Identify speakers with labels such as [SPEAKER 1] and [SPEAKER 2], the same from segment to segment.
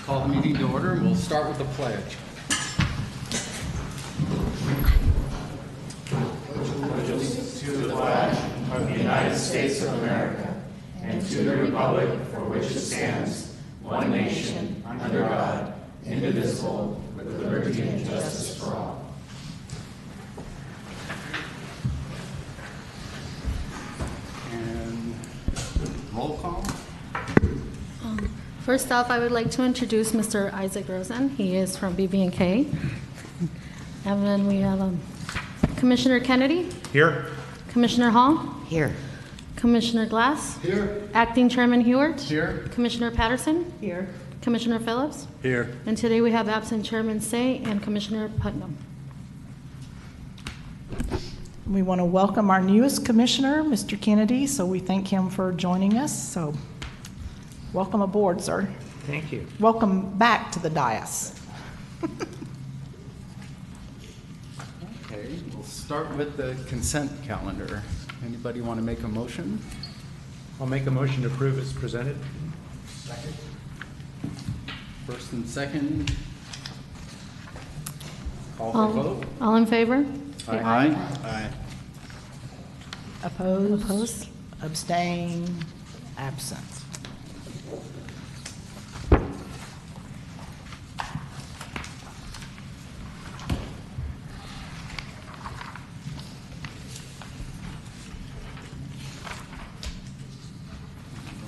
[SPEAKER 1] Call the meeting to order, and we'll start with the pledge.
[SPEAKER 2] To the flag of the United States of America and to the republic for which it stands, one nation, under God, indivisible, with liberty and justice for all.
[SPEAKER 1] And roll call.
[SPEAKER 3] First off, I would like to introduce Mr. Isaac Rosen. He is from BB&K. And then we have Commissioner Kennedy,
[SPEAKER 4] Here.
[SPEAKER 3] Commissioner Hall,
[SPEAKER 5] Here.
[SPEAKER 3] Commissioner Glass,
[SPEAKER 1] Here.
[SPEAKER 3] Acting Chairman Hewart,
[SPEAKER 1] Here.
[SPEAKER 3] Commissioner Patterson,
[SPEAKER 5] Here.
[SPEAKER 3] Commissioner Phillips,
[SPEAKER 4] Here.
[SPEAKER 3] and today we have absent Chairman Say and Commissioner Putnam.
[SPEAKER 6] We want to welcome our newest commissioner, Mr. Kennedy, so we thank him for joining us. So welcome aboard, sir.
[SPEAKER 4] Thank you.
[SPEAKER 6] Welcome back to the dais.
[SPEAKER 1] Okay, we'll start with the consent calendar. Anybody want to make a motion?
[SPEAKER 4] I'll make a motion to approve as presented.
[SPEAKER 1] First and second. Call for vote.
[SPEAKER 3] All in favor?
[SPEAKER 1] Aye.
[SPEAKER 6] Opposed?
[SPEAKER 3] Opposed?
[SPEAKER 6] Abstain? Absent?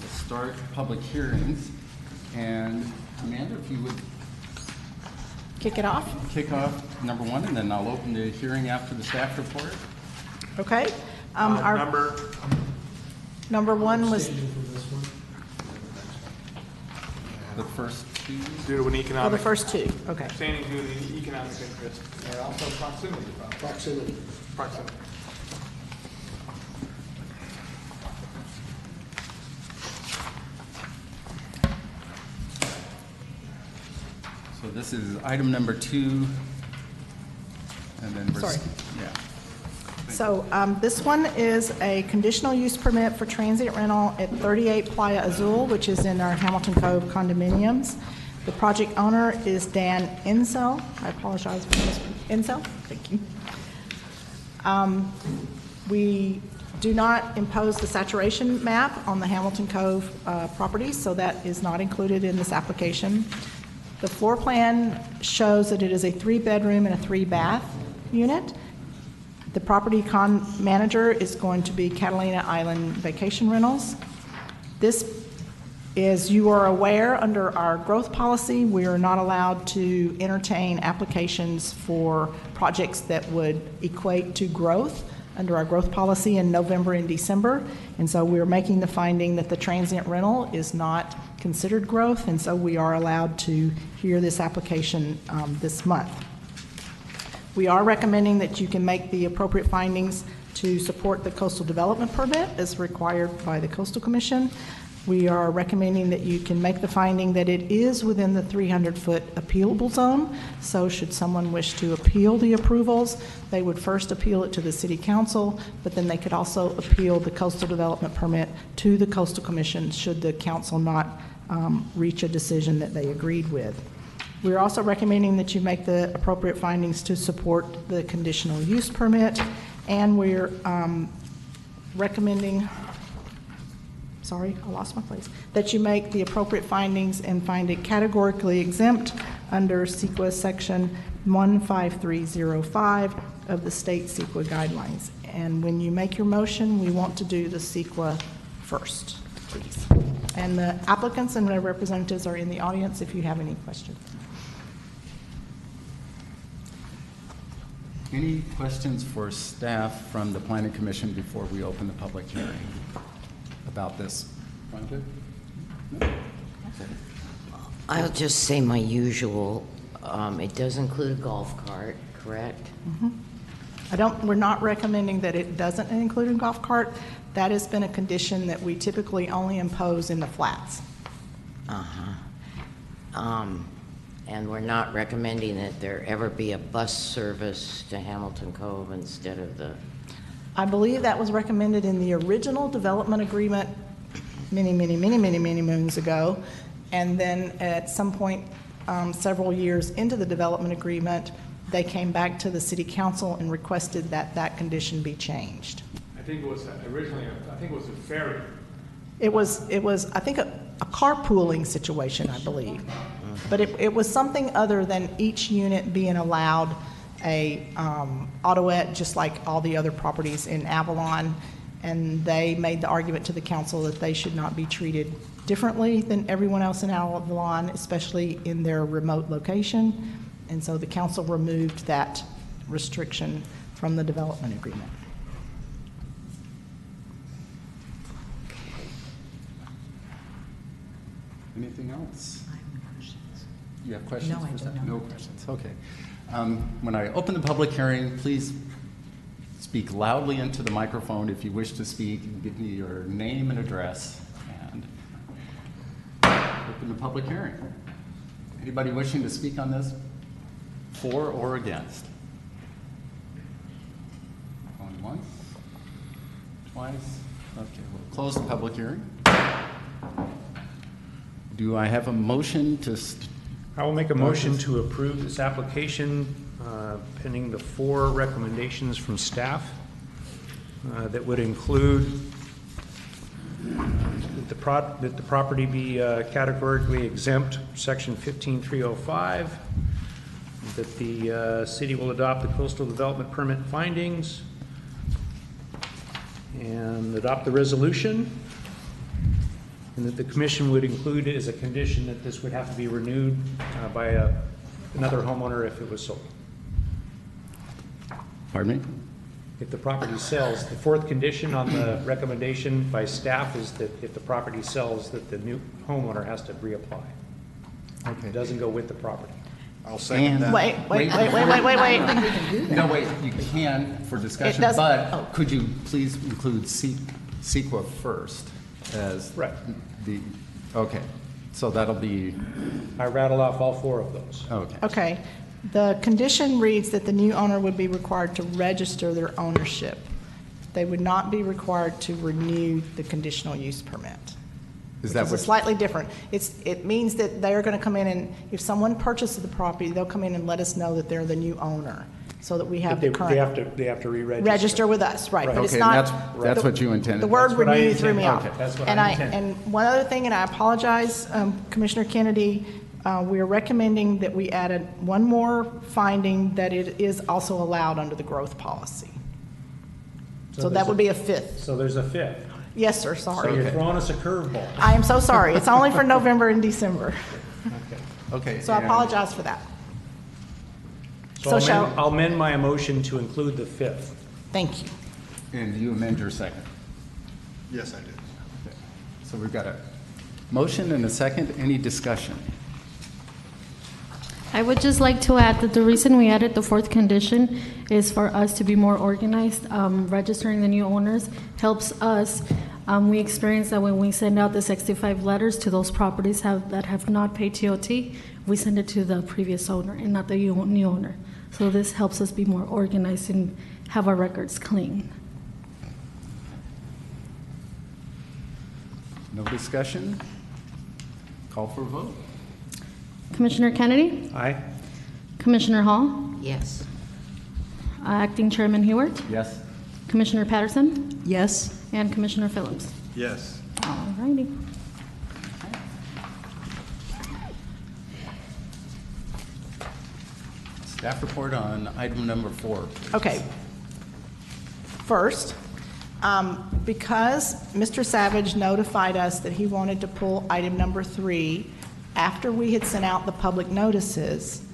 [SPEAKER 1] We'll start public hearings. And Amanda, if you would
[SPEAKER 6] Kick it off?
[SPEAKER 1] kick off number one, and then I'll open the hearing after the staff report.
[SPEAKER 6] Okay. Our number one was,
[SPEAKER 1] The first two.
[SPEAKER 7] Due to an
[SPEAKER 6] oh, the
[SPEAKER 7] economic,
[SPEAKER 6] first two. Okay.
[SPEAKER 7] standing due to the economic interest. And also proximity. Proximity.
[SPEAKER 1] So this is item number two. And then we're.
[SPEAKER 6] Sorry.
[SPEAKER 1] Yeah.
[SPEAKER 6] So this one is a conditional use permit for transient rental at 38 Playa Azul, which is in our Hamilton Cove condominiums. The project owner is Dan Insel. I apologize for this. Insel? Thank you. We do not impose the saturation map on the Hamilton Cove property, so that is not included in this application. The floor plan shows that it is a 3-bedroom and a 3-bath unit. The property manager is going to be Catalina Island Vacation Rentals. This, as you are aware, under our growth policy, we are not allowed to entertain applications for projects that would equate to growth under our growth policy in November and December. And so we're making the finding that the transient rental is not considered growth, and so we are allowed to hear this application this month. We are recommending that you can make the appropriate findings to support the coastal development permit as required by the Coastal Commission. We are recommending that you can make the finding that it is within the 300-foot appealable zone. So should someone wish to appeal the approvals, they would first appeal it to the City Council, but then they could also appeal the coastal development permit to the Coastal Commission should the council not reach a decision that they agreed with. We're also recommending that you make the appropriate findings to support the conditional use permit, and we're recommending, sorry, I lost my place, that you make the appropriate findings and find it categorically exempt under CEQA section 15305 of the state CEQA guidelines. And when you make your motion, we want to do the CEQA first, please. And the applicants and their representatives are in the audience if you have any questions.
[SPEAKER 1] Any questions for staff from the Planning Commission before we open the public hearing about this project? No? Okay.
[SPEAKER 5] I'll just say my usual. It does include a golf cart, correct?
[SPEAKER 6] We're not recommending that it doesn't include a golf cart. That has been a condition that we typically only impose in the flats.
[SPEAKER 5] And we're not recommending that there ever be a bus service to Hamilton Cove instead of the...
[SPEAKER 6] I believe that was recommended in the original development agreement many moons ago. And then at some point, several years into the development agreement, they came back to the city council and requested that that condition be changed.
[SPEAKER 7] I think it was originally, I think it was a ferry.
[SPEAKER 6] It was, I think, a carpooling situation, I believe. But it was something other than each unit being allowed a autoet, just like all the other properties in Avalon. And they made the argument to the council that they should not be treated differently than everyone else in Avalon, especially in their remote location. And so the council removed that restriction from the development agreement.
[SPEAKER 1] Anything else? You have questions?
[SPEAKER 8] No, I
[SPEAKER 1] for
[SPEAKER 8] do
[SPEAKER 1] staff?
[SPEAKER 8] not.
[SPEAKER 1] No questions, okay. When I open the public hearing, please speak loudly into the microphone if you wish to speak, and give me your name and address, and open the public hearing. Anybody wishing to speak on this, for or against? Going once, twice, okay, we'll close the public hearing. Do I have a motion to,
[SPEAKER 4] I will make a motion to approve this application pending the 4 recommendations from staff that would include that the property be categorically exempt, section 15305, that the city will adopt the coastal development permit findings and adopt the resolution, and that the commission would include it as a condition that this would have to be renewed by another homeowner if it was sold.
[SPEAKER 1] pardon me?
[SPEAKER 4] If the property sells, the 4th condition on the recommendation by staff is that if the property sells, that the new homeowner has to reapply.
[SPEAKER 1] Okay.
[SPEAKER 4] It doesn't go with the property.
[SPEAKER 1] I'll second that.
[SPEAKER 6] Wait.
[SPEAKER 1] No, wait, you can for discussion,
[SPEAKER 6] doesn't-
[SPEAKER 1] but could you please include CEQA first as
[SPEAKER 4] Right.
[SPEAKER 1] the, okay, so that'll be,
[SPEAKER 4] I rattle off all 4 of those.
[SPEAKER 1] okay.
[SPEAKER 6] Okay. The condition reads that the new owner would be required to register their ownership. They would not be required to renew the conditional use permit.
[SPEAKER 1] Is that
[SPEAKER 6] It's
[SPEAKER 1] what?
[SPEAKER 6] slightly different. It means that they're going to come in and, if someone purchases the property, they'll come in and let us know that they're the new owner, so that we have the
[SPEAKER 4] They
[SPEAKER 6] current.
[SPEAKER 4] have to re-register.
[SPEAKER 6] Register with us, right, but it's
[SPEAKER 1] Okay,
[SPEAKER 6] not.
[SPEAKER 1] and that's what you intended.
[SPEAKER 6] The word
[SPEAKER 4] That's what I
[SPEAKER 6] renew threw me off.
[SPEAKER 4] intended. Okay, that's what
[SPEAKER 6] And
[SPEAKER 4] I intended.
[SPEAKER 6] And one other thing, and I apologize, Commissioner Kennedy, we are recommending that we added one more finding, that it is also allowed under the growth policy. So that
[SPEAKER 4] there's
[SPEAKER 6] would be a 5th.
[SPEAKER 4] So there's a 5th.
[SPEAKER 6] Yes, sir,
[SPEAKER 4] So
[SPEAKER 6] sorry.
[SPEAKER 4] you're throwing us a curveball.
[SPEAKER 6] I am so sorry. It's only for November and December.
[SPEAKER 4] Okay.
[SPEAKER 1] Okay.
[SPEAKER 6] So I
[SPEAKER 1] and-
[SPEAKER 6] apologize for that.
[SPEAKER 4] So
[SPEAKER 6] So shall-
[SPEAKER 4] I'll amend my motion to include the 5th.
[SPEAKER 6] Thank you.
[SPEAKER 1] And you amend your second?
[SPEAKER 9] Yes, I did.
[SPEAKER 1] Okay. So we've got a motion and a second. Any discussion?
[SPEAKER 3] I would just like to add that the reason we added the 4th condition is for us to be more organized. Registering the new owners helps us. We experience that when we send out the 65 letters to those properties that have not paid TOT, we send it to the previous owner and not the new owner. So this helps us be more organized and have our records clean.
[SPEAKER 1] No discussion? Call for a vote.
[SPEAKER 3] Commissioner Kennedy?
[SPEAKER 4] Aye?
[SPEAKER 3] Commissioner Hall?
[SPEAKER 5] Yes.
[SPEAKER 3] Acting Chairman Hewart?
[SPEAKER 1] Yes?
[SPEAKER 3] Commissioner Patterson?
[SPEAKER 8] Yes.
[SPEAKER 3] And Commissioner Phillips?
[SPEAKER 9] Yes.
[SPEAKER 3] All righty.
[SPEAKER 1] Staff report on item number 4.
[SPEAKER 6] Okay. First, because Mr. Savage notified us that he wanted to pull item number 3, after we had sent out the public notices,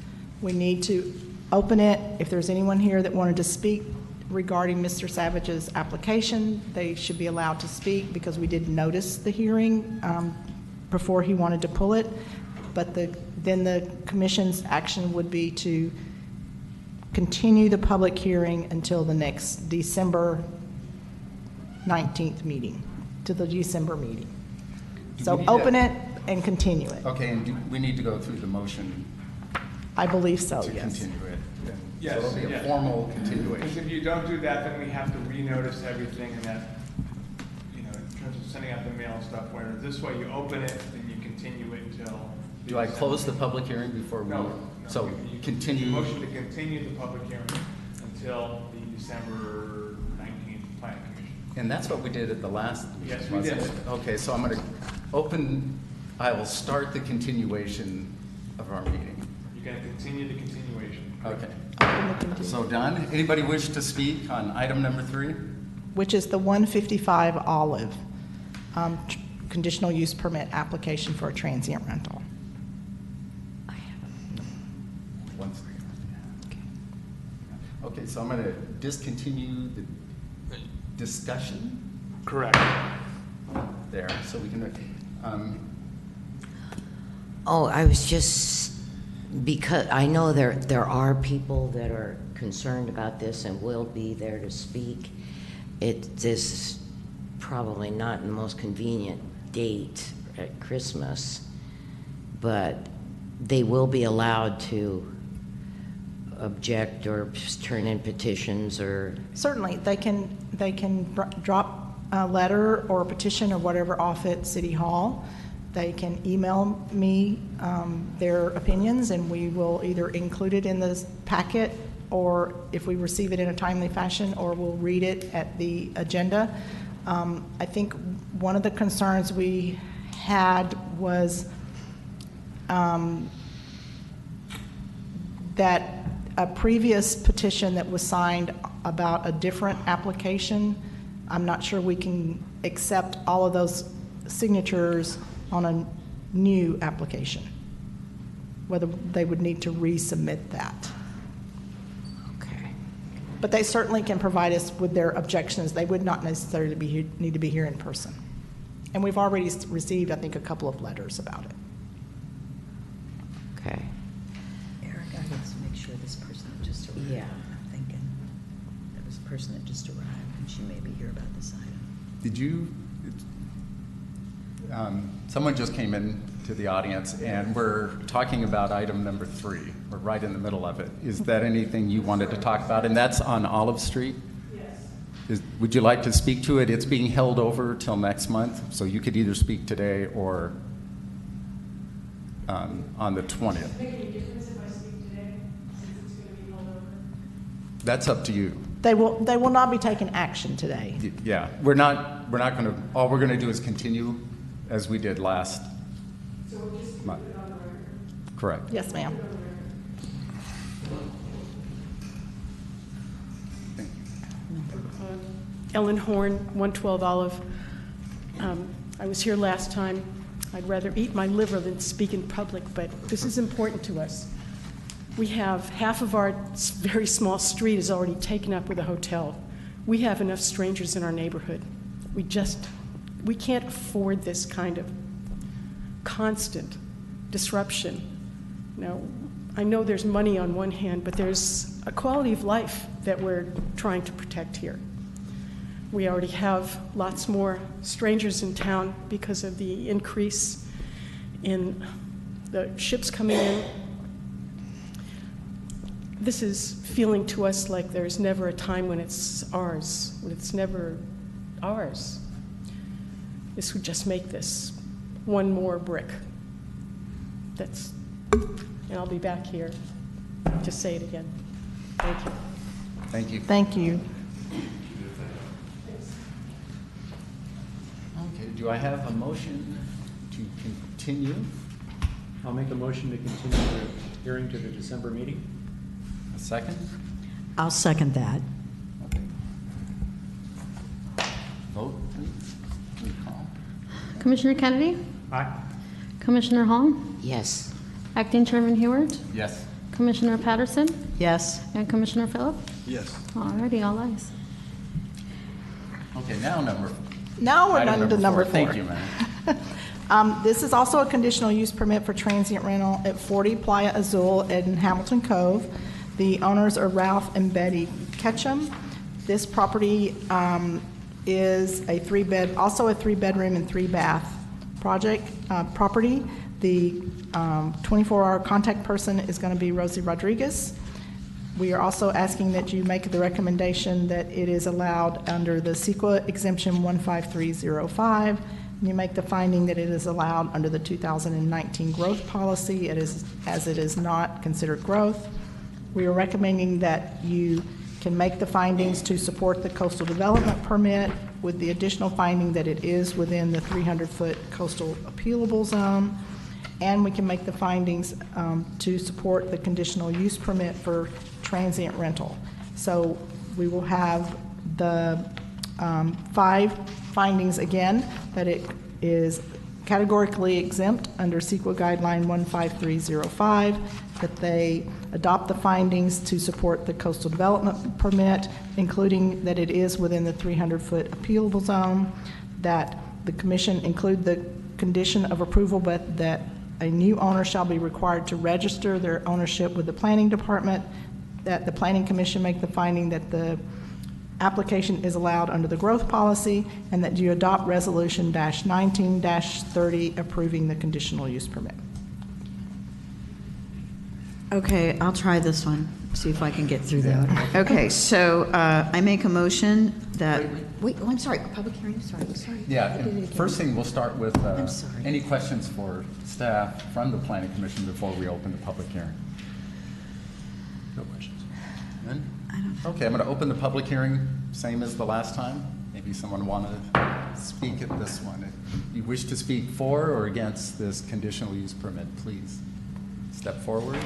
[SPEAKER 6] we need to open it. If there's anyone here that wanted to speak regarding Mr. Savage's application, they should be allowed to speak, because we did notice the hearing before he wanted to pull it. But then the commission's action would be to continue the public hearing until the next December 19th meeting, to the December meeting.
[SPEAKER 1] Do
[SPEAKER 6] So
[SPEAKER 1] we need
[SPEAKER 6] open
[SPEAKER 1] that?
[SPEAKER 6] it and continue it.
[SPEAKER 1] Okay, and we need to go through the motion
[SPEAKER 6] I believe so,
[SPEAKER 1] to
[SPEAKER 6] yes.
[SPEAKER 1] continue it.
[SPEAKER 7] Yes,
[SPEAKER 1] So it'll be a
[SPEAKER 7] yes.
[SPEAKER 1] formal
[SPEAKER 7] Because
[SPEAKER 1] continuation.
[SPEAKER 7] if you don't do that, then we have to renotice everything, and that, in terms of sending out the mail and stuff, where this way you open it, then you can continue it until.
[SPEAKER 1] Do I close the public hearing before we?
[SPEAKER 7] No.
[SPEAKER 1] So
[SPEAKER 7] You
[SPEAKER 1] continue.
[SPEAKER 7] Motion to continue the public hearing until the December 19th planning commission.
[SPEAKER 1] And that's what we did at the last.
[SPEAKER 7] Yes, we
[SPEAKER 1] wasn't
[SPEAKER 7] did.
[SPEAKER 1] it? Okay, so I'm going to I will start the continuation of our meeting.
[SPEAKER 7] You're going to continue the continuation.
[SPEAKER 1] Okay.
[SPEAKER 6] Open the continue-
[SPEAKER 1] So done. Anybody wish to speak on item number 3?
[SPEAKER 6] Which is the 155 Olive, conditional use permit application for a transient rental.
[SPEAKER 1] Okay, so I'm going to discontinue the discussion
[SPEAKER 7] Correct.
[SPEAKER 1] there, so we can,
[SPEAKER 5] Oh, I was just, because I know there are people that are concerned about this and will be there to speak. This is probably not the most convenient date at Christmas, but they will be allowed to object or turn in petitions or,
[SPEAKER 6] Certainly, they can drop a letter or a petition or whatever off at City Hall. They can email me their opinions, and we will either include it in the packet, or if we receive it in a timely fashion, or we'll read it at the agenda. I think one of the concerns we had was that a previous petition that was signed about a different application, I'm not sure we can accept all of those signatures on a new application, whether they would need to resubmit that.
[SPEAKER 5] okay.
[SPEAKER 6] But they certainly can provide us with their objections. They would not necessarily need to be here in person. And we've already received, I think, a couple of letters about it.
[SPEAKER 5] Okay.
[SPEAKER 8] Eric, I got to make sure this person that just arrived.
[SPEAKER 5] Yeah.
[SPEAKER 8] I'm thinking that was the person that just arrived, and she may be here about this item.
[SPEAKER 1] did you, someone just came in to the audience, and we're talking about item number 3. We're right in the middle of it. Is that anything you wanted to talk about? And that's on Olive Street? Yes. Would you like to speak to it? It's being held over till next month, so you could either speak today or on the 20th.
[SPEAKER 10] Does it make any difference if I speak today, since it's going to be held over?
[SPEAKER 1] That's up to you.
[SPEAKER 6] They will not be taking action today.
[SPEAKER 1] Yeah, we're not going to, all we're going to do is continue as we did last
[SPEAKER 10] So we'll just put
[SPEAKER 1] month.
[SPEAKER 10] it on the record.
[SPEAKER 1] Correct.
[SPEAKER 6] Yes, ma'am.
[SPEAKER 10] Ellen Horn, 112 Olive. I was here last time. I'd rather eat my liver than speak in public, but this is important to us. We have half of our very small street is already taken up with a hotel. We have enough strangers in our neighborhood. We can't afford this kind of constant disruption. Now, I know there's money on one hand, but there's a quality of life that we're trying to protect here. We already have lots more strangers in town because of the increase in the ships coming in. This is feeling to us like there's never a time when it's ours, when it's never ours. This would just make this one more brick. And I'll be back here to say it again. Thank you.
[SPEAKER 1] Thank you.
[SPEAKER 6] Thank you.
[SPEAKER 1] Okay, do I have a motion to continue?
[SPEAKER 4] I'll make a motion to continue the hearing to the December meeting.
[SPEAKER 1] A second?
[SPEAKER 8] I'll second that.
[SPEAKER 1] Okay. Vote, please. Can you call?
[SPEAKER 3] Commissioner Kennedy?
[SPEAKER 4] Aye.
[SPEAKER 3] Commissioner Hall?
[SPEAKER 5] Yes.
[SPEAKER 3] Acting Chairman Heward?
[SPEAKER 1] Yes.
[SPEAKER 3] Commissioner Patterson?
[SPEAKER 8] Yes.
[SPEAKER 3] And Commissioner Phillip?
[SPEAKER 9] Yes.
[SPEAKER 3] Alrighty, all ayes.
[SPEAKER 1] Okay, now
[SPEAKER 6] Now we're
[SPEAKER 1] item
[SPEAKER 6] on to number 4.
[SPEAKER 1] Thank you, ma'am.
[SPEAKER 6] This is also a conditional use permit for transient rental at 40 Playa Azul in Hamilton Cove. The owners are Ralph and Betty Ketchum. This property is a also a 3-bedroom and 3-bath property. The 24-hour contact person is going to be Rosie Rodriguez. We are also asking that you make the recommendation that it is allowed under the CEQA exemption 15305 You make the finding that it is allowed under the 2019 growth policy, as it is not considered growth. We are recommending that you can make the findings to support the coastal development permit with the additional finding that it is within the 300-foot coastal appealable zone. And we can make the findings to support the conditional use permit for transient rental. So we will have the 5 findings again, that it is categorically exempt under CEQA guideline 15305, that they adopt the findings to support the coastal development permit, including that it is within the 300-foot appealable zone, that the commission include the condition of approval, but that a new owner shall be required to register their ownership with the planning department, that the planning commission make the finding that the application is allowed under the growth policy, and that you adopt resolution -19-30 approving the conditional use permit.
[SPEAKER 8] Okay, I'll try this one, see if I can get through that. Okay, so I make a motion that, wait, oh, I'm sorry, public hearing, sorry.
[SPEAKER 1] Yeah,
[SPEAKER 8] I did it
[SPEAKER 1] and
[SPEAKER 8] again.
[SPEAKER 1] first thing, we'll start with
[SPEAKER 8] I'm sorry.
[SPEAKER 1] any questions for staff from the planning commission before we open the public hearing.
[SPEAKER 4] No questions.
[SPEAKER 1] None?
[SPEAKER 8] I don't know.
[SPEAKER 1] Okay, I'm going to open the public hearing, same as the last time. Maybe someone wanted to speak at this one. If you wish to speak for or against this conditional use permit, please step forward.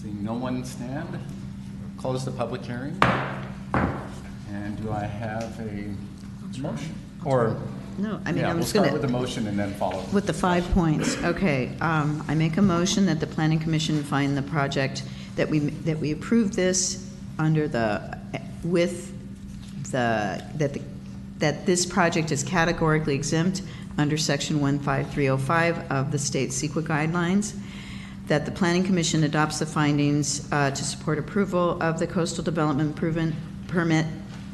[SPEAKER 1] Seeing no one stand, close the public hearing. And do I have a motion? Or,
[SPEAKER 8] No, I mean,
[SPEAKER 1] yeah,
[SPEAKER 8] I'm
[SPEAKER 1] we'll
[SPEAKER 8] just
[SPEAKER 1] start
[SPEAKER 8] going
[SPEAKER 1] with the
[SPEAKER 8] to,
[SPEAKER 1] motion and then follow.
[SPEAKER 8] with the 5 points. Okay, I make a motion that the planning commission find the project, that we approve this under the, with the, that this project is categorically exempt under section 15305 of the state CEQA guidelines, that the planning commission adopts the findings to support approval of the coastal development improvement permit,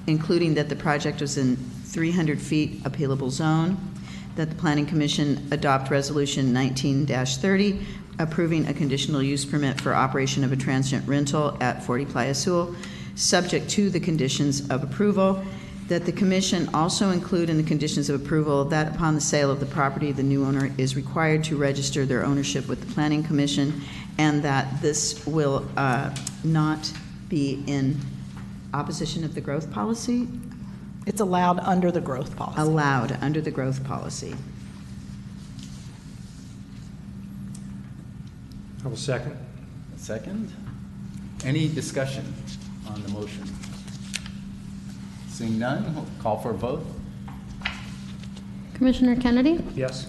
[SPEAKER 8] including that the project was in 300 feet appealable zone, that the planning commission adopt resolution 19-30 approving a conditional use permit for operation of a transient rental at 40 Playa Sul, subject to the conditions of approval, that the commission also include in the conditions of approval that upon the sale of the property, the new owner is required to register their ownership with the planning commission, and that this will not be in opposition of the growth policy,
[SPEAKER 6] It's allowed under the growth policy.
[SPEAKER 8] allowed under the growth policy.
[SPEAKER 4] I will second.
[SPEAKER 1] Second. Any discussion on the motion? Seeing none, we'll call for a vote.
[SPEAKER 3] Commissioner Kennedy?
[SPEAKER 4] Yes?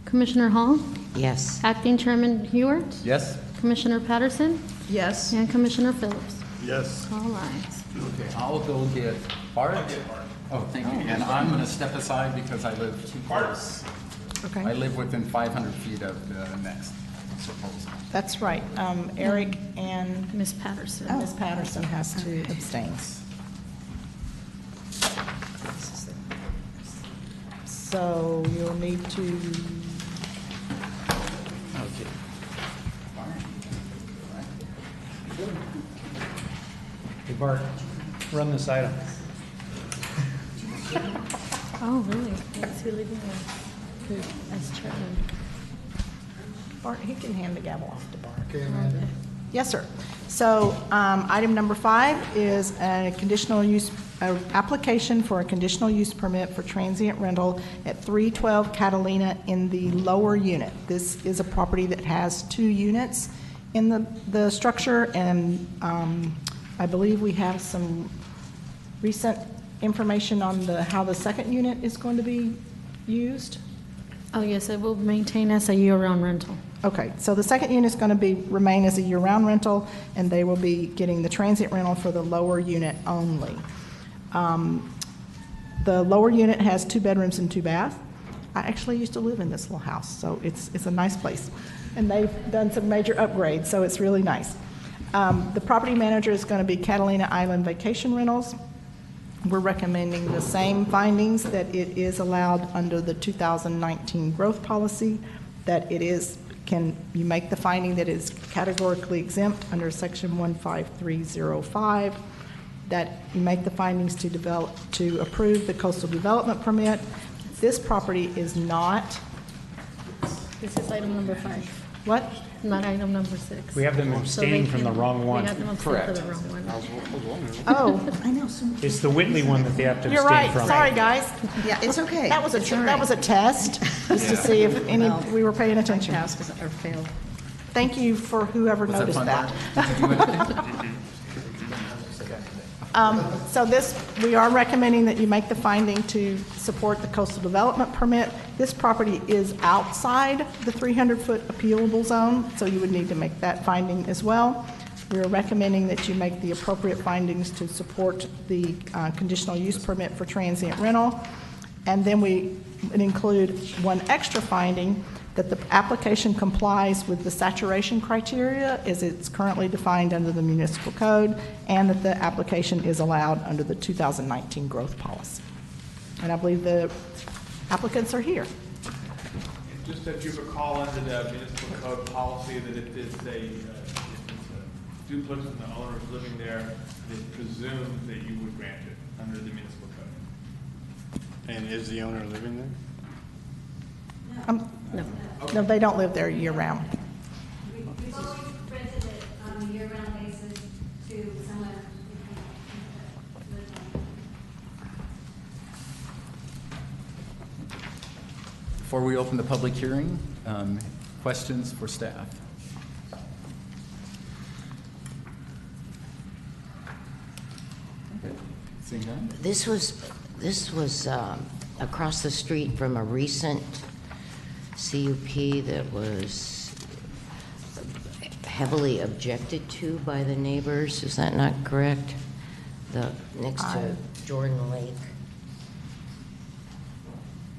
[SPEAKER 3] Commissioner Hall?
[SPEAKER 5] Yes.
[SPEAKER 3] Acting Chairman Hewart?
[SPEAKER 1] Yes?
[SPEAKER 3] Commissioner Patterson?
[SPEAKER 8] Yes?
[SPEAKER 3] And Commissioner Phillips?
[SPEAKER 9] Yes.
[SPEAKER 3] All ayes.
[SPEAKER 1] Okay, I'll go get Bart. Oh, thank you. And I'm going to step aside because I live too close. I
[SPEAKER 6] Okay,
[SPEAKER 1] live within 500 feet of the next proposal.
[SPEAKER 6] that's right. Eric and
[SPEAKER 3] Ms. Patterson?
[SPEAKER 6] Ms. Patterson has to abstain. So you'll need to,
[SPEAKER 4] Hey, Bart, run this item.
[SPEAKER 3] Oh, really? Is he leaving as chairman?
[SPEAKER 6] Bart, he can hand the gavel off to Bart. Okay, Amanda. Yes, sir. So item number 5 is a conditional use, application for a conditional use permit for transient rental at 312 Catalina in the lower unit. This is a property that has 2 units in the structure, and I believe we have some recent information on how the second unit is going to be used.
[SPEAKER 3] Oh, yes, it will maintain as a year-round rental.
[SPEAKER 6] Okay, so the second unit is going to remain as a year-round rental, and they will be getting the transient rental for the lower unit only. The lower unit has 2 bedrooms and 2 baths. I actually used to live in this little house, so it's a nice place. And they've done some major upgrades, so it's really nice. The property manager is going to be Catalina Island Vacation Rentals. We're recommending the same findings, that it is allowed under the 2019 growth policy, that it is, you make the finding that it is categorically exempt under section 15305, that you make the findings to approve the coastal development permit. This property is not,
[SPEAKER 3] This is item number 5,
[SPEAKER 6] what?
[SPEAKER 3] not item number 6.
[SPEAKER 4] We have them abstaining from the wrong one.
[SPEAKER 3] We have them abstain for the wrong one.
[SPEAKER 6] Oh,
[SPEAKER 8] I know, so,
[SPEAKER 4] It's the Whitley one that they have to
[SPEAKER 6] you're
[SPEAKER 4] abstain
[SPEAKER 6] right,
[SPEAKER 4] from.
[SPEAKER 6] sorry, guys.
[SPEAKER 8] yeah, it's okay.
[SPEAKER 6] That was
[SPEAKER 8] It's all
[SPEAKER 6] that was a
[SPEAKER 8] right.
[SPEAKER 6] test, just to see if any, we were paying attention.
[SPEAKER 8] Passed or failed.
[SPEAKER 6] Thank you for whoever
[SPEAKER 1] Was that
[SPEAKER 6] noticed
[SPEAKER 1] fun,
[SPEAKER 6] that.
[SPEAKER 1] Barb? Did you do anything?
[SPEAKER 6] So this, we are recommending that you make the finding to support the coastal development permit. This property is outside the 300-foot appealable zone, so you would need to make that finding as well. We are recommending that you make the appropriate findings to support the conditional use permit for transient rental. And then we include one extra finding, that the application complies with the saturation criteria as it's currently defined under the municipal code, and that the application is allowed under the 2019 growth policy. And I believe the applicants are here.
[SPEAKER 7] Just that you recall under the municipal code policy that if it's a duplex and the owner is living there, it is presumed that you would grant it under the municipal code.
[SPEAKER 9] And is the owner living there?
[SPEAKER 6] No, they don't live there year-round.
[SPEAKER 11] We've always rented it on a year-round basis to someone who lives on.
[SPEAKER 1] Before we open the public hearing, questions for staff? Okay. Seeing none?
[SPEAKER 5] This was across the street from a recent CUP that was heavily objected to by the neighbors. Is that not correct? The next to Jordan Lake.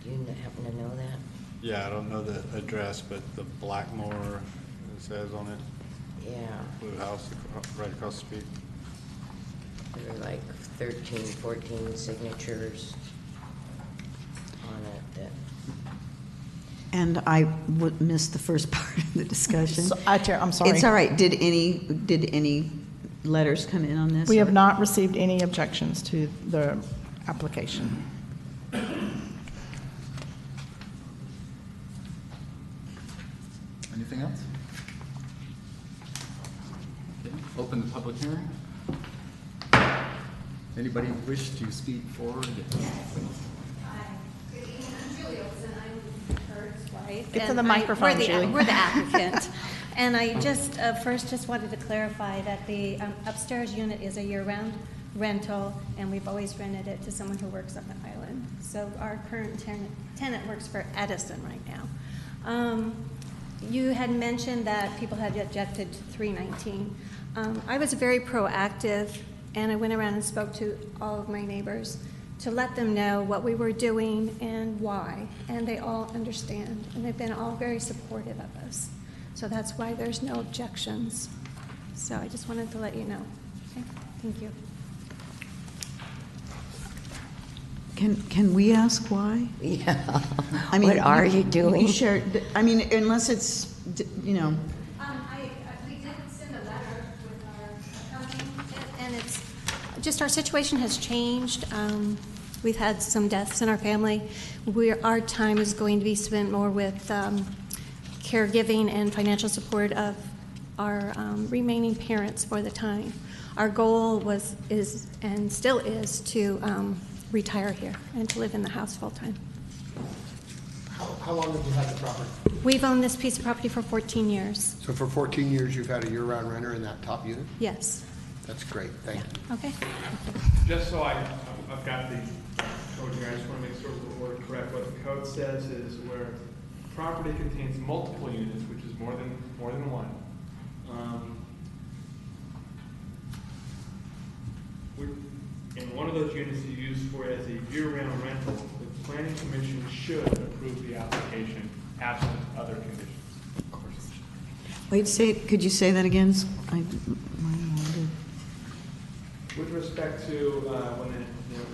[SPEAKER 5] Do you happen to know that?
[SPEAKER 9] Yeah, I don't know the address, but the Blackmore, it says on it,
[SPEAKER 5] Yeah,
[SPEAKER 9] blue house right across the street.
[SPEAKER 5] there were like 13, 14 signatures on it that.
[SPEAKER 8] And I missed the first part of the discussion.
[SPEAKER 6] I'm sorry.
[SPEAKER 8] It's all right. Did any letters come in on this?
[SPEAKER 6] We have not received any objections to the application.
[SPEAKER 1] Anything else? Okay. Open the public hearing. Anybody wish to speak for or against?
[SPEAKER 11] Good evening, I'm Julie Olson, I'm Kurt's wife.
[SPEAKER 6] Get to
[SPEAKER 11] and
[SPEAKER 6] the microphone, Julie.
[SPEAKER 11] We're the applicant. And I just, first just wanted to clarify that the upstairs unit is a year-round rental, and we've always rented it to someone who works on the island. So our current tenant works for Edison right now. You had mentioned that people had objected to 319. I was very proactive, and I went around and spoke to all of my neighbors to let them know what we were doing and why, and they all understand, and they've been all very supportive of us. So that's why there's no objections. So I just wanted to let you know. Okay, thank you.
[SPEAKER 8] Can we ask why?
[SPEAKER 5] Yeah.
[SPEAKER 8] I mean,
[SPEAKER 5] What are you doing?
[SPEAKER 8] You shared, I mean, unless it's, you know,
[SPEAKER 11] We did send a letter with our company, and it's, just our situation has changed. We've had some deaths in our family. Our time is going to be spent more with caregiving and financial support of our remaining parents for the time. Our goal is, and still is, to retire here and to live in the house full-time.
[SPEAKER 12] How long have you had the property?
[SPEAKER 11] We've owned this piece of property for 14 years.
[SPEAKER 12] So for 14 years, you've had a year-round renter in that top unit?
[SPEAKER 11] Yes.
[SPEAKER 12] That's great, thank you.
[SPEAKER 11] Okay.
[SPEAKER 7] Just so I've got the code here, I just want to make sure we're correct. What the code says is where property contains multiple units, which is more than one. And one of those units is used for as a year-round rental, the planning commission should approve the application absent other conditions.
[SPEAKER 8] wait, could you say that again?
[SPEAKER 7] With respect to when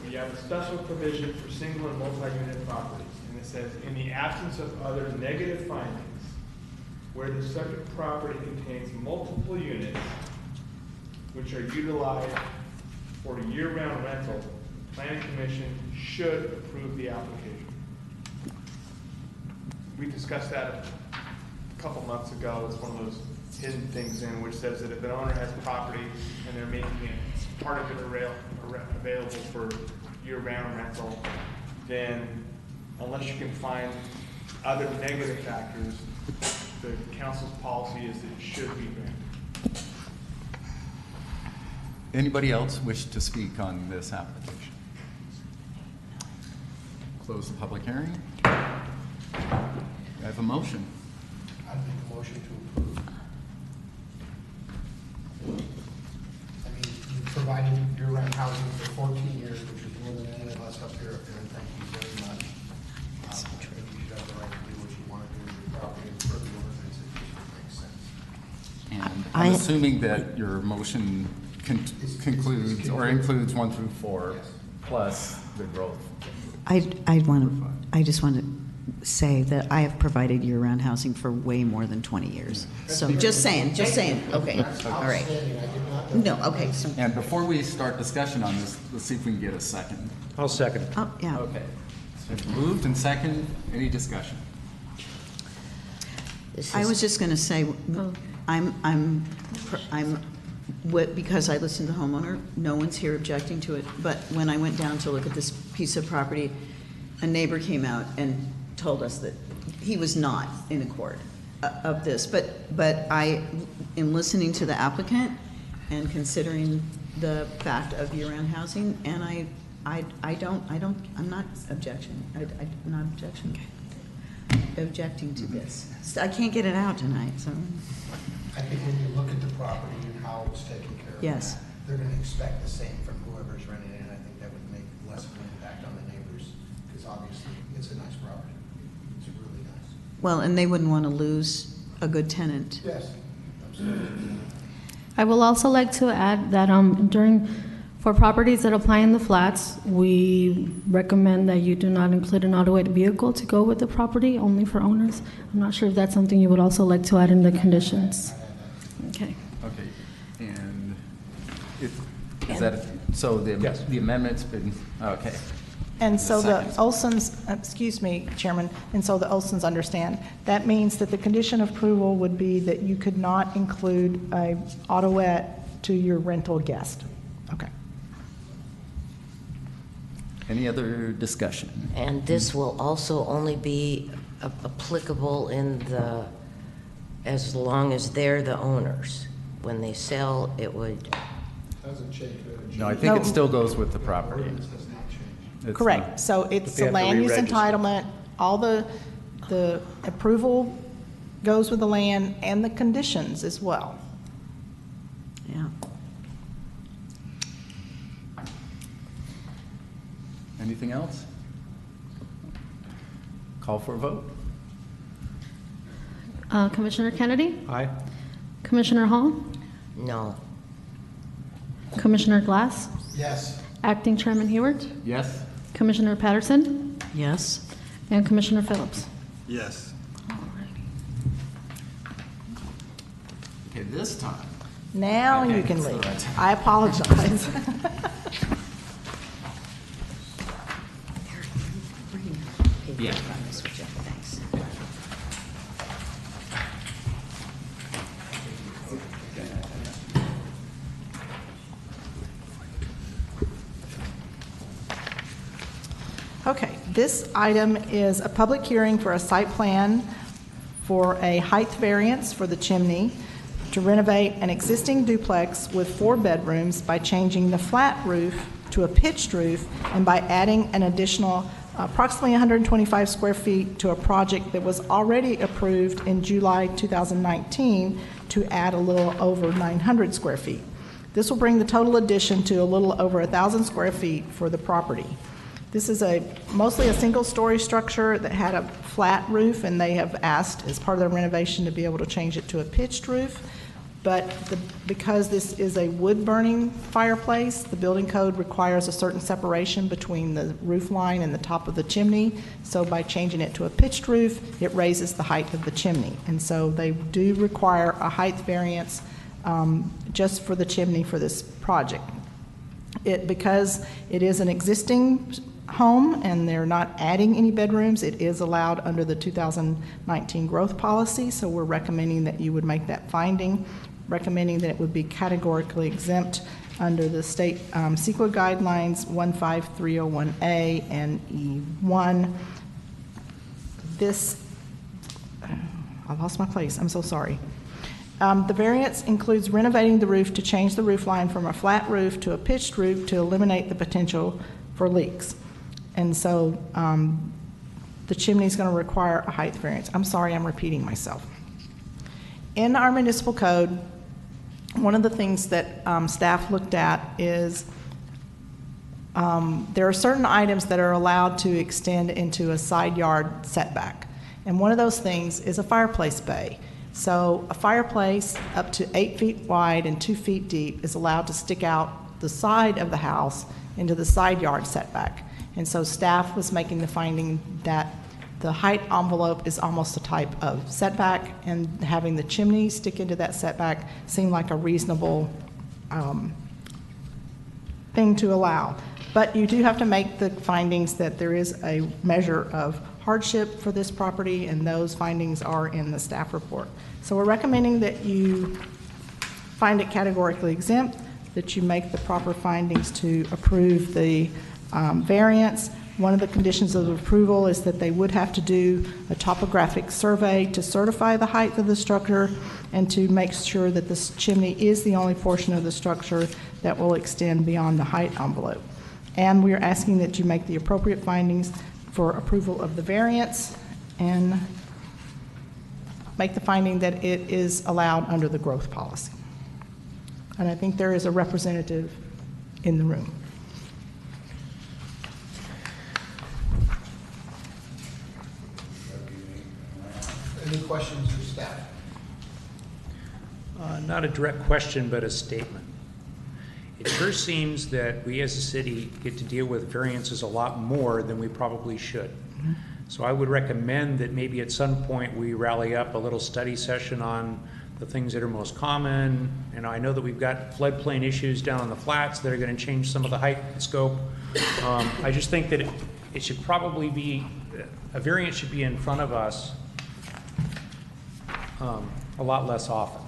[SPEAKER 7] we have a special provision for single and multi-unit properties, and it says, in the absence of other negative findings, where the subject property contains multiple units which are utilized for year-round rental, the planning commission should approve the application. We discussed that a couple months ago. It's one of those hidden things in which says that if an owner has property and they're making it part of it available for year-round rental, then unless you can find other negative factors, the council's policy is that it should be granted.
[SPEAKER 1] Anybody else wish to speak on this application? Close the public hearing. I have a motion.
[SPEAKER 12] I'd make a motion to approve. I mean, you provided year-round housing for 14 years, which is more than any of us up here, and thank you very much. I think you should have the right to do what you want to do with your property and for the ordinance, it makes sense.
[SPEAKER 1] And I'm assuming that your motion concludes or includes 1 through 4 plus the growth.
[SPEAKER 8] I just want to say that I have provided year-round housing for way more than 20 years. So just saying, okay, all right. No, okay, so,
[SPEAKER 1] And before we start discussion on this, let's see if we can get a second.
[SPEAKER 4] I'll second.
[SPEAKER 8] oh, yeah.
[SPEAKER 1] Okay. So it's moved and second. Any discussion?
[SPEAKER 5] This
[SPEAKER 8] I
[SPEAKER 5] is-
[SPEAKER 8] was just going to say, because I listen to the homeowner, no one's here objecting to it, but when I went down to look at this piece of property, a neighbor came out and told us that he was not in accord of this, but I am listening to the applicant and considering the fact of year-round housing, and I'm not objecting to this. I can't get it out tonight, so.
[SPEAKER 12] I think when you look at the property and how it's taken care of.
[SPEAKER 8] Yes.
[SPEAKER 12] They're going to expect the same from whoever's renting it, and I think that would make less of an impact on the neighbors, because obviously it's a nice property. It's really nice.
[SPEAKER 8] Well, and they wouldn't want to lose a good tenant.
[SPEAKER 12] Yes, absolutely.
[SPEAKER 3] I will also like to add that for properties that apply in the flats, we recommend that you do not include an auto-weight vehicle to go with the property, only for owners. I'm not sure if that's something you would also like to add in the conditions. Okay.
[SPEAKER 1] Okay. And is that, so the amendment's been, okay.
[SPEAKER 6] And so the
[SPEAKER 1] Second.
[SPEAKER 6] Olsons, excuse me, Chairman, and so the Olsons understand, that means that the condition of approval would be that you could not include a autoette to your rental guest. Okay.
[SPEAKER 1] Any other discussion?
[SPEAKER 5] And this will also only be applicable as long as they're the owners. When they sell, it would,
[SPEAKER 12] Doesn't change.
[SPEAKER 1] No, I think
[SPEAKER 6] No.
[SPEAKER 1] it still goes with the property.
[SPEAKER 12] Ordinance does not change.
[SPEAKER 1] It's
[SPEAKER 6] Correct.
[SPEAKER 1] not-
[SPEAKER 6] So
[SPEAKER 4] But
[SPEAKER 6] it's
[SPEAKER 4] they
[SPEAKER 6] a
[SPEAKER 4] have to
[SPEAKER 6] land use
[SPEAKER 4] re-register.
[SPEAKER 6] entitlement, all the approval goes with the land and the conditions as well.
[SPEAKER 8] Yeah.
[SPEAKER 1] Anything else? Call for a vote?
[SPEAKER 3] Commissioner Kennedy?
[SPEAKER 4] Aye.
[SPEAKER 3] Commissioner Hall?
[SPEAKER 5] no.
[SPEAKER 3] Commissioner Glass?
[SPEAKER 12] Yes.
[SPEAKER 3] Acting Chairman Heward?
[SPEAKER 1] Yes?
[SPEAKER 3] Commissioner Patterson?
[SPEAKER 8] Yes.
[SPEAKER 3] And Commissioner Phillips?
[SPEAKER 9] Yes.
[SPEAKER 1] Okay, this time.
[SPEAKER 6] Now you
[SPEAKER 1] Okay,
[SPEAKER 6] can
[SPEAKER 1] so
[SPEAKER 6] leave.
[SPEAKER 1] that's-
[SPEAKER 6] I apologize.
[SPEAKER 1] Yeah.
[SPEAKER 8] Thanks.
[SPEAKER 6] Okay, this item is a public hearing for a site plan for a height variance for the chimney to renovate an existing duplex with 4 bedrooms by changing the flat roof to a pitched roof and by adding an additional approximately 125 square feet to a project that was already approved in July 2019 to add a little over 900 square feet. This will bring the total addition to a little over 1,000 square feet for the property. This is mostly a single-story structure that had a flat roof, and they have asked, as part of their renovation, to be able to change it to a pitched roof. But because this is a wood-burning fireplace, the building code requires a certain separation between the roof line and the top of the chimney. So by changing it to a pitched roof, it raises the height of the chimney. And so they do require a height variance just for the chimney for this project. Because it is an existing home and they're not adding any bedrooms, it is allowed under the 2019 growth policy, so we're recommending that you would make that finding, recommending that it would be categorically exempt under the state CEQA guidelines 15301A and E1. I lost my place, I'm so sorry. The variance includes renovating the roof to change the roof line from a flat roof to a pitched roof to eliminate the potential for leaks. And so the chimney is going to require a height variance. I'm sorry, I'm repeating myself. In our municipal code, one of the things that staff looked at is there are certain items that are allowed to extend into a side yard setback. And one of those things is a fireplace bay. So a fireplace up to 8 feet wide and 2 feet deep is allowed to stick out the side of the house into the side yard setback. And so staff was making the finding that the height envelope is almost a type of setback, and having the chimney stick into that setback seemed like a reasonable thing to allow. But you do have to make the findings that there is a measure of hardship for this property, and those findings are in the staff report. So we're recommending that you find it categorically exempt, that you make the proper findings to approve the variance. One of the conditions of approval is that they would have to do a topographic survey to certify the height of the structure and to make sure that this chimney is the only portion of the structure that will extend beyond the height envelope. And we are asking that you make the appropriate findings for approval of the variance and make the finding that it is allowed under the growth policy. And I think there is a representative in the room.
[SPEAKER 12] Any questions for staff?
[SPEAKER 4] Not a direct question, but a statement. It sure seems that we as a city get to deal with variances a lot more than we probably should. So I would recommend that maybe at some point we rally up a little study session on the things that are most common. And I know that we've got floodplain issues down on the flats that are going to change some of the height and scope. I just think that it should probably be, a variance should be in front of us a lot less often.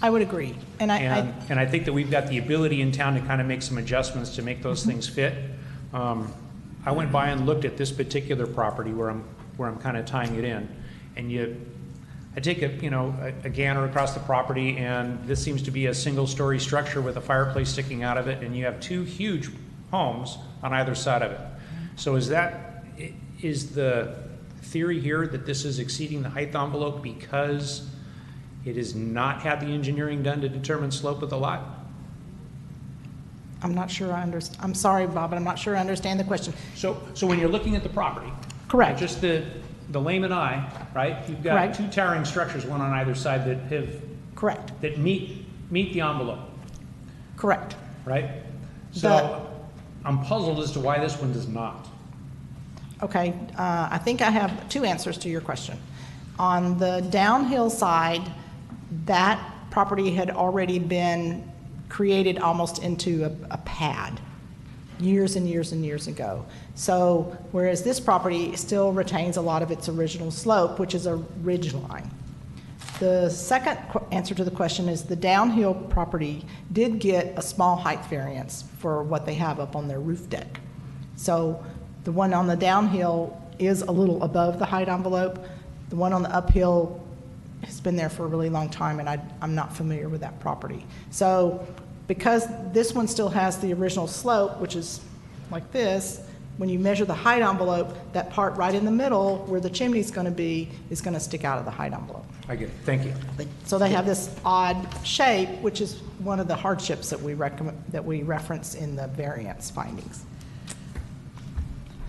[SPEAKER 6] I would agree. And
[SPEAKER 4] I think that we've got the ability in town to kind of make some adjustments to make those things fit. I went by and looked at this particular property where I'm kind of tying it in, and I take a gander across the property, and this seems to be a single-story structure with a fireplace sticking out of it, and you have two huge homes on either side of it. So is the theory here that this is exceeding the height envelope because it has not had the engineering done to determine slope of the lot?
[SPEAKER 6] I'm not sure I understand. I'm sorry, Bob, but I'm not sure I understand the question.
[SPEAKER 4] So when you're looking at the property,
[SPEAKER 6] correct?
[SPEAKER 4] Just the layman eye, right? You've got
[SPEAKER 6] correct.
[SPEAKER 4] Two towering structures, one on either side that have
[SPEAKER 6] correct
[SPEAKER 4] that meet the envelope.
[SPEAKER 6] Correct.
[SPEAKER 4] Right. So I'm puzzled as to why this one does not.
[SPEAKER 6] Okay, I think I have two answers to your question. On the downhill side, that property had already been created almost into a pad years and years and years ago. So whereas this property still retains a lot of its original slope, which is a ridge line. The second answer to the question is the downhill property did get a small height variance for what they have up on their roof deck. So the one on the downhill is a little above the height envelope. The one on the uphill has been there for a really long time, and I'm not familiar with that property. So because this one still has the original slope, which is like this, when you measure the height envelope, that part right in the middle where the chimney is going to be is going to stick out of the height envelope.
[SPEAKER 4] I get it. Thank you.
[SPEAKER 6] So they have this odd shape, which is one of the hardships that we reference in the variance findings.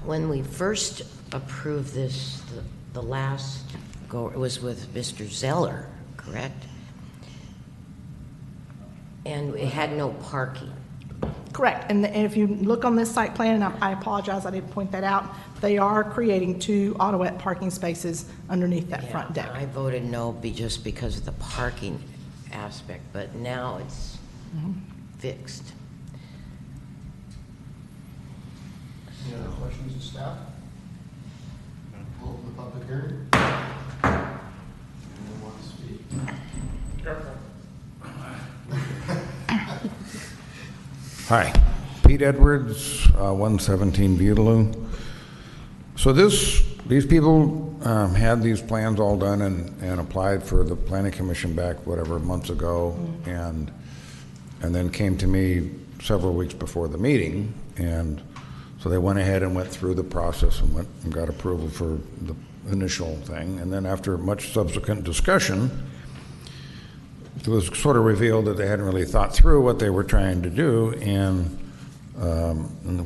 [SPEAKER 5] When we first approved this, the last go, it was with Mr. Zeller, correct? And it had no parking.
[SPEAKER 6] Correct. And if you look on this site plan, and I apologize, I didn't point that out, they are creating 2 autoet parking spaces underneath that front deck.
[SPEAKER 5] I voted no just because of the parking aspect, but now it's fixed.
[SPEAKER 12] Any other questions of staff? Open the public hearing. Anyone want to speak?
[SPEAKER 13] Hi, Pete Edwards, 117 Beetaloo. So these people had these plans all done and applied for the planning commission back, whatever, months ago, and then came to me several weeks before the meeting, and so they went ahead and went through the process and went and got approval for the initial thing, and then after much subsequent discussion, it was sort of revealed that they hadn't really thought through what they were trying to do, and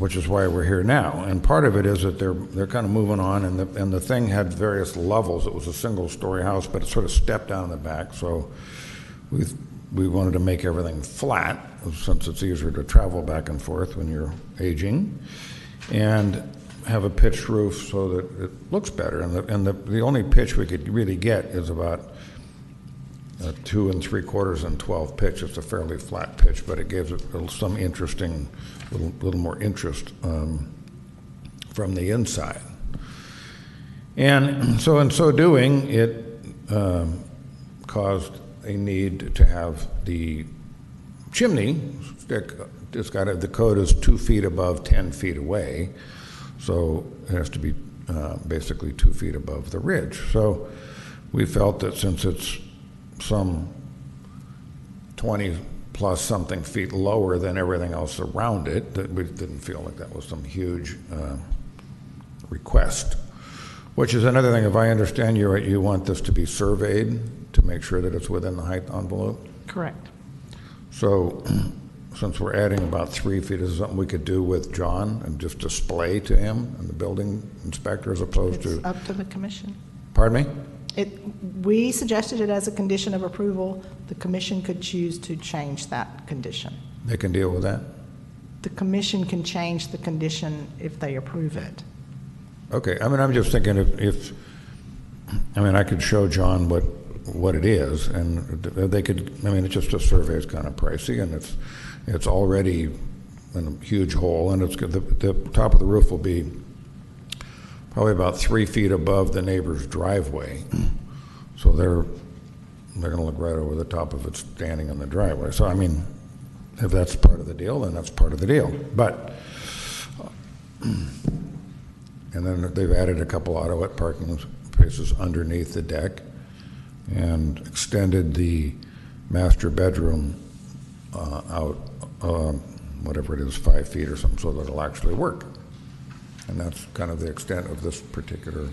[SPEAKER 13] which is why we're here now. And part of it is that they're kind of moving on, and the thing had various levels. It was a single-story house, but it sort of stepped down the back. So we wanted to make everything flat, since it's easier to travel back and forth when you're aging, and have a pitched roof so that it looks better. And the only pitch we could really get is about 2 3/4 and 12 pitch. It's a fairly flat pitch, but it gives it some interesting, little more interest from the inside. And so in so doing, it caused a need to have the chimney stick. The code is 2 feet above 10 feet away, so it has to be basically 2 feet above the ridge. So we felt that since it's some 20 plus something feet lower than everything else around it, that we didn't feel like that was some huge request. Which is another thing, if I understand you right, you want this to be surveyed to make sure that it's within the height envelope?
[SPEAKER 6] Correct.
[SPEAKER 13] So since we're adding about 3 feet, is it something we could do with John and just display to him and the building inspector as opposed
[SPEAKER 6] It's
[SPEAKER 13] to?
[SPEAKER 6] up to the commission.
[SPEAKER 13] Pardon me?
[SPEAKER 6] We suggested it as a condition of approval. The commission could choose to change that condition.
[SPEAKER 13] They can deal with that?
[SPEAKER 6] The commission can change the condition if they approve it.
[SPEAKER 13] Okay, I mean, I'm just thinking I could show John what it is, and they could, I mean, it's just a survey is kind of pricey, and it's already in a huge hole, and the top of the roof will be probably about 3 feet above the neighbor's driveway. So they're going to look right over the top of it standing in the driveway. So, I mean, if that's part of the deal, then that's part of the deal. But, and then they've added a couple autoet parking spaces underneath the deck and extended the master bedroom out, whatever it is, 5 feet or something, so that it'll actually work. And that's kind of the extent of this particular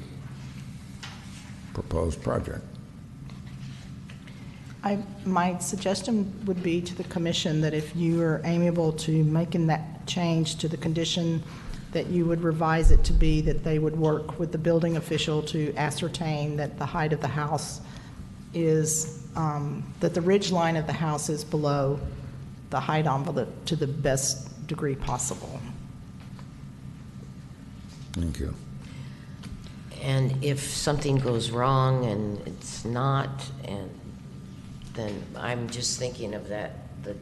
[SPEAKER 13] proposed project.
[SPEAKER 6] My suggestion would be to the commission that if you are amiable to making that change to the condition, that you would revise it to be that they would work with the building official to ascertain that the height of the house is, that the ridge line of the house is below the height envelope to the best degree possible.
[SPEAKER 13] Thank you.
[SPEAKER 5] And if something goes wrong and it's not, and then I'm just thinking of the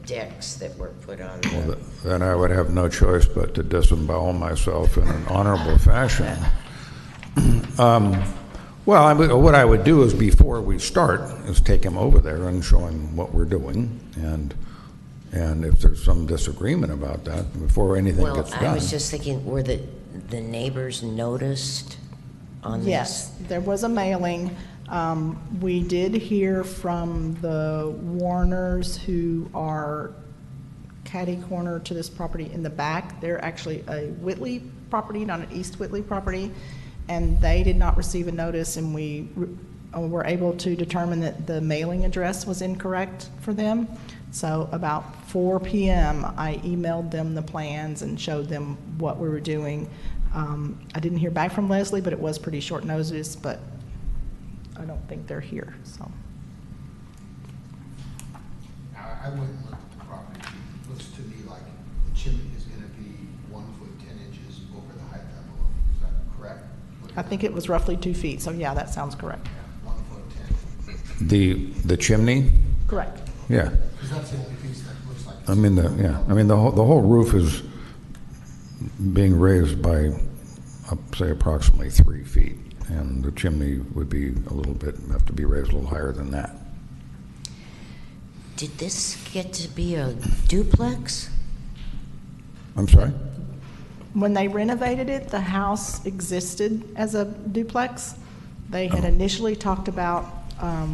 [SPEAKER 5] decks that were put on
[SPEAKER 13] Well,
[SPEAKER 5] the,
[SPEAKER 13] then I would have no choice but to disembowel myself in an honorable fashion. Well, what I would do is before we start is take him over there and show him what we're doing, and if there's some disagreement about that before anything
[SPEAKER 5] well,
[SPEAKER 13] gets done.
[SPEAKER 5] I was just thinking, were the neighbors noticed on this?
[SPEAKER 6] Yes, there was a mailing. We did hear from the Warners, who are catty corner to this property in the back. They're actually a Whitley property, not an East Whitley property, and they did not receive a notice, and we were able to determine that the mailing address was incorrect for them. So about 4 p.m., I emailed them the plans and showed them what we were doing. I didn't hear back from Leslie, but it was pretty short notice, but I don't think they're here, so.
[SPEAKER 12] I went and looked at the property. It looks to me like the chimney is going to be 1 foot 10 inches over the height envelope. Is that correct?
[SPEAKER 6] I think it was roughly 2 feet, so yeah, that sounds correct.
[SPEAKER 12] Yeah, 1 foot 10.
[SPEAKER 13] The chimney?
[SPEAKER 6] Correct.
[SPEAKER 13] Yeah.
[SPEAKER 12] Because that's the only piece that looks like.
[SPEAKER 13] I mean the whole roof is being raised by, say, approximately 3 feet, and the chimney would be a little bit, have to be raised a little higher than that.
[SPEAKER 5] Did this get to be a duplex?
[SPEAKER 13] I'm sorry?
[SPEAKER 6] When they renovated it, the house existed as a duplex. They had initially talked about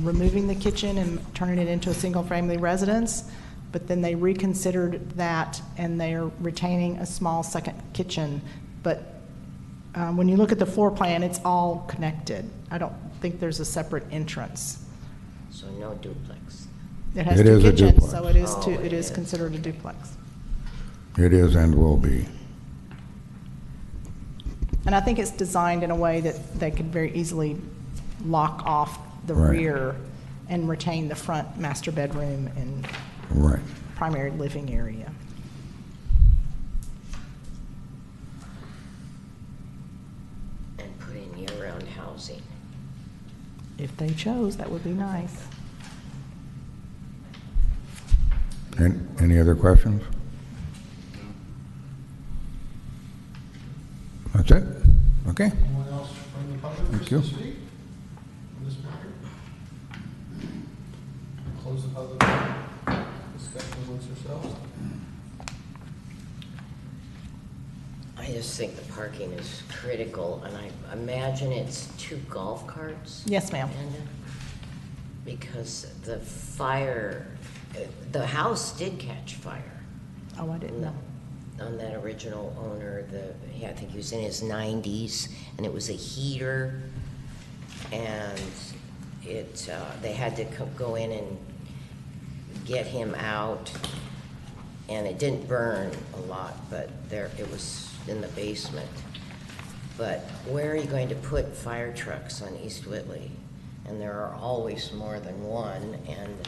[SPEAKER 6] removing the kitchen and turning it into a single-family residence, but then they reconsidered that, and they're retaining a small second kitchen. But when you look at the floor plan, it's all connected. I don't think there's a separate entrance.
[SPEAKER 5] So no duplex.
[SPEAKER 6] It has
[SPEAKER 13] It
[SPEAKER 6] two
[SPEAKER 13] is a
[SPEAKER 6] kitchens,
[SPEAKER 13] duplex.
[SPEAKER 6] so it is
[SPEAKER 5] Oh,
[SPEAKER 6] it is considered a duplex.
[SPEAKER 13] It is and will be.
[SPEAKER 6] And I think it's designed in a way that they could very easily lock off the
[SPEAKER 13] Right.
[SPEAKER 6] rear and retain the front master bedroom and
[SPEAKER 13] Right.
[SPEAKER 6] primary living area.
[SPEAKER 5] And put in year-round housing.
[SPEAKER 6] If they chose, that would be nice.
[SPEAKER 13] Any other questions? That's it? Okay.
[SPEAKER 12] Anyone else from the public
[SPEAKER 13] Thank
[SPEAKER 12] wish
[SPEAKER 13] you.
[SPEAKER 12] to speak on this matter? Close the public discussion amongst yourselves.
[SPEAKER 5] I just think the parking is critical, and I imagine it's 2 golf carts?
[SPEAKER 6] Yes, ma'am.
[SPEAKER 5] Amanda? Because the fire, the house did catch fire.
[SPEAKER 6] Oh, I didn't know.
[SPEAKER 5] On that original owner, I think he was in his 90s, and it was a heater, and they had to go in and get him out, and it didn't burn a lot, but it was in the basement. But where are you going to put fire trucks on East Whitley? And there are always more than one, and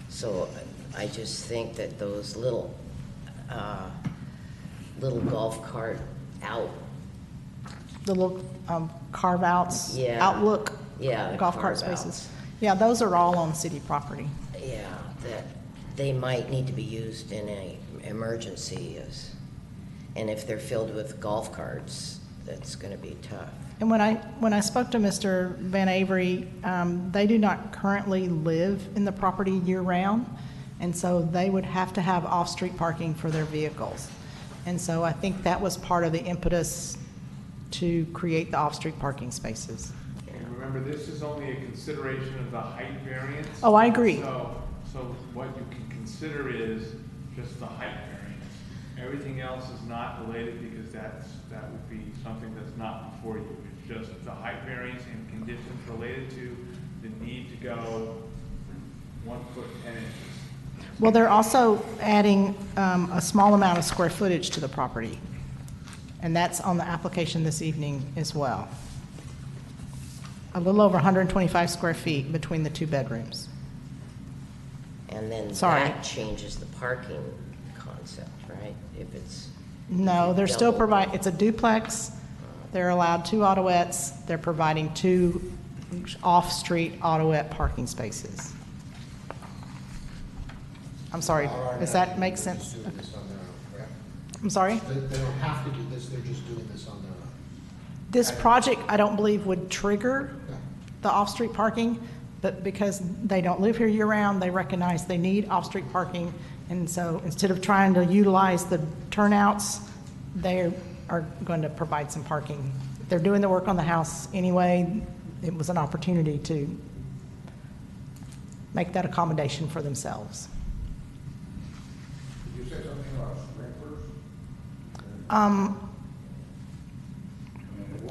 [SPEAKER 5] so I just think that those little golf cart
[SPEAKER 6] The little carve-outs,
[SPEAKER 5] Yeah.
[SPEAKER 6] outlook
[SPEAKER 5] Yeah, the
[SPEAKER 6] golf cart
[SPEAKER 5] carve-outs.
[SPEAKER 6] spaces. Yeah, those are all on city property.
[SPEAKER 5] Yeah, that they might need to be used in an emergency, and if they're filled with golf carts, that's gonna be tough.
[SPEAKER 6] And when I spoke to Mr. Van Avery, they do not currently live in the property year-round, and so they would have to have off-street parking for their vehicles. And so I think that was part of the impetus to create the off-street parking spaces.
[SPEAKER 7] And remember, this is only a consideration of the height variance.
[SPEAKER 6] Oh, I agree.
[SPEAKER 7] So what you can consider is just the height variance. Everything else is not related because that would be something that's not before you. It's just the height variance and conditions related to the need to go 1 foot 10 inches.
[SPEAKER 6] Well, they're also adding a small amount of square footage to the property, and that's on the application this evening as well. A little over 125 square feet between the 2 bedrooms.
[SPEAKER 5] And then
[SPEAKER 6] Sorry.
[SPEAKER 5] that changes the parking concept, right? If it's.
[SPEAKER 6] No, they're still
[SPEAKER 5] double.
[SPEAKER 6] it's a duplex. They're allowed 2 autoettes. They're providing 2 off-street autoette parking spaces. I'm sorry, does that make sense?
[SPEAKER 12] They're just doing this on their own, correct?
[SPEAKER 6] I'm sorry?
[SPEAKER 12] They don't have to do this, they're just doing this on their own.
[SPEAKER 6] This project, I don't believe, would trigger the off-street parking, but because they don't live here year-round, they recognize they need off-street parking, and so instead of trying to utilize the turnouts, they are going to provide some parking. They're doing the work on the house anyway. It was an opportunity to make that accommodation for themselves.
[SPEAKER 12] Did you say something about sprinklers?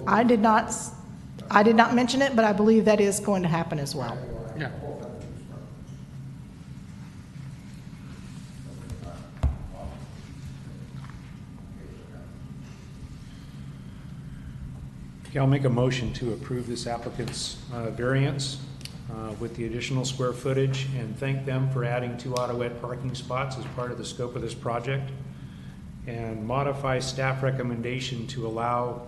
[SPEAKER 6] I did not mention it, but I believe that is going to happen as well.
[SPEAKER 4] Yeah. Okay, I'll make a motion to approve this applicant's variance with the additional square footage and thank them for adding 2 autoette parking spots as part of the scope of this project, and modify staff recommendation to allow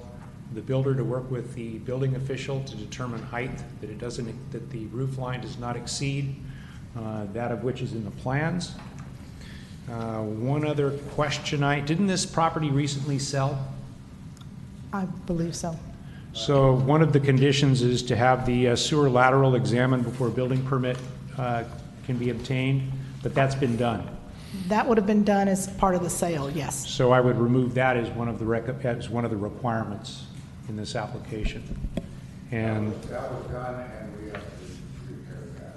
[SPEAKER 4] the builder to work with the building official to determine height, that the roof line does not exceed that of which is in the plans, One other question didn't this property recently sell?
[SPEAKER 6] I believe so.
[SPEAKER 4] So one of the conditions is to have the sewer lateral examined before a building permit can be obtained, but that's been done.
[SPEAKER 6] That would have been done as part of the sale, yes.
[SPEAKER 4] So I would remove that as one of the requirements in this application. And
[SPEAKER 13] That was done, and we have to repair that.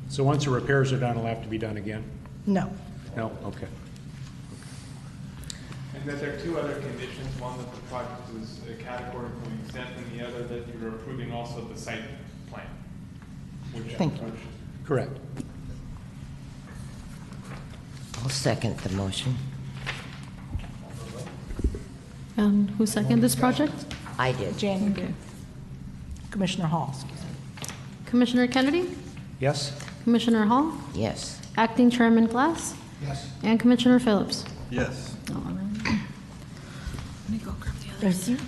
[SPEAKER 4] so once the repairs are done, it'll have to be done again?
[SPEAKER 6] No.
[SPEAKER 4] No? Okay.
[SPEAKER 7] And that there are two other conditions, one that the project is categorically exempt, and the other that you're approving also the site plan.
[SPEAKER 6] Thank you.
[SPEAKER 4] Correct.
[SPEAKER 5] I'll second the motion.
[SPEAKER 3] Who seconded this project?
[SPEAKER 5] I did.
[SPEAKER 6] Jan, you did. Commissioner Hall, excuse me.
[SPEAKER 3] Commissioner Kennedy?
[SPEAKER 4] Yes?
[SPEAKER 3] Commissioner Hall?
[SPEAKER 5] Yes.
[SPEAKER 3] Acting Chairman Glass?
[SPEAKER 12] Yes.
[SPEAKER 3] And Commissioner Phillips?
[SPEAKER 1] Yes.
[SPEAKER 3] All right. Let me go grab the others.
[SPEAKER 6] Thank you.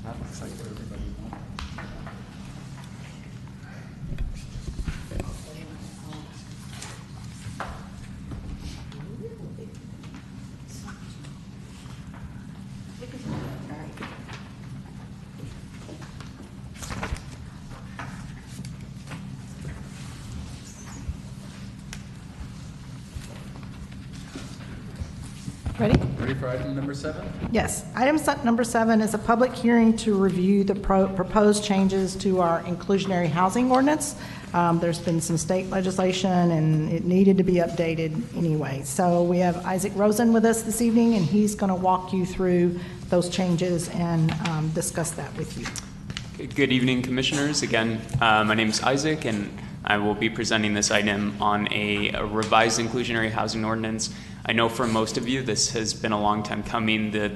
[SPEAKER 1] That looks like what everybody wants.
[SPEAKER 6] Ready?
[SPEAKER 1] Ready for item number 7?
[SPEAKER 6] Yes. Item number 7 is a public hearing to review the proposed changes to our inclusionary housing ordinance. There's been some state legislation, and it needed to be updated anyway. So we have Isaac Rosen with us this evening, and he's going to walk you through those changes and discuss that with you.
[SPEAKER 14] Good evening, Commissioners. Again, my name is Isaac, and I will be presenting this item on a revised inclusionary housing ordinance. I know for most of you this has been a long time coming. The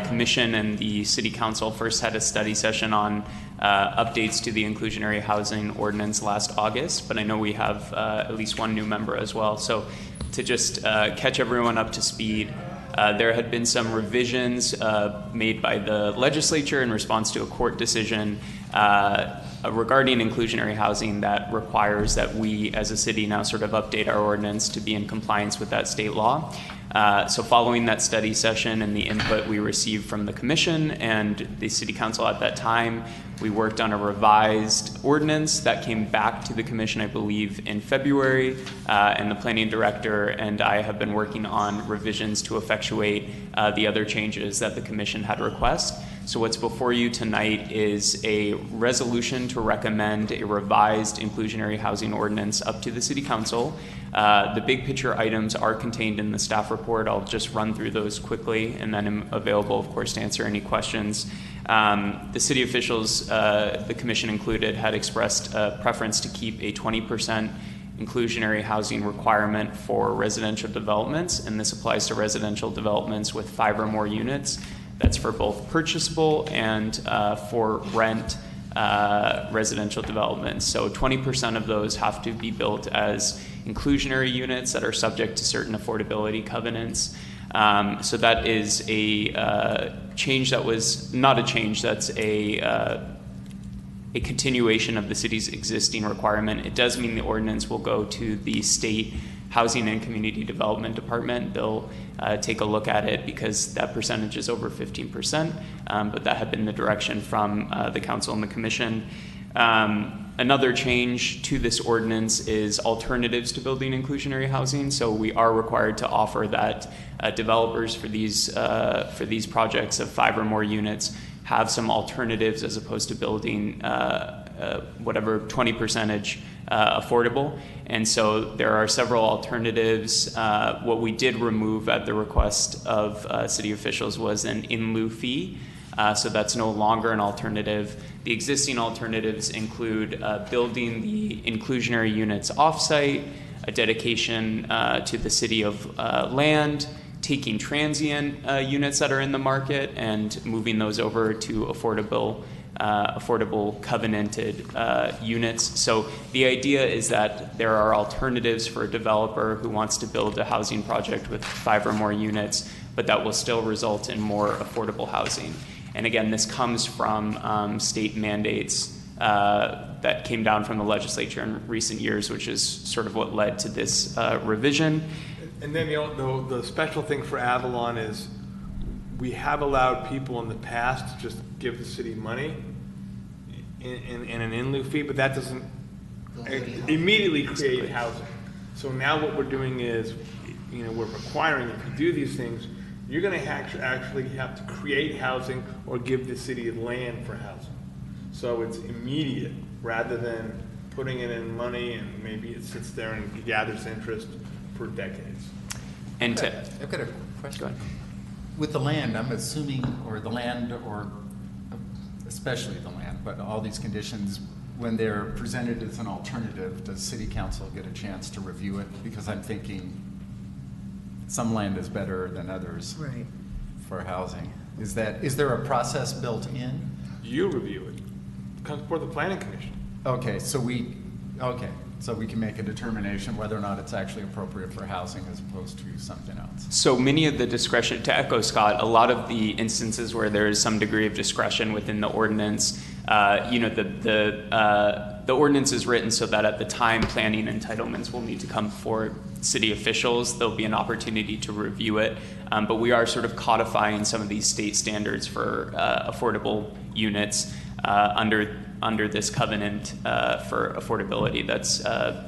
[SPEAKER 14] Commission and the City Council first had a study session on updates to the inclusionary housing ordinance last August, but I know we have at least one new member as well. So to just catch everyone up to speed, there had been some revisions made by the legislature in response to a court decision regarding inclusionary housing that requires that we as a city now sort of update our ordinance to be in compliance with that state law. So following that study session and the input we received from the Commission and the City Council at that time, we worked on a revised ordinance that came back to the Commission, I believe, in February, and the Planning Director and I have been working on revisions to effectuate the other changes that the Commission had requested. So what's before you tonight is a resolution to recommend a revised inclusionary housing ordinance up to the City Council. The big picture items are contained in the staff report. I'll just run through those quickly, and then I'm available, of course, to answer any questions. The city officials, the Commission included, had expressed a preference to keep a 20% inclusionary housing requirement for residential developments, and this applies to residential developments with 5 or more units. That's for both purchasable and for rent residential developments. So 20% of those have to be built as inclusionary units that are subject to certain affordability covenants. So that is a change that was not a change, that's a continuation of the city's existing requirement. It does mean the ordinance will go to the state Housing and Community Development Department. They'll take a look at it because that percentage is over 15%, but that had been the direction from the Council and the Commission. Another change to this ordinance is alternatives to building inclusionary housing. So we are required to offer that developers for these projects of 5 or more units have some alternatives as opposed to building whatever 20% affordable. And so there are several alternatives. What we did remove at the request of city officials was an in lieu fee. So that's no longer an alternative. The existing alternatives include building the inclusionary units offsite, a dedication to the city of land, taking transient units that are in the market and moving those over to affordable covenanted units. So the idea is that there are alternatives for a developer who wants to build a housing project with 5 or more units, but that will still result in more affordable housing. And again, this comes from state mandates that came down from the legislature in recent years, which is sort of what led to this revision.
[SPEAKER 7] And then the special thing for Avalon is we have allowed people in the past to just give the city money in an in lieu fee, but that doesn't immediately create housing. So now what we're doing is, we're requiring if you do these things, you're going to actually have to create housing or give the city land for housing. So it's immediate rather than putting it in money and maybe it sits there and gathers interest for decades.
[SPEAKER 14] And
[SPEAKER 1] I've got a question.
[SPEAKER 14] Go ahead.
[SPEAKER 1] With the land, I'm assuming, or especially the land, but all these conditions, when they're presented as an alternative, does City Council get a chance to review it? Because I'm thinking some land is better than others for housing. Is there a process built in?
[SPEAKER 7] You review it. It comes before the Planning Commission.
[SPEAKER 1] Okay, so we can make a determination whether or not it's actually appropriate for housing as opposed to something else.
[SPEAKER 14] So many of the discretion, to echo Scott, a lot of the instances where there is some degree of discretion within the ordinance, the ordinance is written so that at the time planning entitlements will need to come before city officials, there'll be an opportunity to review it. But we are sort of codifying some of these state standards for affordable units under this covenant for affordability that's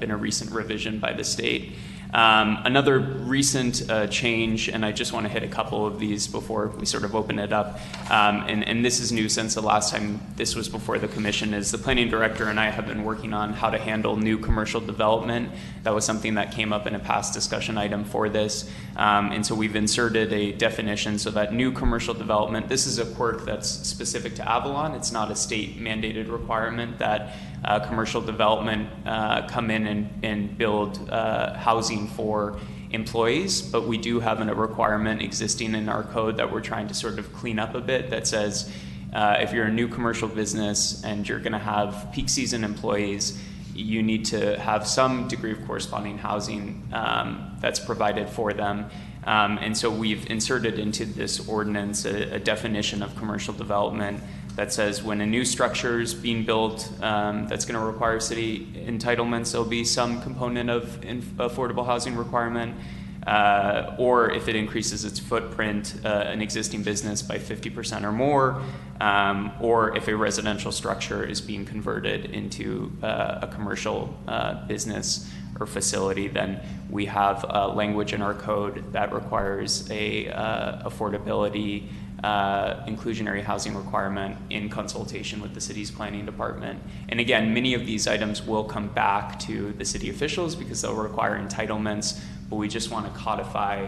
[SPEAKER 14] been a recent revision by the state. Another recent change, and I just want to hit a couple of these before we sort of open it up, and this is new since the last time this was before the commission, is the planning director and I have been working on how to handle new commercial development. That was something that came up in a past discussion item for this, and so we've inserted a definition so that new commercial development, this is a quirk that's specific to Avalon. It's not a state mandated requirement that commercial development come in and build housing for employees, but we do have a requirement existing in our code that we're trying to sort of clean up a bit that says if you're a new commercial business and you're going to have peak season employees, you need to have some degree of corresponding housing that's provided for them. And so we've inserted into this ordinance a definition of commercial development that says when a new structure is being built that's going to require city entitlements, there'll be some component of affordable housing requirement, or if it increases its footprint, an existing business by 50% or more, or if a residential structure is being converted into a commercial business or facility, then we have language in our code that requires a affordability inclusionary housing requirement in consultation with the city's planning department. And again, many of these items will come back to the city officials because they'll require entitlements, but we just want to codify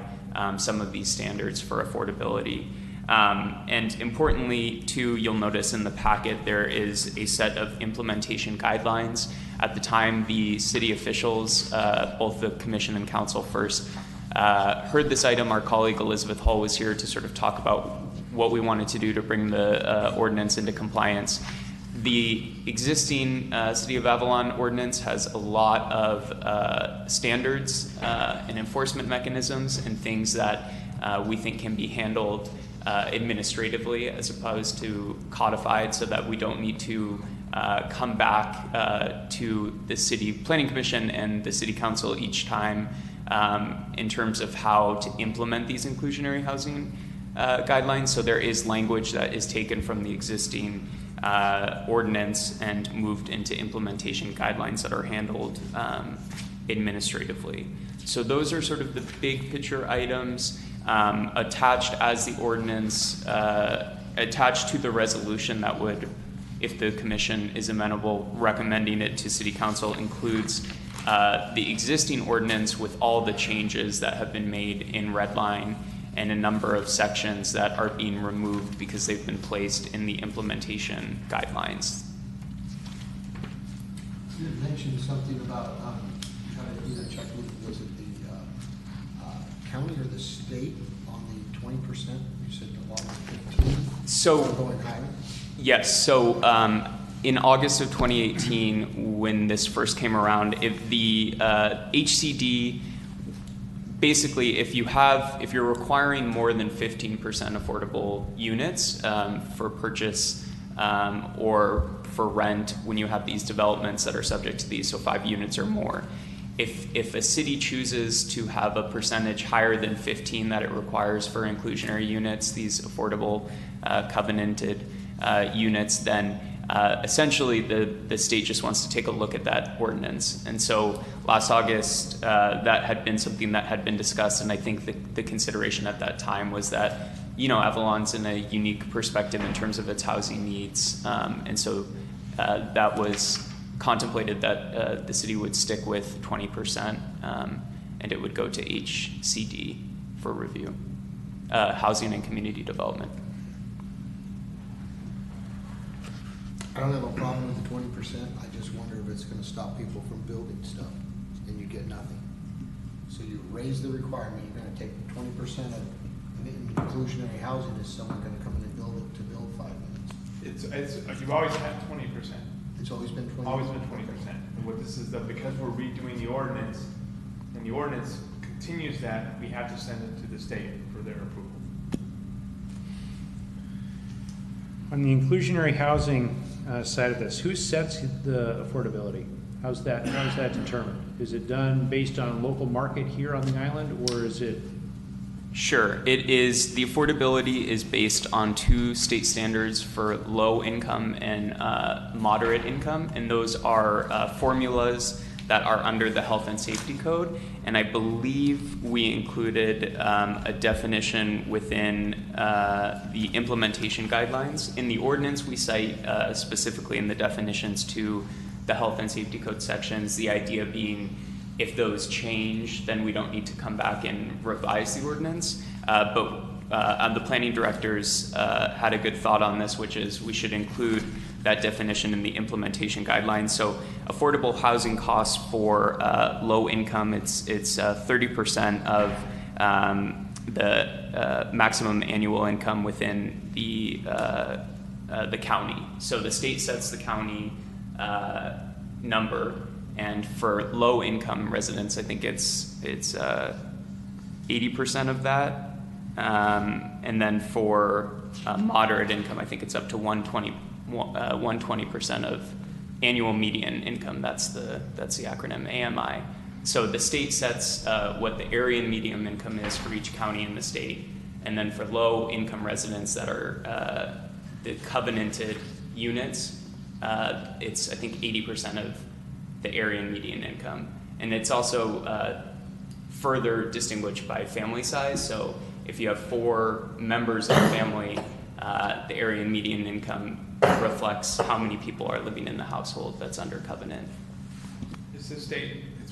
[SPEAKER 14] some of these standards for affordability. And importantly, too, you'll notice in the packet there is a set of implementation guidelines. At the time, the city officials, both the commission and council first, heard this item. Our colleague Elizabeth Hall was here to sort of talk about what we wanted to do to bring the ordinance into compliance. The existing City of Avalon ordinance has a lot of standards and enforcement mechanisms and things that we think can be handled administratively as opposed to codified, so that we don't need to come back to the City Planning Commission and the City Council each time in terms of how to implement these inclusionary housing guidelines. So there is language that is taken from the existing ordinance and moved into implementation guidelines that are handled administratively. So those are sort of the big picture items. Attached as the ordinance, attached to the resolution that would, if the commission is amenable, recommending it to City Council, includes the existing ordinance with all the changes that have been made in red line and a number of sections that are being removed because they've been placed in the implementation guidelines.
[SPEAKER 12] You had mentioned something about trying to do that check with, was it the county or the state on the 20%? You said the law was 15.
[SPEAKER 14] So,
[SPEAKER 12] Going higher?
[SPEAKER 14] yes. So in August of 2018, when this first came around, if the HCD, basically, if you're requiring more than 15% affordable units for purchase or for rent, when you have these developments that are subject to these, so 5 units or more, if a city chooses to have a percentage higher than 15 that it requires for inclusionary units, these affordable covenanted units, then essentially the state just wants to take a look at that ordinance. And so last August, that had been something that had been discussed, and I think the consideration at that time was that, Avalon's in a unique perspective in terms of its housing needs, and so that was contemplated that the city would stick with 20%, and it would go to HCD for review, Housing and Community Development.
[SPEAKER 12] I don't have a problem with the 20%. I just wonder if it's going to stop people from building stuff and you get nothing. So you raise the requirement, you're going to take 20% of inclusionary housing. Is someone going to come in and build 5 minutes?
[SPEAKER 7] You've always had 20%.
[SPEAKER 12] It's always been 20%.
[SPEAKER 7] Always been 20%. And what this is, that because we're redoing the ordinance, and the ordinance continues that, we have to send it to the state for their approval.
[SPEAKER 4] On the inclusionary housing side of this, who sets the affordability? How's that determined? Is it done based on local market here on the island, or is it?
[SPEAKER 14] Sure. It is, the affordability is based on 2 state standards for low income and moderate income, and those are formulas that are under the Health and Safety Code, and I believe we included a definition within the implementation guidelines. In the ordinance, we cite specifically in the definitions to the Health and Safety Code sections, the idea being if those change, then we don't need to come back and revise the ordinance. But the planning directors had a good thought on this, which is we should include that definition in the implementation guidelines. So affordable housing costs for low income, it's 30% of the maximum annual income within the county. So the state sets the county number, and for low income residents, I think it's 80% of that. And then for moderate income, I think it's up to 120% of annual median income. That's the acronym AMI. So the state sets what the area median income is for each county in the state, and then for low income residents that are the covenanted units, it's I think 80% of the area median income, and it's also further distinguished by family size. So if you have 4 members of the family, the area median income reflects how many people are living in the household that's under covenant.
[SPEAKER 7] It's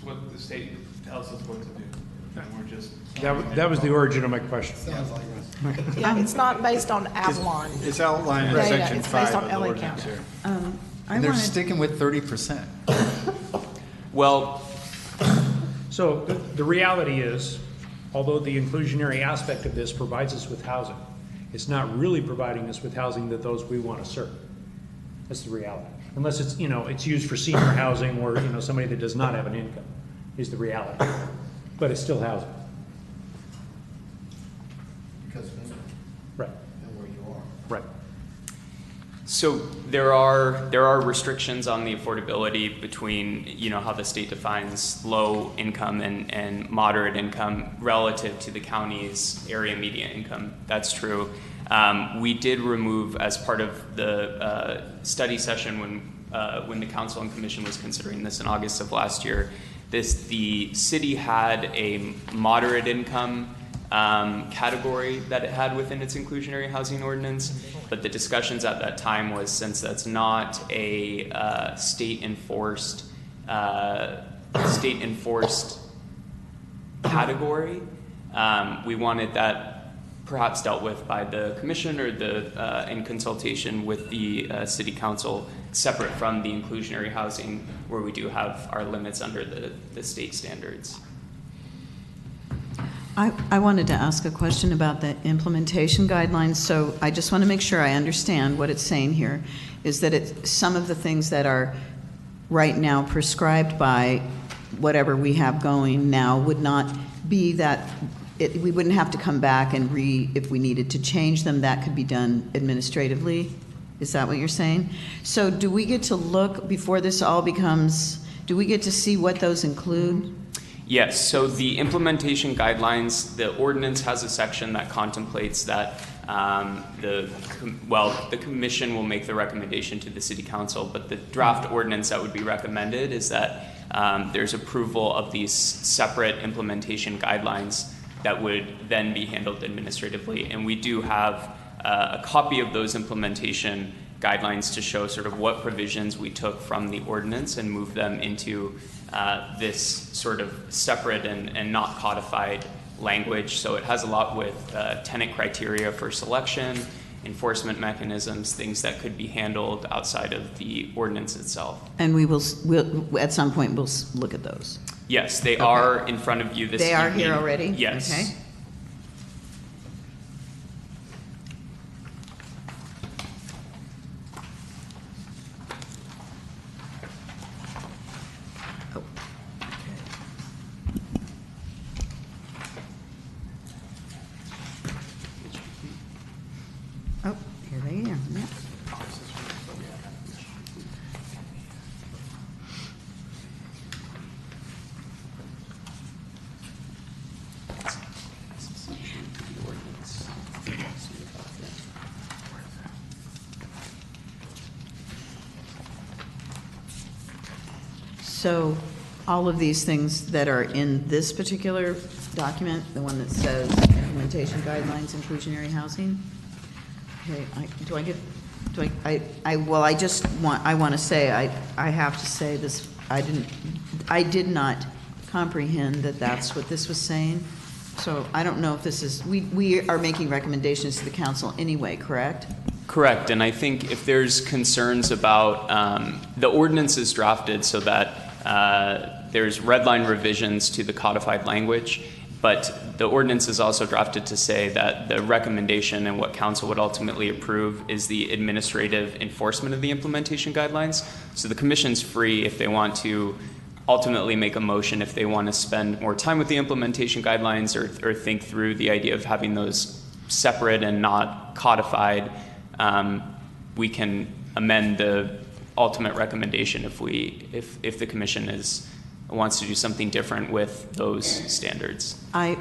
[SPEAKER 7] what the state tells us what to do, and we're just.
[SPEAKER 4] That was the origin of my question.
[SPEAKER 12] Sounds like
[SPEAKER 6] Yeah, it's not based on Avalon.
[SPEAKER 9] It's outlined in
[SPEAKER 6] data.
[SPEAKER 9] section
[SPEAKER 6] It's
[SPEAKER 9] 5
[SPEAKER 6] based on
[SPEAKER 9] of the
[SPEAKER 6] LA
[SPEAKER 9] ordinance
[SPEAKER 6] County.
[SPEAKER 9] here.
[SPEAKER 1] And they're sticking with 30%.
[SPEAKER 14] Well,
[SPEAKER 4] So the reality is, although the inclusionary aspect of this provides us with housing, it's not really providing us with housing that those we want to serve. That's the reality. Unless it's, it's used for senior housing or, somebody that does not have an income is the reality. But it's still housing.
[SPEAKER 12] Because of income
[SPEAKER 4] Right.
[SPEAKER 12] and where you are.
[SPEAKER 4] Right.
[SPEAKER 14] so there are restrictions on the affordability between how the state defines low income and moderate income relative to the county's area median income. That's true. We did remove, as part of the study session when the council and commission was considering this in August of last year, the city had a moderate income category that it had within its inclusionary housing ordinance, but the discussions at that time was, since that's not a state enforced category, we wanted that perhaps dealt with by the commission or in consultation with the city council, separate from the inclusionary housing, where we do have our limits under the state standards.
[SPEAKER 8] I wanted to ask a question about the implementation guidelines. So I just want to make sure I understand what it's saying here, is that some of the things that are right now prescribed by whatever we have going now would not be that, we wouldn't have to come back and if we needed to change them, that could be done administratively? Is that what you're saying? So do we get to look, before this all becomes, do we get to see what those include?
[SPEAKER 14] Yes, so the implementation guidelines, the ordinance has a section that contemplates that the commission will make the recommendation to the city council, but the draft ordinance that would be recommended is that there's approval of these separate implementation guidelines that would then be handled administratively. And we do have a copy of those implementation guidelines to show sort of what provisions we took from the ordinance and moved them into this sort of separate and not codified language. So it has a lot with tenant criteria for selection, enforcement mechanisms, things that could be handled outside of the ordinance itself.
[SPEAKER 8] And we'll at some point, we'll look at those.
[SPEAKER 14] Yes, they are in front of you this evening.
[SPEAKER 8] They are here already?
[SPEAKER 14] Yes.
[SPEAKER 8] Okay. Oh, here they are. Yeah. So all of these things that are in this particular document, the one that says implementation guidelines, inclusionary housing, okay, I want to say, I have to say this, I did not comprehend that that's what this was saying. So I don't know if this is, we are making recommendations to the council anyway, correct?
[SPEAKER 14] Correct, and I think if there's concerns about, the ordinance is drafted so that there's red line revisions to the codified language, but the ordinance is also drafted to say that the recommendation and what council would ultimately approve is the administrative enforcement of the implementation guidelines. So the commission's free if they want to ultimately make a motion, if they want to spend more time with the implementation guidelines or think through the idea of having those separate and not codified. We can amend the ultimate recommendation if the commission wants to do something different with those standards.
[SPEAKER 8] I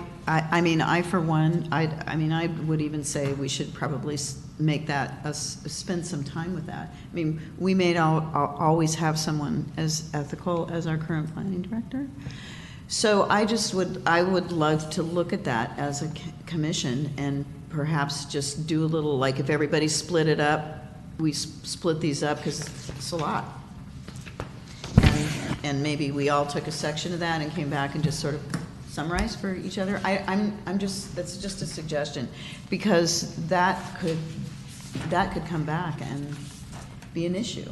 [SPEAKER 8] mean, for one, I would even say we should probably make that, spend some time with that. I mean, we may always have someone as ethical as our current planning director. So I would love to look at that as a commission and perhaps just do a little, like if everybody split it up, we split these up because it's a lot. And maybe we all took a section of that and came back and just sort of summarized for each other. That's just a suggestion, because that could come back and be an issue.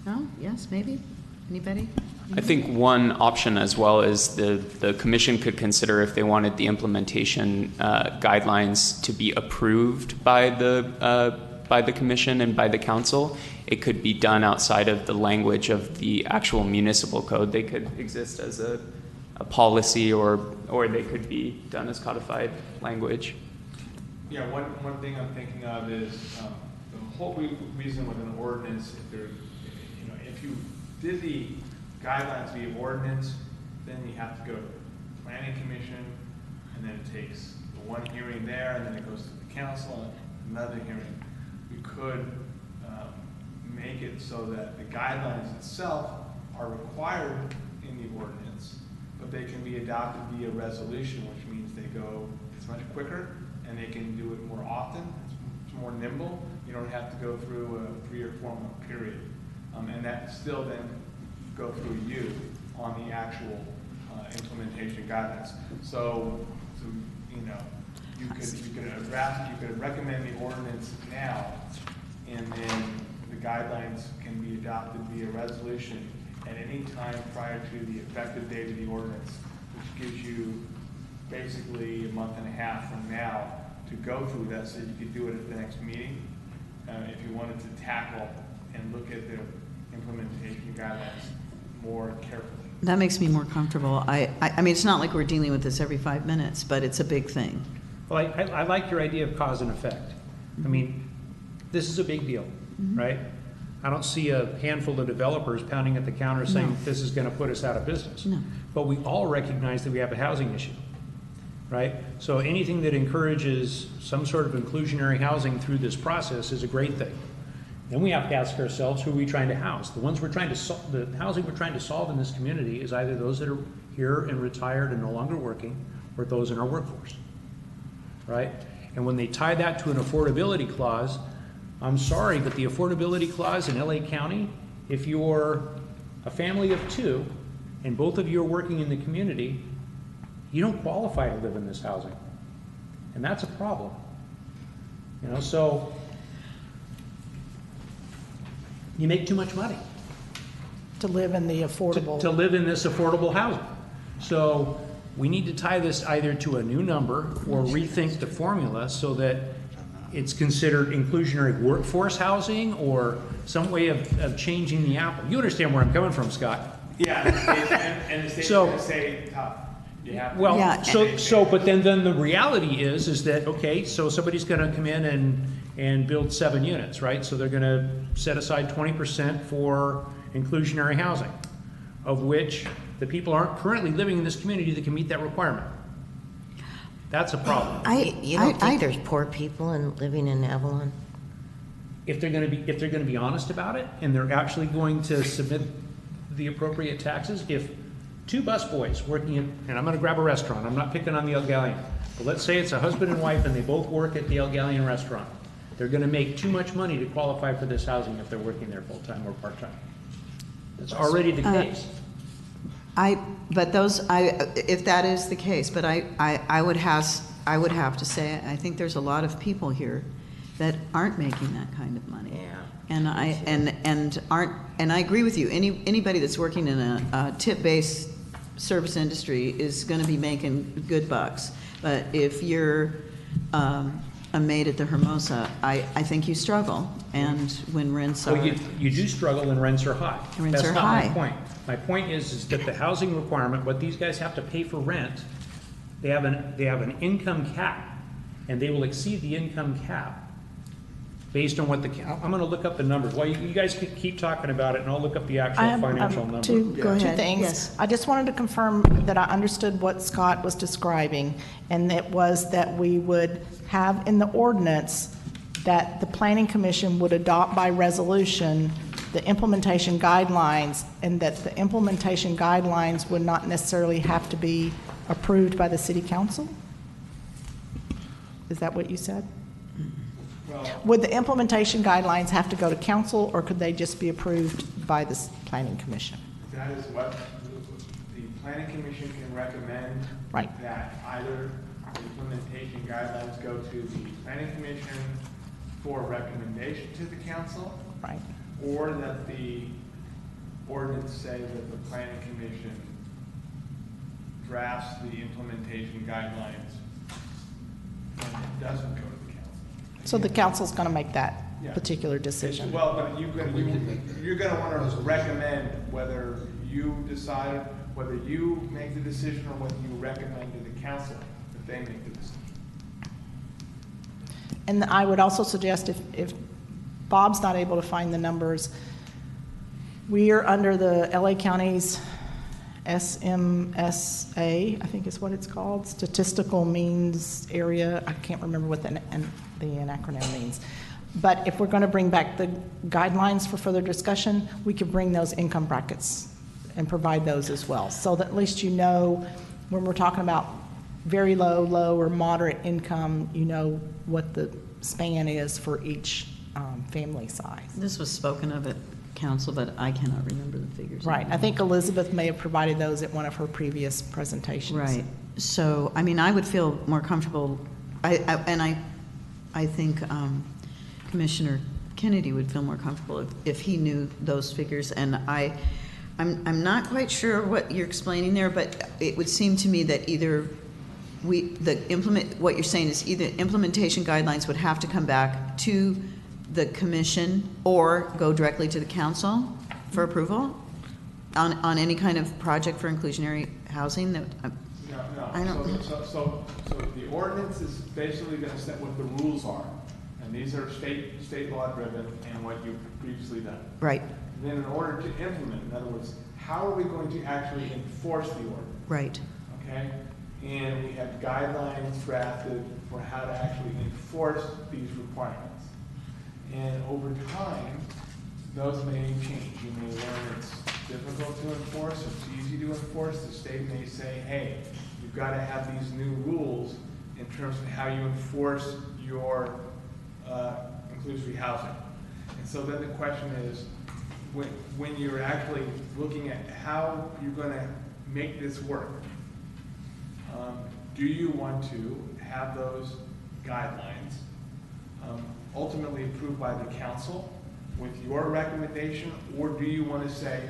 [SPEAKER 8] No? Yes, maybe? Anybody?
[SPEAKER 14] I think one option as well is the commission could consider if they wanted the implementation guidelines to be approved by the commission and by the council. It could be done outside of the language of the actual municipal code. They could exist as a policy, or they could be done as codified language.
[SPEAKER 7] Yeah, one thing I'm thinking of is the whole reason with an ordinance, if you did the guidelines via ordinance, then you have to go to the planning commission, and then it takes one hearing there, and then it goes to the council, and another hearing. We could make it so that the guidelines itself are required in the ordinance, but they can be adopted via resolution, which means they go, it's much quicker, and they can do it more often. It's more nimble. You don't have to go through a 3 or 4 month period. And that still then go through you on the actual implementation guidelines. So you could recommend the ordinance now, and then the guidelines can be adopted via resolution at any time prior to the effective date of the ordinance, which gives you basically a month and a half from now to go through that, so you could do it at the next meeting, if you wanted to tackle and look at the implementation guidelines more carefully.
[SPEAKER 8] That makes me more comfortable. I mean, it's not like we're dealing with this every 5 minutes, but it's a big thing.
[SPEAKER 4] Well, I like your idea of cause and effect. I mean, this is a big deal, right? I don't see a handful of developers pounding at the counter saying
[SPEAKER 8] No.
[SPEAKER 4] this is going to put us out of business.
[SPEAKER 8] No.
[SPEAKER 4] But we all recognize that we have a housing issue, right? So anything that encourages some sort of inclusionary housing through this process is a great thing. Then we have to ask ourselves, who are we trying to house? The ones we're trying to solve, the housing we're trying to solve in this community is either those that are here and retired and no longer working, or those in our workforce, right? And when they tie that to an affordability clause, I'm sorry, but the affordability clause in LA County, if you're a family of 2 and both of you are working in the community, you don't qualify to live in this housing. And that's a problem. You know, so you make too much money
[SPEAKER 6] To live in the affordable.
[SPEAKER 4] to live in this affordable housing. So we need to tie this either to a new number or rethink the formula so that it's considered inclusionary workforce housing or some way of changing the apple. You understand where I'm coming from, Scott?
[SPEAKER 7] Yeah, and the state's
[SPEAKER 4] So-
[SPEAKER 7] gonna say tough. You have to.
[SPEAKER 4] Well,
[SPEAKER 8] Yeah.
[SPEAKER 4] but then the reality is that, okay, so somebody's gonna come in and build 7 units, right? So they're gonna set aside 20% for inclusionary housing, of which the people aren't currently living in this community that can meet that requirement. That's a problem.
[SPEAKER 5] You don't think there's poor people living in Avalon?
[SPEAKER 4] If they're gonna be honest about it, and they're actually going to submit the appropriate taxes, if 2 busboys working in, and I'm gonna grab a restaurant, I'm not picking on the El Galleon, but let's say it's a husband and wife and they both work at the El Galleon restaurant. They're gonna make too much money to qualify for this housing if they're working there full-time or part-time. That's already the case.
[SPEAKER 8] If that is the case, but I would have to say, I think there's a lot of people here that aren't making that kind of money.
[SPEAKER 5] Yeah.
[SPEAKER 8] And I agree with you. Anybody that's working in a tip-based service industry is going to be making good bucks. But if you're a maid at the Hermosa, I think you struggle. And when rents are,
[SPEAKER 4] Well, you do struggle and rents are high.
[SPEAKER 8] Rents are
[SPEAKER 4] That's not
[SPEAKER 8] high.
[SPEAKER 4] my point. My point is that the housing requirement, what these guys have to pay for rent, they have an income cap, and they will exceed the income cap based on what I'm gonna look up the numbers. Well, you guys can keep talking about it, and I'll look up the
[SPEAKER 6] I
[SPEAKER 4] actual
[SPEAKER 6] have
[SPEAKER 4] financial number.
[SPEAKER 6] two
[SPEAKER 8] Go ahead.
[SPEAKER 6] things.
[SPEAKER 8] Yes.
[SPEAKER 6] I just wanted to confirm that I understood what Scott was describing, and it was that we would have in the ordinance that the Planning Commission would adopt by resolution the implementation guidelines, and that the implementation guidelines would not necessarily have to be approved by the city council? Is that what you said? Would the implementation guidelines have to go to council, or could they just be approved by the Planning Commission?
[SPEAKER 7] That is what the planning commission can recommend.
[SPEAKER 6] Right.
[SPEAKER 7] That either the implementation guidelines go to the planning commission for recommendation to the council.
[SPEAKER 6] Right.
[SPEAKER 7] Or that the ordinance say that the planning commission drafts the implementation guidelines and it doesn't go to the council.
[SPEAKER 6] So the council's going to make that
[SPEAKER 7] Yeah.
[SPEAKER 6] particular decision?
[SPEAKER 7] Well, but you're gonna want to recommend whether you decide, whether you make the decision or whether you recommend to the council that they make the decision.
[SPEAKER 6] And I would also suggest if Bob's not able to find the numbers, we are under the LA County's SMSA, I think is what it's called, Statistical Means Area. I can't remember what the acronym means. But if we're going to bring back the guidelines for further discussion, we could bring those income brackets and provide those as well. So that at least you know when we're talking about very low, low, or moderate income, you know what the span is for each family size.
[SPEAKER 8] this was spoken of at council, but I cannot remember the figures.
[SPEAKER 6] Right. I think Elizabeth may have provided those at one of her previous presentations.
[SPEAKER 8] Right. So, I mean, I would feel more comfortable I think Commissioner Kennedy would feel more comfortable if he knew those figures, and I'm not quite sure what you're explaining there, but it would seem to me that either what you're saying is either implementation guidelines would have to come back to the commission or go directly to the council for approval on any kind of project for inclusionary housing that, I don't.
[SPEAKER 7] So the ordinance is basically gonna set what the rules are, and these are state law driven and what you've previously done.
[SPEAKER 8] Right.
[SPEAKER 7] Then in order to implement, in other words, how are we going to actually enforce the ordinance?
[SPEAKER 8] Right.
[SPEAKER 7] Okay? And we have guidelines drafted for how to actually enforce these requirements. And over time, those may change. You may learn it's difficult to enforce, it's easy to enforce. The state may say, hey, you've got to have these new rules in terms of how you enforce your inclusive housing. And so then the question is, when you're actually looking at how you're going to make this work, do you want to have those guidelines ultimately approved by the council with your recommendation, or do you want to say,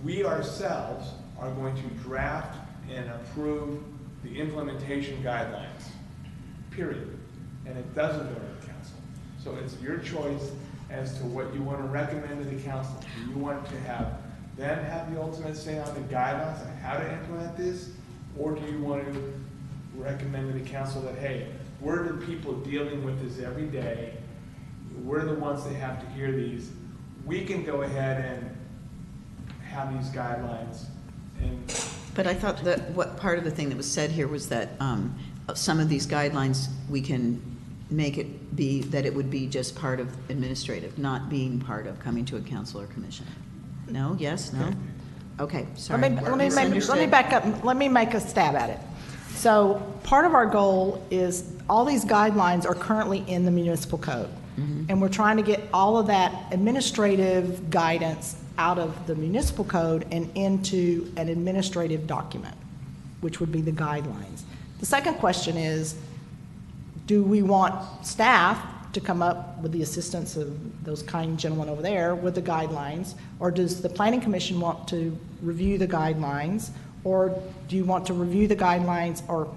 [SPEAKER 7] we ourselves are going to draft and approve the implementation guidelines, period, and it doesn't go to the council? So it's your choice as to what you want to recommend to the council. Do you want to have them have the ultimate say on the guidelines on how to implement this, or do you want to recommend to the council that, hey, we're the people dealing with this every day, we're the ones that have to hear these, we can go ahead and have these guidelines.
[SPEAKER 8] But I thought that what part of the thing that was said here was that some of these guidelines, we can make it be that it would be just part of administrative, not being part of coming to a council or commission. No? Yes? No? Okay, sorry.
[SPEAKER 6] Let me back up. Let me make a stab at it. So part of our goal is all these guidelines are currently in the municipal code. And we're trying to get all of that administrative guidance out of the municipal code and into an administrative document, which would be the guidelines. The second question is, do we want staff to come up with the assistance of those kind gentlemen over there with the guidelines, or does the Planning Commission want to review the guidelines, or do you want to review the guidelines or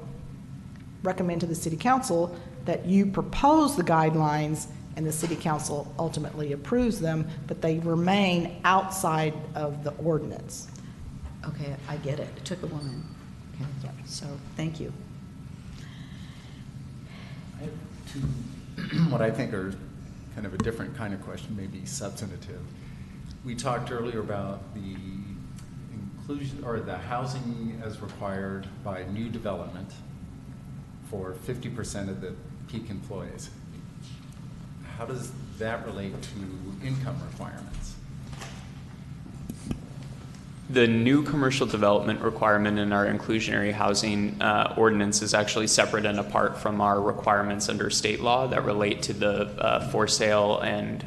[SPEAKER 6] recommend to the City Council that you propose the guidelines and the City Council ultimately approves them, but they remain outside of the ordinance?
[SPEAKER 8] Okay, I get it. It took a woman. Okay, so thank you.
[SPEAKER 1] I have two, what I think are kind of a different kind of question, maybe substantive. We talked earlier about the inclusion or the housing as required by new development for 50% of the peak employees. How does that relate to income requirements?
[SPEAKER 14] The new commercial development requirement in our inclusionary housing ordinance is actually separate and apart from our requirements under state law that relate to the for sale and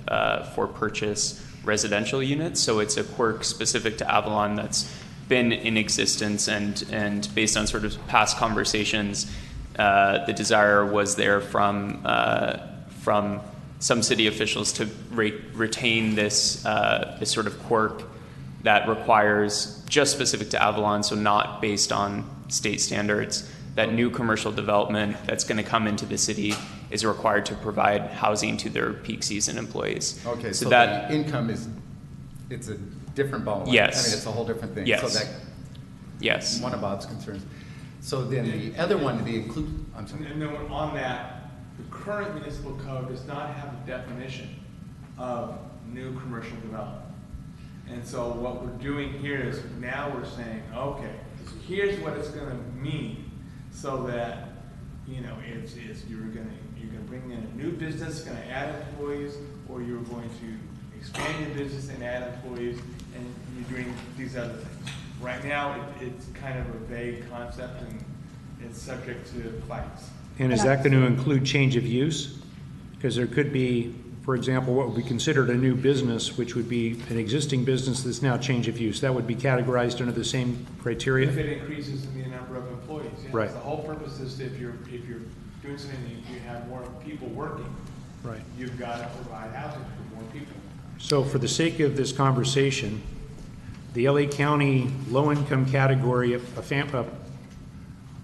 [SPEAKER 14] for purchase residential units. So it's a quirk specific to Avalon that's been in existence, and based on sort of past conversations, the desire was there from some city officials to retain this this sort of quirk that requires just specific to Avalon, so not based on state standards, that new commercial development that's going to come into the city is required to provide housing to their peak season employees.
[SPEAKER 1] Okay, so that the income it's a different ball.
[SPEAKER 14] Yes.
[SPEAKER 1] I mean, it's a whole different thing.
[SPEAKER 14] Yes.
[SPEAKER 1] So that,
[SPEAKER 14] yes.
[SPEAKER 1] One of Bob's concerns. So then the other one, I'm sorry.
[SPEAKER 7] And then on that, the current municipal code does not have a definition of new commercial development. And so what we're doing here is now we're saying, okay, so here's what it's going to mean, so that it's you're going to bring in a new business, going to add employees, or you're going to expand your business and add employees, and you're doing these other things. Right now, it's kind of a vague concept, and it's subject to fights.
[SPEAKER 4] And is that going to include change of use? Because there could be, for example, what would be considered a new business, which would be an existing business that's now change of use. That would be categorized under the same criteria?
[SPEAKER 7] If it increases in the number of employees, yes.
[SPEAKER 4] Right.
[SPEAKER 7] The whole purpose is if you're doing something, you have more people working.
[SPEAKER 4] Right.
[SPEAKER 7] You've got to provide housing for more people.
[SPEAKER 4] So for the sake of this conversation, the LA County low-income category, a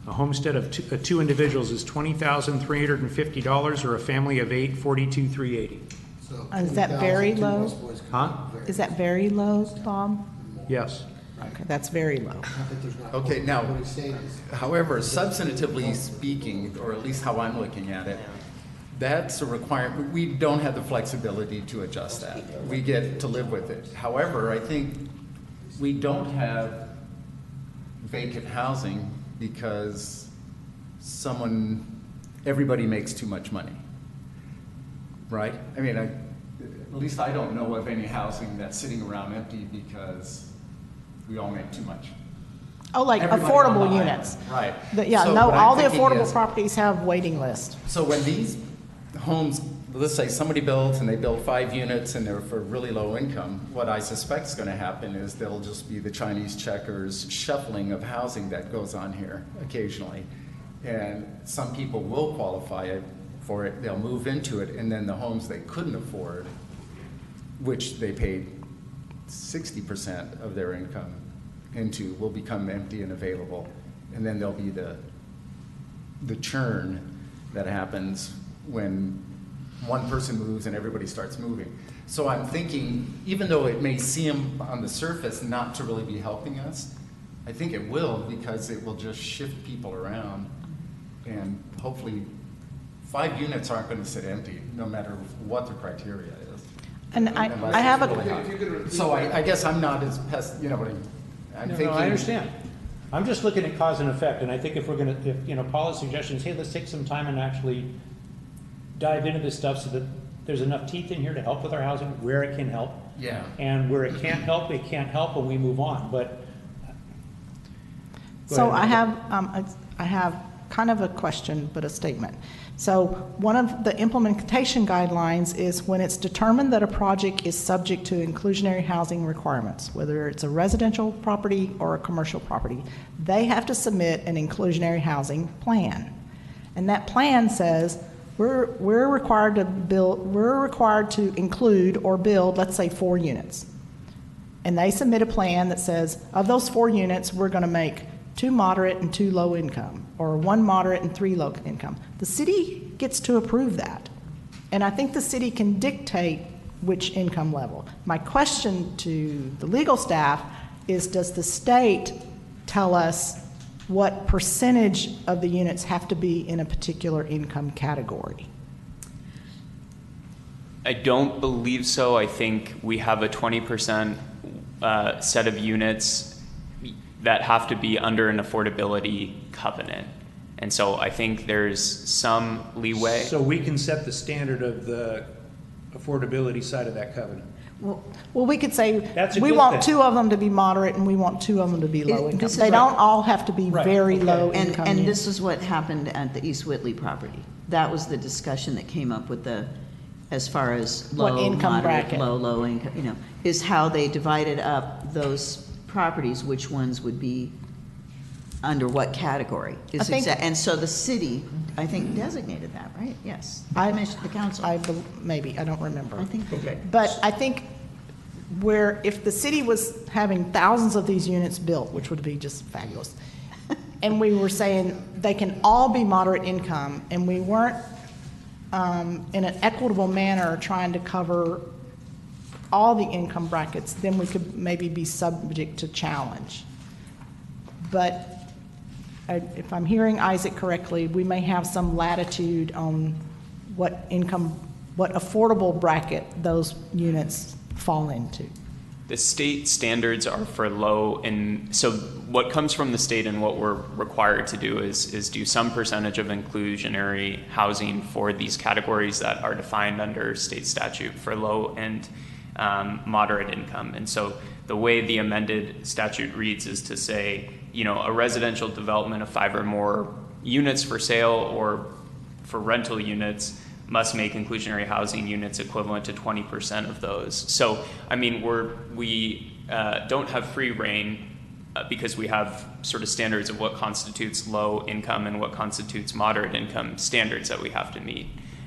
[SPEAKER 4] homestead of two individuals is $20,350, or a family of 8, $42,380.
[SPEAKER 6] Is that very low?
[SPEAKER 4] Huh?
[SPEAKER 6] Is that very low, Bob?
[SPEAKER 4] Yes.
[SPEAKER 6] Okay, that's very low.
[SPEAKER 1] Okay, now, however, substantively speaking, or at least how I'm looking at it, that's a requirement. We don't have the flexibility to adjust that. We get to live with it. However, I think we don't have vacant housing because everybody makes too much money, right? I mean, at least I don't know of any housing that's sitting around empty because we all make too much.
[SPEAKER 6] Oh, like
[SPEAKER 1] Everybody
[SPEAKER 6] affordable
[SPEAKER 1] on the
[SPEAKER 6] units.
[SPEAKER 1] island, right.
[SPEAKER 6] Yeah,
[SPEAKER 1] So
[SPEAKER 6] no,
[SPEAKER 1] what I'm
[SPEAKER 6] all the
[SPEAKER 1] thinking
[SPEAKER 6] affordable
[SPEAKER 1] is-
[SPEAKER 6] properties have waiting lists.
[SPEAKER 1] So when these homes, let's say somebody builds and they build 5 units and they're for really low income, what I suspect is going to happen is there'll just be the Chinese checkers shuffling of housing that goes on here occasionally. And some people will qualify for it, they'll move into it, and then the homes they couldn't afford, which they paid 60% of their income into, will become empty and available. And then there'll be the churn that happens when one person moves and everybody starts moving. So I'm thinking, even though it may seem on the surface not to really be helping us, I think it will, because it will just shift people around, and hopefully 5 units aren't going to sit empty, no matter what the criteria is.
[SPEAKER 6] And
[SPEAKER 1] Unless
[SPEAKER 6] I have
[SPEAKER 1] it's
[SPEAKER 6] a,
[SPEAKER 1] really hot. So I guess I'm not as you know what I'm thinking.
[SPEAKER 4] No, I understand. I'm just looking at cause and effect, and I think if Paula's suggestion is, hey, let's take some time and actually dive into this stuff so that there's enough teeth in here to help with our housing where it can help.
[SPEAKER 1] Yeah.
[SPEAKER 4] And where it can't help, and we move on. But go
[SPEAKER 6] so
[SPEAKER 4] ahead.
[SPEAKER 6] I have kind of a question, but a statement. So one of the implementation guidelines is when it's determined that a project is subject to inclusionary housing requirements, whether it's a residential property or a commercial property, they have to submit an inclusionary housing plan. And that plan says we're required to include or build, let's say, 4 units. And they submit a plan that says, of those 4 units, we're going to make 2 moderate and 2 low income, or 1 moderate and 3 low income. The city gets to approve that. And I think the city can dictate which income level. My question to the legal staff is, does the state tell us what percentage of the units have to be in a particular income category?
[SPEAKER 14] I don't believe so. I think we have a 20% set of units that have to be under an affordability covenant. And so I think there's some leeway.
[SPEAKER 4] So we can set the standard of the affordability side of that covenant.
[SPEAKER 6] Well, we could say,
[SPEAKER 4] That's a
[SPEAKER 6] we
[SPEAKER 4] good
[SPEAKER 6] want
[SPEAKER 4] thing.
[SPEAKER 6] 2 of them to be moderate and we want 2 of them to be low income.
[SPEAKER 8] this is
[SPEAKER 6] They
[SPEAKER 8] right.
[SPEAKER 6] don't all have to be
[SPEAKER 4] Right,
[SPEAKER 6] very
[SPEAKER 4] okay.
[SPEAKER 6] low
[SPEAKER 8] And,
[SPEAKER 6] income.
[SPEAKER 8] and
[SPEAKER 6] units.
[SPEAKER 8] this is what happened at the East Whitley property. That was the discussion that came up with as far as
[SPEAKER 6] What
[SPEAKER 8] low,
[SPEAKER 6] income
[SPEAKER 8] moderate,
[SPEAKER 6] bracket?
[SPEAKER 8] low income, is how they divided up those properties, which ones would be under what category.
[SPEAKER 6] I think-
[SPEAKER 8] And so the city, I think, designated that, right? Yes. The council.
[SPEAKER 6] Maybe, I don't remember.
[SPEAKER 8] I think they did.
[SPEAKER 6] But I think if the city was having thousands of these units built, which would be just fabulous, and we were saying they can all be moderate income, and we weren't in an equitable manner trying to cover all the income brackets, then we could maybe be subject to challenge. But if I'm hearing Isaac correctly, we may have some latitude on what affordable bracket those units fall into.
[SPEAKER 14] The state standards are for low, and so what comes from the state and what we're required to do is do some percentage of inclusionary housing for these categories that are defined under state statute for low and moderate income. And so the way the amended statute reads is to say, a residential development of 5 or more units for sale or for rental units must make inclusionary housing units equivalent to 20% of those. So, I mean, we don't have free reign because we have sort of standards of what constitutes low income and what constitutes moderate income standards that we have to meet.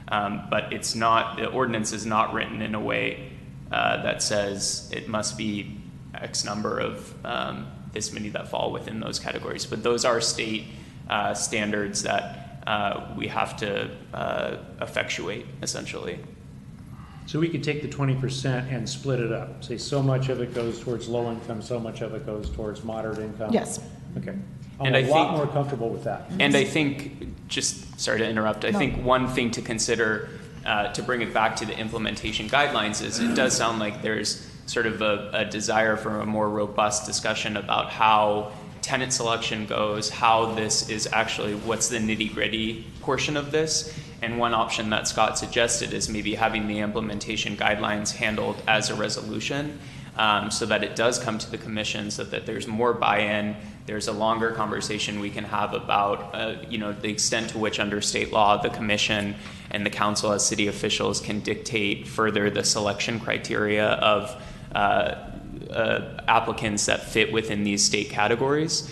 [SPEAKER 14] But it's not, the ordinance is not written in a way that says it must be X number of this many that fall within those categories. But those are state standards that we have to effectuate, essentially.
[SPEAKER 4] So we could take the 20% and split it up. Say so much of it goes towards low income, so much of it goes towards moderate income.
[SPEAKER 6] Yes.
[SPEAKER 4] Okay.
[SPEAKER 14] And
[SPEAKER 4] I'm
[SPEAKER 14] I
[SPEAKER 4] a lot
[SPEAKER 14] think-
[SPEAKER 4] more comfortable with that.
[SPEAKER 14] And I think, just sorry to interrupt, I think one thing to consider to bring it back to the implementation guidelines is it does sound like there's sort of a desire for a more robust discussion about how tenant selection goes, how this is actually, what's the nitty-gritty portion of this. And one option that Scott suggested is maybe having the implementation guidelines handled as a resolution, so that it does come to the commission, so that there's more buy-in, there's a longer conversation we can have about the extent to which under state law the commission and the council as city officials can dictate further the selection criteria of applicants that fit within these state categories.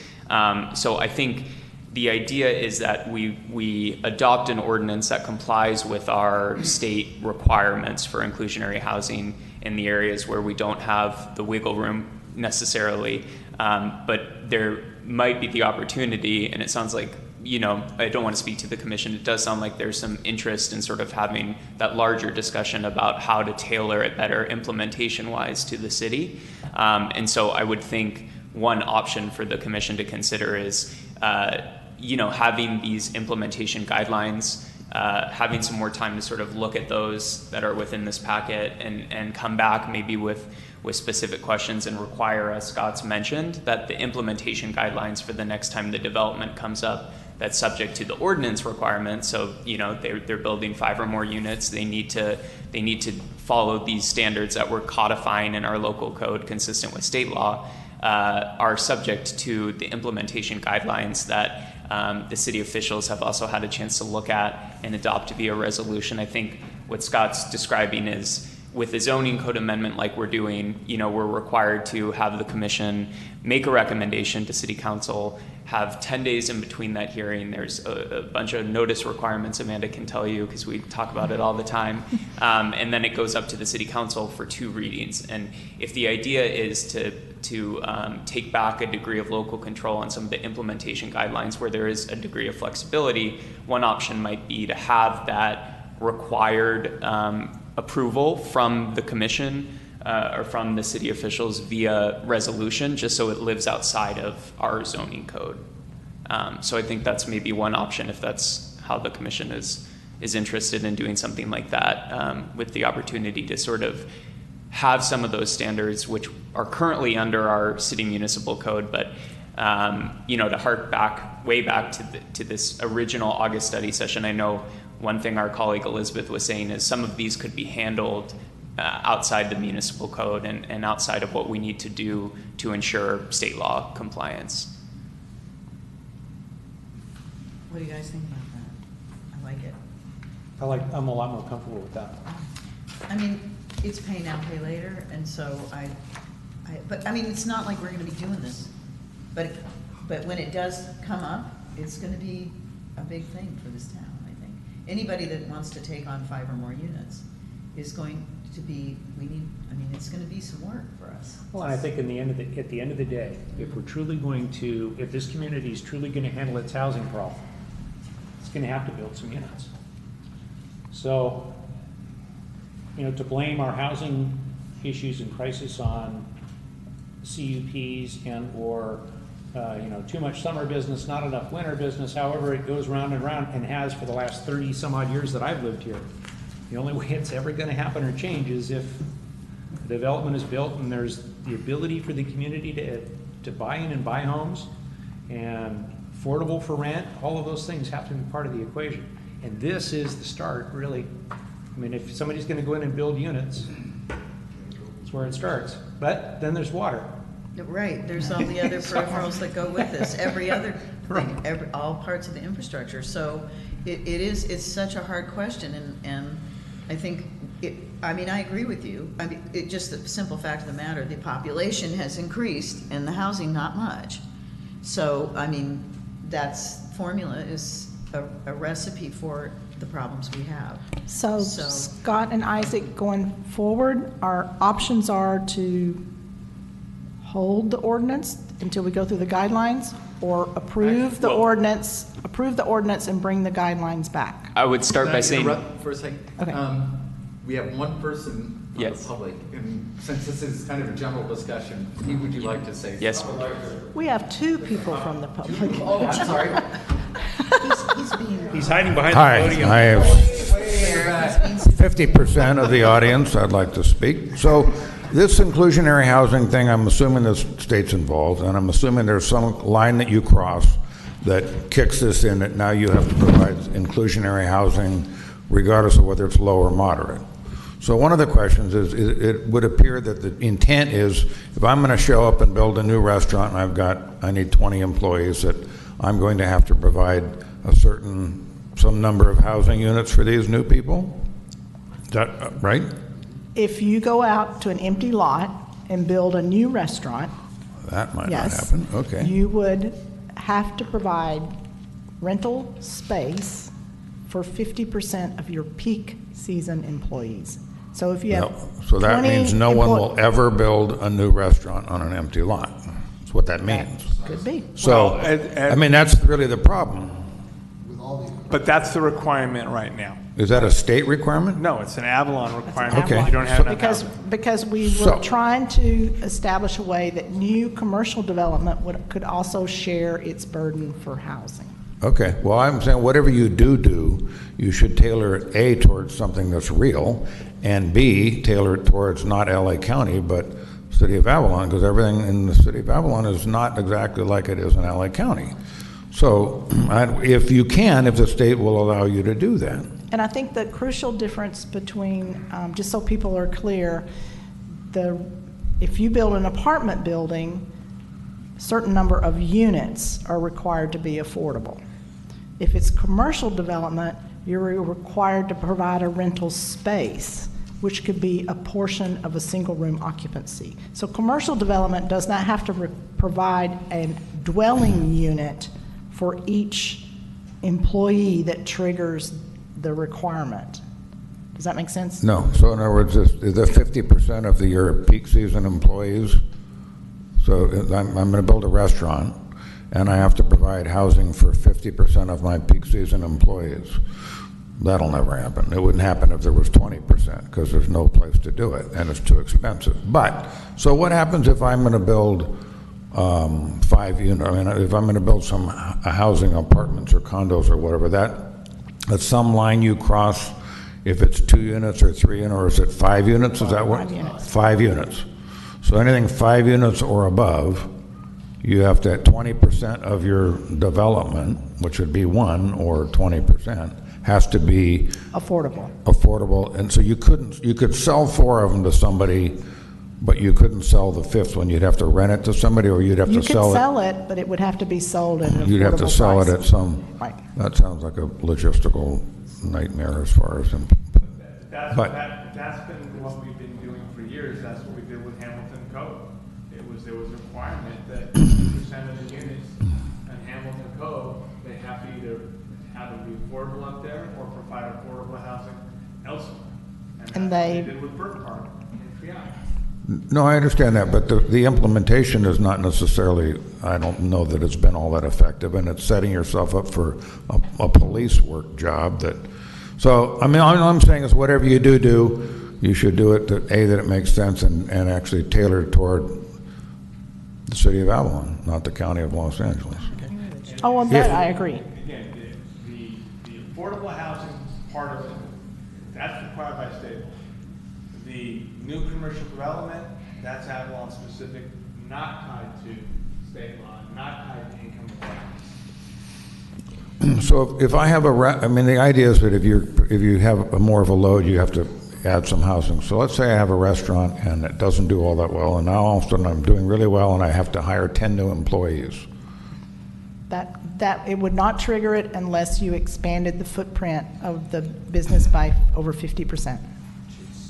[SPEAKER 14] So I think the idea is that we adopt an ordinance that complies with our state requirements for inclusionary housing in the areas where we don't have the wiggle room necessarily, but there might be the opportunity, and it sounds like, I don't want to speak to the commission, it does sound like there's some interest in sort of having that larger discussion about how to tailor it better implementation-wise to the city. And so I would think one option for the commission to consider is, having these implementation guidelines, having some more time to sort of look at those that are within this packet and come back maybe with specific questions and require, as Scott's mentioned, that the implementation guidelines for the next time the development comes up that's subject to the ordinance requirements. So, they're building 5 or more units. They need to follow these standards that we're codifying in our local code consistent with state law, are subject to the implementation guidelines that the city officials have also had a chance to look at and adopt via resolution. I think what Scott's describing is, with the zoning code amendment like we're doing, we're required to have the commission make a recommendation to city council, have 10 days in between that hearing. There's a bunch of notice requirements, Amanda can tell you, because we talk about it all the time. And then it goes up to the city council for 2 readings. And if the idea is to take back a degree of local control on some of the implementation guidelines where there is a degree of flexibility, one option might be to have that required approval from the commission or from the city officials via resolution, just so it lives outside of our zoning code. So I think that's maybe one option if that's how the commission is interested in doing something like that, with the opportunity to sort of have some of those standards which are currently under our city municipal code, but to hark back way back to this original August study session. I know one thing our colleague Elizabeth was saying is some of these could be handled outside the municipal code and outside of what we need to do to ensure state law compliance.
[SPEAKER 8] What do you guys think about that? I like it.
[SPEAKER 4] I'm a lot more comfortable with that.
[SPEAKER 8] I mean, it's pay now, pay later, and so but I mean, it's not like we're gonna be doing this, but when it does come up, it's gonna be a big thing for this town, I think. Anybody that wants to take on 5 or more units is going to be, it's gonna be some work for us.
[SPEAKER 4] Well, and I think at the end of the day, if this community is truly going to handle its housing problem, it's going to have to build some units. So, to blame our housing issues and crisis on CUPs and or too much summer business, not enough winter business, however it goes round and round and has for the last 30 some odd years that I've lived here. The only way it's ever going to happen or change is if the development is built and there's the ability for the community to buy in and buy homes and affordable for rent. All of those things have to be part of the equation. And this is the start, really. I mean, if somebody's going to go in and build units, that's where it starts. But then there's water.
[SPEAKER 8] Right, there's all the other peripherals that go with this, every other thing, all parts of the infrastructure. So it's such a hard question, and I think, I mean, I agree with you. I mean, just the simple fact of the matter, the population has increased and the housing not much. So, I mean, formula is a recipe for the problems we have.
[SPEAKER 6] So Scott and Isaac, going forward, our options are to hold the ordinance until we go through the guidelines, or approve the ordinance and bring the guidelines back.
[SPEAKER 14] I would start by saying,
[SPEAKER 1] For a second.
[SPEAKER 6] Okay.
[SPEAKER 1] We have one person from
[SPEAKER 14] Yes.
[SPEAKER 1] the public, and since this is kind of a general discussion, who would you like to say?
[SPEAKER 14] yes,
[SPEAKER 6] We have two people from the public.
[SPEAKER 1] Oh, I'm sorry.
[SPEAKER 8] He's being.
[SPEAKER 4] He's hiding behind
[SPEAKER 13] Hi,
[SPEAKER 4] the podium.
[SPEAKER 13] I have 50% of the audience I'd like to speak. So this inclusionary housing thing, I'm assuming the state's involved, and I'm assuming there's some line that you cross that kicks this in, that now you have to provide inclusionary housing regardless of whether it's low or moderate. So one of the questions is, it would appear that the intent is, if I'm going to show up and build a new restaurant and I need 20 employees, that I'm going to have to provide some number of housing units for these new people? Is that right?
[SPEAKER 6] If you go out to an empty lot and build a new restaurant,
[SPEAKER 13] That might not
[SPEAKER 6] yes,
[SPEAKER 13] happen, okay.
[SPEAKER 6] you would have to provide rental space for 50% of your peak season employees. So if you have
[SPEAKER 13] So that
[SPEAKER 6] 20
[SPEAKER 13] means no one will ever build a new restaurant on an empty lot. That's what that means.
[SPEAKER 6] Could be.
[SPEAKER 13] So, I mean, that's really the problem.
[SPEAKER 7] But that's the requirement right now.
[SPEAKER 13] Is that a state requirement?
[SPEAKER 7] No, it's an Avalon requirement.
[SPEAKER 13] Okay.
[SPEAKER 7] You don't have enough
[SPEAKER 6] Because,
[SPEAKER 7] housing.
[SPEAKER 6] because we were
[SPEAKER 13] So-
[SPEAKER 6] trying to establish a way that new commercial development could also share its burden for housing.
[SPEAKER 13] Okay, well, I'm saying whatever you do, you should tailor it, A, towards something that's real, and B, tailor it towards not LA County, but City of Avalon, because everything in the City of Avalon is not exactly like it is in LA County. So, if the state will allow you to do that.
[SPEAKER 6] And I think the crucial difference between, just so people are clear, if you build an apartment building, a certain number of units are required to be affordable. If it's commercial development, you're required to provide a rental space, which could be a portion of a single-room occupancy. So commercial development does not have to provide a dwelling unit for each employee that triggers the requirement. Does that make sense?
[SPEAKER 13] No, so in other words, is the 50% of your peak season employees, so I'm going to build a restaurant, and I have to provide housing for 50% of my peak season employees. That'll never happen. It wouldn't happen if there was 20%, because there's no place to do it, and it's too expensive. But, so what happens if I'm going to build 5 units? I mean, if I'm going to build some housing, apartments or condos or whatever, that's some line you cross, if it's 2 units or 3 units, or is it 5 units? Is that what?
[SPEAKER 6] 5 units.
[SPEAKER 13] 5 units. So anything 5 units or above, you have to, 20% of your development, which would be 1 or 20%, has to be affordable. And so you could sell 4 of them to somebody, but you couldn't sell the 5th one. You'd have to rent it to somebody, or you'd have to sell it.
[SPEAKER 6] You could sell it, but it would have to be sold at an affordable price.
[SPEAKER 13] You'd have to sell it at some,
[SPEAKER 6] Right.
[SPEAKER 13] that sounds like a logistical nightmare as far as,
[SPEAKER 7] That's
[SPEAKER 13] but,
[SPEAKER 7] been what we've been doing for years. That's what we did with Hamilton Code. There was a requirement that 50% of the units in Hamilton Code, they have to either have it be affordable up there or provide affordable housing elsewhere. And that's what they did with Burke Park in Triana.
[SPEAKER 13] no, I understand that, but the implementation is not necessarily, I don't know that it's been all that effective, and it's setting yourself up for a police work job that, so, I mean, all I'm saying is whatever you do, you should do it that it makes sense and actually tailor it toward the City of Avalon, not the County of Los Angeles.
[SPEAKER 6] Oh, well, that I agree.
[SPEAKER 7] Again, the affordable housing part of it, that's required by state law. The new commercial development, that's Avalon specific, not tied to state law, not tied to income requirements.
[SPEAKER 13] So if I have I mean, the idea is that if you have more of a load, you have to add some housing. So let's say I have a restaurant and it doesn't do all that well, and now all of a sudden I'm doing really well and I have to hire 10 new employees.
[SPEAKER 6] That, it would not trigger it unless you expanded the footprint of the business by over 50%.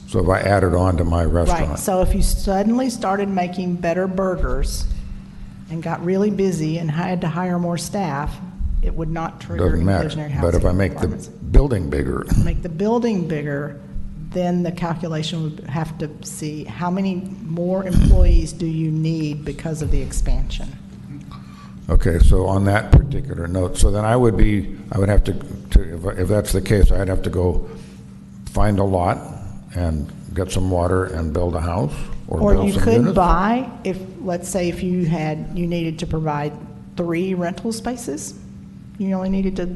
[SPEAKER 13] So if I added on to my restaurant?
[SPEAKER 6] Right, so if you suddenly started making better burgers and got really busy and had to hire more staff, it would not trigger
[SPEAKER 13] Doesn't matter.
[SPEAKER 6] inclusionary housing
[SPEAKER 13] But if I make the
[SPEAKER 6] requirements.
[SPEAKER 13] building bigger,
[SPEAKER 6] Make the building bigger, then the calculation would have to see how many more employees do you need because of the expansion.
[SPEAKER 13] okay, so on that particular note, so then I would have to if that's the case, I'd have to go find a lot and get some water and build a house?
[SPEAKER 6] Or
[SPEAKER 13] build
[SPEAKER 6] you
[SPEAKER 13] some
[SPEAKER 6] could
[SPEAKER 13] units?
[SPEAKER 6] buy, if, let's say if you needed to provide 3 rental spaces, you only needed to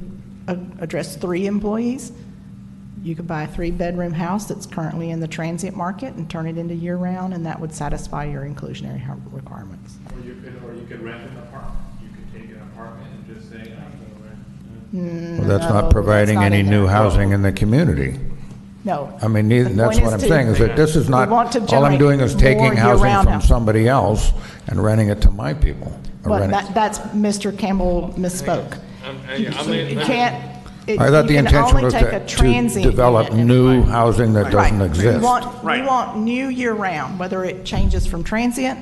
[SPEAKER 6] address 3 employees, you could buy a 3-bedroom house that's currently in the transient market and turn it into year-round, and that would satisfy your inclusionary requirements.
[SPEAKER 7] Or you could rent an apartment. You could take an apartment and just say, I'm going to rent.
[SPEAKER 13] Well, that's
[SPEAKER 6] No,
[SPEAKER 13] not providing
[SPEAKER 6] that's not
[SPEAKER 13] any
[SPEAKER 6] in
[SPEAKER 13] new
[SPEAKER 6] there.
[SPEAKER 13] housing in the community.
[SPEAKER 6] No.
[SPEAKER 13] I mean,
[SPEAKER 6] The
[SPEAKER 13] that's
[SPEAKER 6] point
[SPEAKER 13] what I'm
[SPEAKER 6] is
[SPEAKER 13] saying, is that this is
[SPEAKER 6] we
[SPEAKER 13] not,
[SPEAKER 6] want to
[SPEAKER 13] all I'm
[SPEAKER 6] generate
[SPEAKER 13] doing is
[SPEAKER 6] more
[SPEAKER 13] taking housing
[SPEAKER 6] year-round
[SPEAKER 13] from
[SPEAKER 6] housing.
[SPEAKER 13] somebody else and renting it to my people. Or
[SPEAKER 6] Well,
[SPEAKER 13] renting-
[SPEAKER 6] that's, Mr. Campbell misspoke. You can't.
[SPEAKER 13] I thought the intention was to
[SPEAKER 6] transient
[SPEAKER 13] develop
[SPEAKER 6] unit.
[SPEAKER 13] new housing that doesn't
[SPEAKER 6] Right.
[SPEAKER 13] exist.
[SPEAKER 6] We want new year-round, whether it changes from transient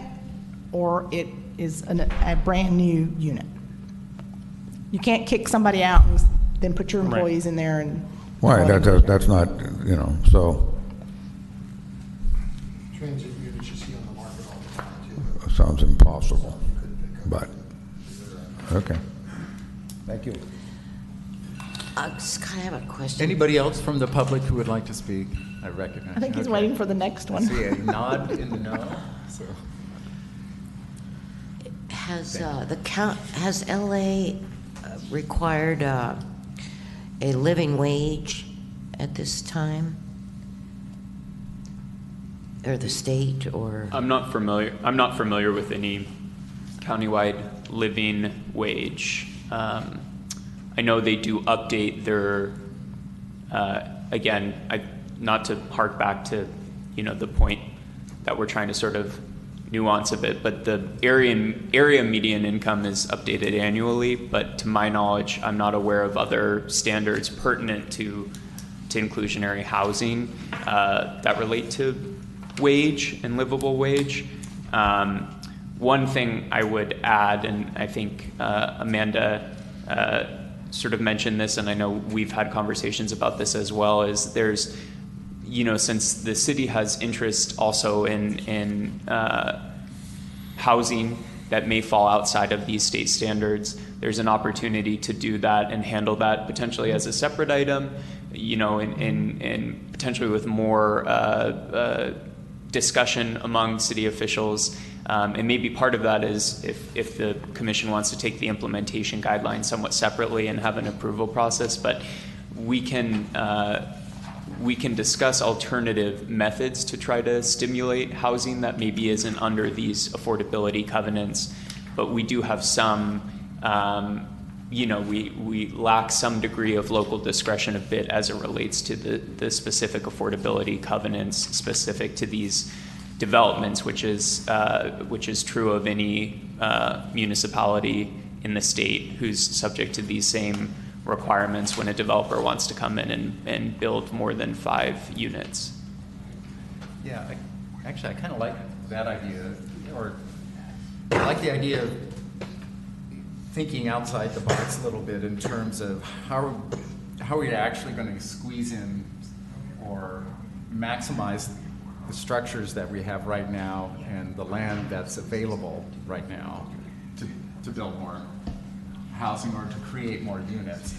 [SPEAKER 6] or it is a brand-new unit. You can't kick somebody out and then put your employees in there and.
[SPEAKER 13] Why, that's not, so,
[SPEAKER 12] Transit units you see on the market all the time, too.
[SPEAKER 13] sounds impossible, but, okay. Thank you.
[SPEAKER 5] Scott, I have a question.
[SPEAKER 1] Anybody else from the public who would like to speak? I recognize.
[SPEAKER 6] I think he's
[SPEAKER 1] Okay.
[SPEAKER 6] waiting for the next
[SPEAKER 1] I
[SPEAKER 6] one.
[SPEAKER 1] see a nod in the no. So.
[SPEAKER 5] Has LA required a living wage at this time? Or the state, or?
[SPEAKER 14] I'm not familiar with any countywide living wage. I know they do update their, again, not to hark back to, the point that we're trying to sort of nuance a bit, but the area median income is updated annually, but to my knowledge, I'm not aware of other standards pertinent to inclusionary housing that relate to wage and livable wage. One thing I would add, and I think Amanda sort of mentioned this, and I know we've had conversations about this as well, is there's, since the city has interest also in housing that may fall outside of these state standards, there's an opportunity to do that and handle that potentially as a separate item, and potentially with more discussion among city officials. And maybe part of that is if the commission wants to take the implementation guidelines somewhat separately and have an approval process, but we can discuss alternative methods to try to stimulate housing that maybe isn't under these affordability covenants, but we do have some, we lack some degree of local discretion a bit as it relates to the specific affordability covenants specific to these developments, which is true of any municipality in the state who's subject to these same requirements when a developer wants to come in and build more than 5 units.
[SPEAKER 1] Yeah, I kind of like that idea, or I like the idea of thinking outside the box a little bit in terms of how are we actually going to squeeze in or maximize the structures that we have right now and the land that's available right now to build more housing or to create more units.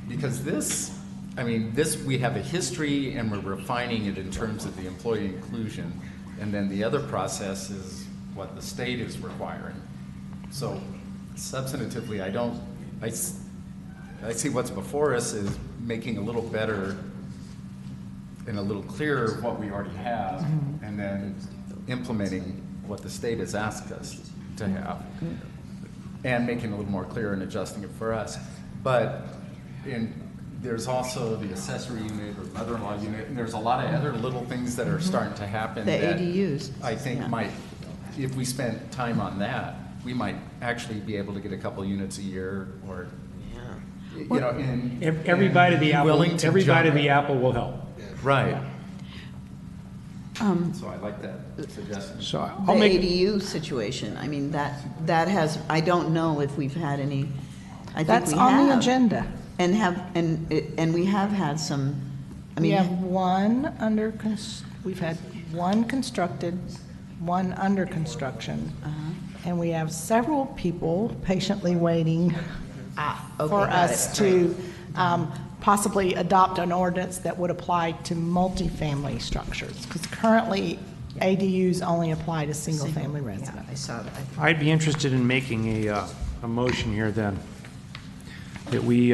[SPEAKER 1] Because this, we have a history and we're refining it in terms of the employee inclusion, and then the other process is what the state is requiring. So substantively, I see what's before us is making a little better and a little clearer what we already have, and then implementing what the state has asked us to have, and making it a little more clear and adjusting it for us. But there's also the accessory unit or mother-in-law unit, and there's a lot of other little things that are starting to happen.
[SPEAKER 8] The
[SPEAKER 1] that
[SPEAKER 8] ADUs.
[SPEAKER 1] I think might, if we spent time on that, we might actually be able to get a couple units a year, or,
[SPEAKER 5] Yeah.
[SPEAKER 1] you know, and.
[SPEAKER 4] Every bite of the
[SPEAKER 1] and be
[SPEAKER 4] apple,
[SPEAKER 1] willing to
[SPEAKER 4] every bite of
[SPEAKER 1] jump-
[SPEAKER 4] the apple will help.
[SPEAKER 1] Right.
[SPEAKER 8] Um,
[SPEAKER 1] So I like that suggestion.
[SPEAKER 4] So
[SPEAKER 8] The
[SPEAKER 4] I'll make,
[SPEAKER 8] ADU situation, I mean, that has, I don't know if we've had any, I think
[SPEAKER 6] That's
[SPEAKER 8] we
[SPEAKER 6] on the
[SPEAKER 8] have.
[SPEAKER 6] agenda.
[SPEAKER 8] And we have had some, I
[SPEAKER 6] We
[SPEAKER 8] mean,
[SPEAKER 6] have one we've had one constructed, one under construction, and we have several people patiently waiting
[SPEAKER 8] okay,
[SPEAKER 6] for
[SPEAKER 8] got
[SPEAKER 6] us
[SPEAKER 8] it.
[SPEAKER 6] to possibly adopt an ordinance that would apply to multifamily structures, because currently ADUs only apply to single-family
[SPEAKER 8] Yeah,
[SPEAKER 6] residents.
[SPEAKER 8] I saw that.
[SPEAKER 4] I'd be interested in making a motion here then, that we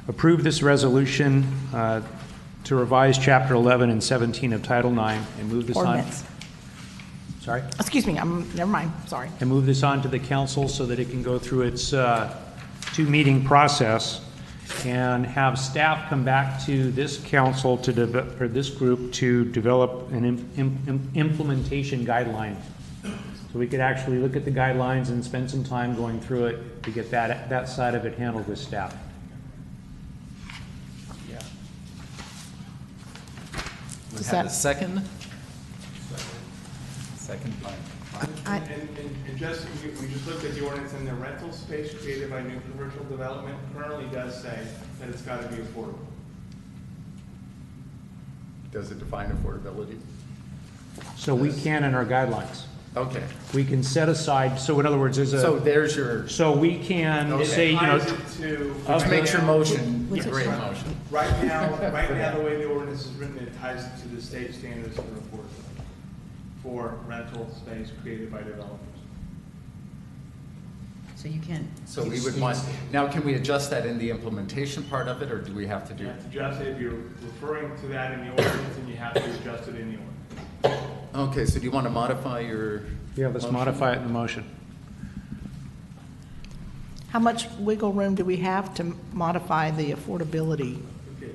[SPEAKER 4] approve this resolution to revise Chapter 11 and 17 of Title IX and move this on.
[SPEAKER 6] Ordinance.
[SPEAKER 4] Sorry?
[SPEAKER 6] Excuse me, never mind, sorry.
[SPEAKER 4] And move this on to the council so that it can go through its two-meeting process and have staff come back to this council or this group to develop an implementation guideline. So we could actually look at the guidelines and spend some time going through it to get that side of it handled with staff.
[SPEAKER 1] Yeah. We
[SPEAKER 6] Is
[SPEAKER 1] have
[SPEAKER 6] that-
[SPEAKER 1] a second? Second, fine.
[SPEAKER 7] And just, we just looked at the ordinance, and the rental space created by new commercial development currently does say that it's gotta be affordable.
[SPEAKER 1] Does it define affordability?
[SPEAKER 4] So we can in our guidelines.
[SPEAKER 1] Okay.
[SPEAKER 4] We can set aside, so in other words,
[SPEAKER 1] So there's your,
[SPEAKER 4] so we can
[SPEAKER 1] Okay.
[SPEAKER 4] say, you know,
[SPEAKER 7] Ties it to.
[SPEAKER 1] which makes your motion a
[SPEAKER 7] Yes.
[SPEAKER 1] great motion.
[SPEAKER 7] Right now, the way the ordinance is written, it ties it to the state standards for affordability for rental space created by developers.
[SPEAKER 8] So you can't.
[SPEAKER 1] So we would want, now can we adjust that in the implementation part of it, or do we have to
[SPEAKER 7] You
[SPEAKER 1] do?
[SPEAKER 7] have to adjust it, if you're referring to that in the ordinance, then you have to adjust it in the ordinance.
[SPEAKER 1] Okay, so do you want to modify your?
[SPEAKER 4] yeah, let's
[SPEAKER 1] motion?
[SPEAKER 4] modify it in the motion.
[SPEAKER 6] How much wiggle room do we have to modify the affordability?
[SPEAKER 7] Okay.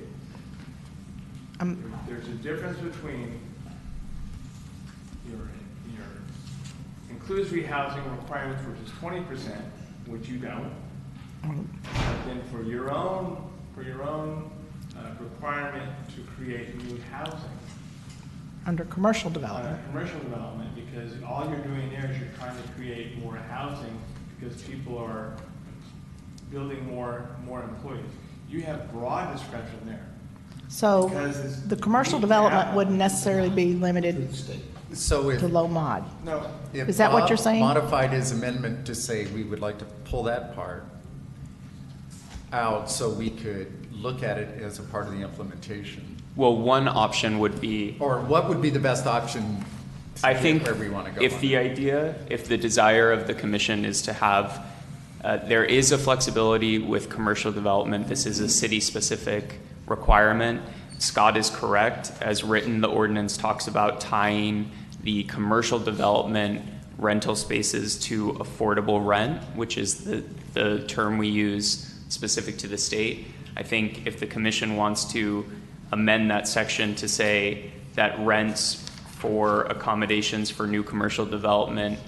[SPEAKER 6] Um,
[SPEAKER 7] There's a difference between your inclusory housing requirements, which is 20%, which you don't. But then for your own requirement to create new housing,
[SPEAKER 6] Under commercial
[SPEAKER 7] on
[SPEAKER 6] development.
[SPEAKER 7] a commercial development, because all you're doing there is you're trying to create more housing because people are building more employees. You have broad discretion there.
[SPEAKER 6] So
[SPEAKER 7] Because it's
[SPEAKER 6] the commercial
[SPEAKER 7] unique to
[SPEAKER 6] development
[SPEAKER 7] have-
[SPEAKER 6] wouldn't necessarily be limited
[SPEAKER 1] So if.
[SPEAKER 6] to low mod.
[SPEAKER 7] No,
[SPEAKER 1] If
[SPEAKER 6] Is that what
[SPEAKER 1] Bob
[SPEAKER 6] you're saying?
[SPEAKER 1] modified his amendment to say we would like to pull that part out so we could look at it as a part of the implementation.
[SPEAKER 14] Well, one option would be,
[SPEAKER 1] Or what would be the best option to
[SPEAKER 14] I
[SPEAKER 1] get
[SPEAKER 14] think,
[SPEAKER 1] where we want to go?
[SPEAKER 14] if
[SPEAKER 1] on
[SPEAKER 14] the
[SPEAKER 1] it?
[SPEAKER 14] idea, if the desire of the commission is to have, there is a flexibility with commercial development. This is a city-specific requirement. Scott is correct. As written, the ordinance talks about tying the commercial development rental spaces to affordable rent, which is the term we use specific to the state. I think if the commission wants to amend that section to say that rents for accommodations for new commercial development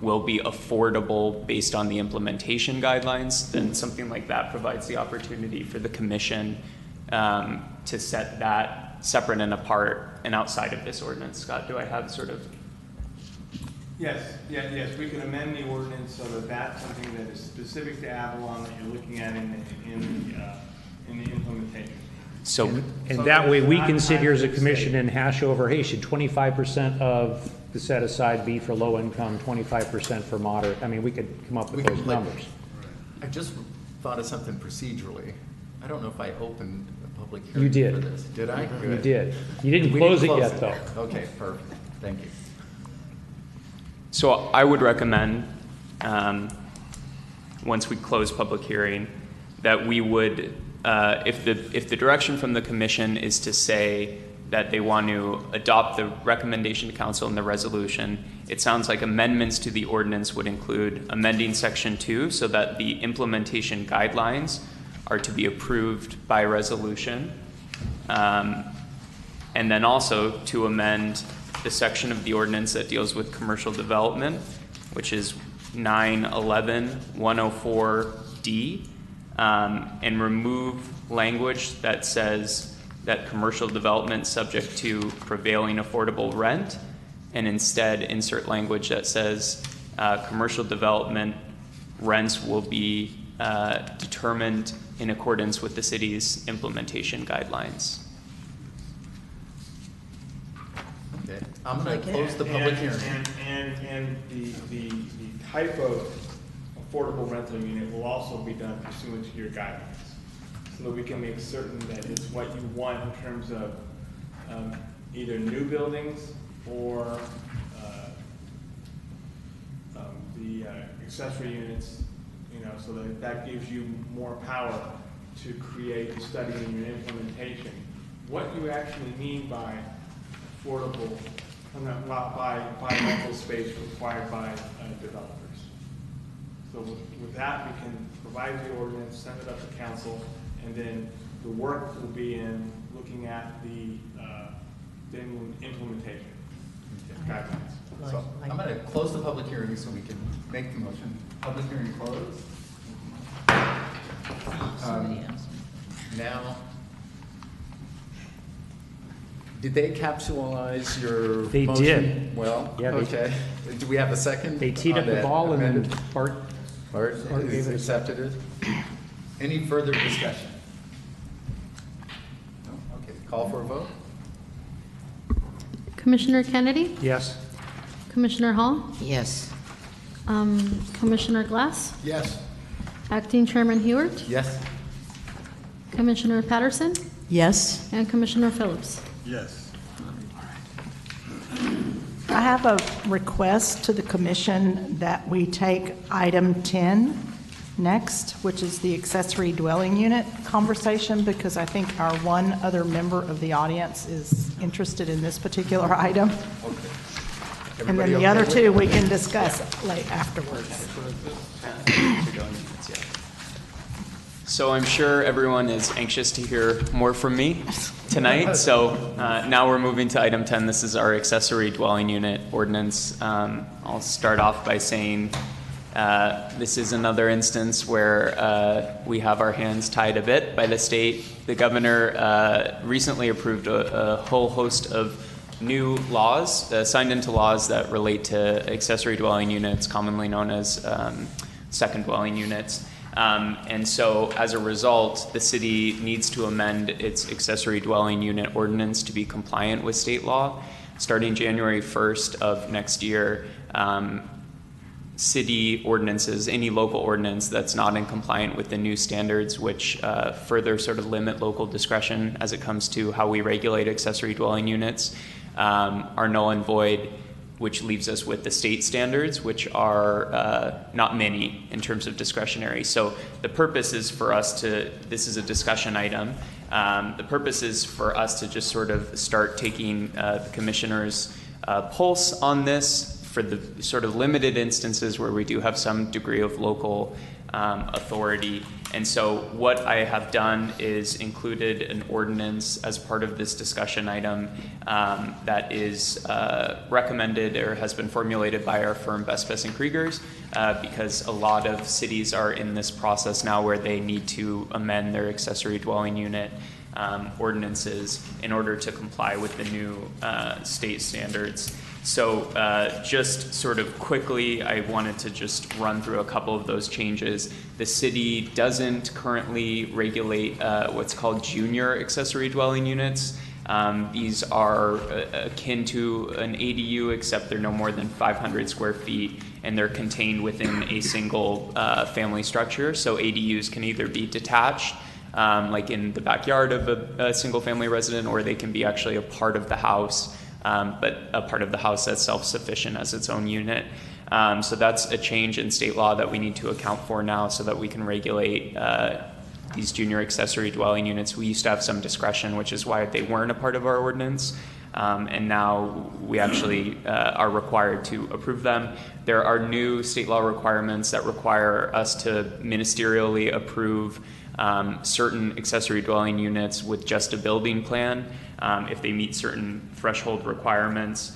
[SPEAKER 14] will be affordable based on the implementation guidelines, then something like that provides the opportunity for the commission to set that separate and apart and outside of this ordinance. Scott, do I have sort of?
[SPEAKER 7] yes, we can amend the ordinance so that that's something that is specific to Avalon that you're looking at in the implementation.
[SPEAKER 14] So,
[SPEAKER 4] And that way, we can sit here as a commission and hash over, hey, should 25% of the set aside be for low income, 25% for moderate? I mean, we could come up with
[SPEAKER 1] We could
[SPEAKER 4] those
[SPEAKER 1] like-
[SPEAKER 4] numbers.
[SPEAKER 1] I just thought of something procedurally. I don't know if I opened a public
[SPEAKER 4] You
[SPEAKER 1] hearing
[SPEAKER 4] did.
[SPEAKER 1] for this. Did I?
[SPEAKER 4] You
[SPEAKER 1] Good.
[SPEAKER 4] did. You didn't
[SPEAKER 1] We
[SPEAKER 4] close it yet, though.
[SPEAKER 1] Okay, perfect. Thank you.
[SPEAKER 14] so I would recommend, once we close public hearing, that we would, if the direction from the commission is to say that they want to adopt the recommendation to council in the resolution, it sounds like amendments to the ordinance would include amending section 2 so that the implementation guidelines are to be approved by resolution. And then also to amend the section of the ordinance that deals with commercial development, which is 91104D, and remove language that says that commercial development subject to prevailing affordable rent, and instead insert language that says commercial development rents will be determined in accordance with the city's implementation guidelines.
[SPEAKER 1] Okay, I'm going to close the public hearing.
[SPEAKER 7] And the type of affordable rental unit will also be done pursuant to your guidelines, so that we can make certain that it's what you want in terms of either new buildings or the accessory units, so that gives you more power to create the study and your implementation. What you actually mean by affordable, by rental space required by developers. So with that, we can provide the ordinance, send it up to council, and then the work will be in looking at the implementation guidelines.
[SPEAKER 1] So I'm going to close the public hearing so we can make the motion. Public hearing closed. Now, did they capsulize your
[SPEAKER 4] They
[SPEAKER 1] motion?
[SPEAKER 4] did.
[SPEAKER 1] Well,
[SPEAKER 4] Yeah,
[SPEAKER 1] okay. Do we have a second?
[SPEAKER 4] They teed
[SPEAKER 1] on
[SPEAKER 4] up the
[SPEAKER 1] that
[SPEAKER 4] ball and
[SPEAKER 1] amended?
[SPEAKER 4] then Bart
[SPEAKER 1] Bart
[SPEAKER 4] gave
[SPEAKER 1] is
[SPEAKER 4] it a
[SPEAKER 1] accepted it. Any further discussion? No? Okay, call for a vote?
[SPEAKER 3] Commissioner Kennedy?
[SPEAKER 4] Yes.
[SPEAKER 3] Commissioner Hall?
[SPEAKER 5] Yes.
[SPEAKER 3] Commissioner Glass?
[SPEAKER 12] Yes.
[SPEAKER 3] Acting Chairman Hewart?
[SPEAKER 1] Yes.
[SPEAKER 3] Commissioner Patterson?
[SPEAKER 8] Yes.
[SPEAKER 3] And Commissioner Phillips?
[SPEAKER 9] Yes.
[SPEAKER 6] I have a request to the commission that we take item 10 next, which is the accessory dwelling unit conversation, because I think our one other member of the audience is interested in this particular item. And then the other two we can discuss late afterwards.
[SPEAKER 14] So I'm sure everyone is anxious to hear more from me tonight. So now we're moving to item 10. This is our accessory dwelling unit ordinance. I'll start off by saying this is another instance where we have our hands tied a bit by the state. The governor recently approved a whole host of new laws, signed into laws that relate to accessory dwelling units, commonly known as second dwelling units. And so as a result, the city needs to amend its accessory dwelling unit ordinance to be compliant with state law. Starting January 1st of next year, city ordinances, any local ordinance that's not in compliant with the new standards, which further sort of limit local discretion as it comes to how we regulate accessory dwelling units, are null and void, which leaves us with the state standards, which are not many in terms of discretionary. So the purpose is for us to, this is a discussion item, the purpose is for us to just sort of start taking the commissioner's pulse on this for the sort of limited instances where we do have some degree of local authority. And so what I have done is included an ordinance as part of this discussion item that is recommended or has been formulated by our firm Best Best and Kriegers because a lot of cities are in this process now where they need to amend their accessory dwelling unit ordinances in order to comply with the new state standards. So just sort of quickly, I wanted to just run through a couple of those changes. The city doesn't currently regulate what's called junior accessory dwelling units. These are akin to an ADU, except they're no more than 500 square feet, and they're contained within a single family structure. So ADUs can either be detached, like in the backyard of a single family resident, or they can be actually a part of the house. But a part of the house that's self-sufficient as its own unit. So that's a change in state law that we need to account for now so that we can regulate these junior accessory dwelling units. We used to have some discretion, which is why they weren't a part of our ordinance. And now we actually are required to approve them. There are new state law requirements that require us to ministerially approve certain accessory dwelling units with just a building plan if they meet certain threshold requirements.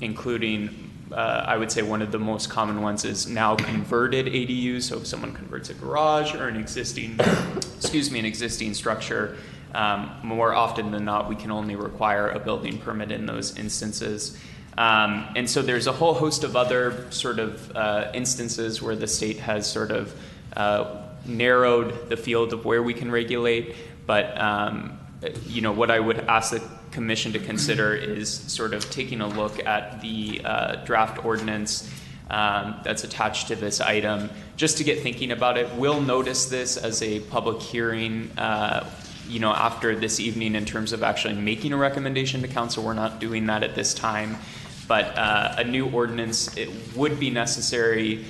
[SPEAKER 14] including, I would say one of the most common ones is now converted ADUs. So if someone converts a garage or an existing, an existing structure, more often than not, we can only require a building permit in those instances. And so there's a whole host of other sort of instances where the state has sort of narrowed the field of where we can regulate. But, what I would ask the commission to consider is sort of taking a look at the draft ordinance that's attached to this item, just to get thinking about it. We'll notice this as a public hearing after this evening in terms of actually making a recommendation to council. We're not doing that at this time, but a new ordinance, it would be necessary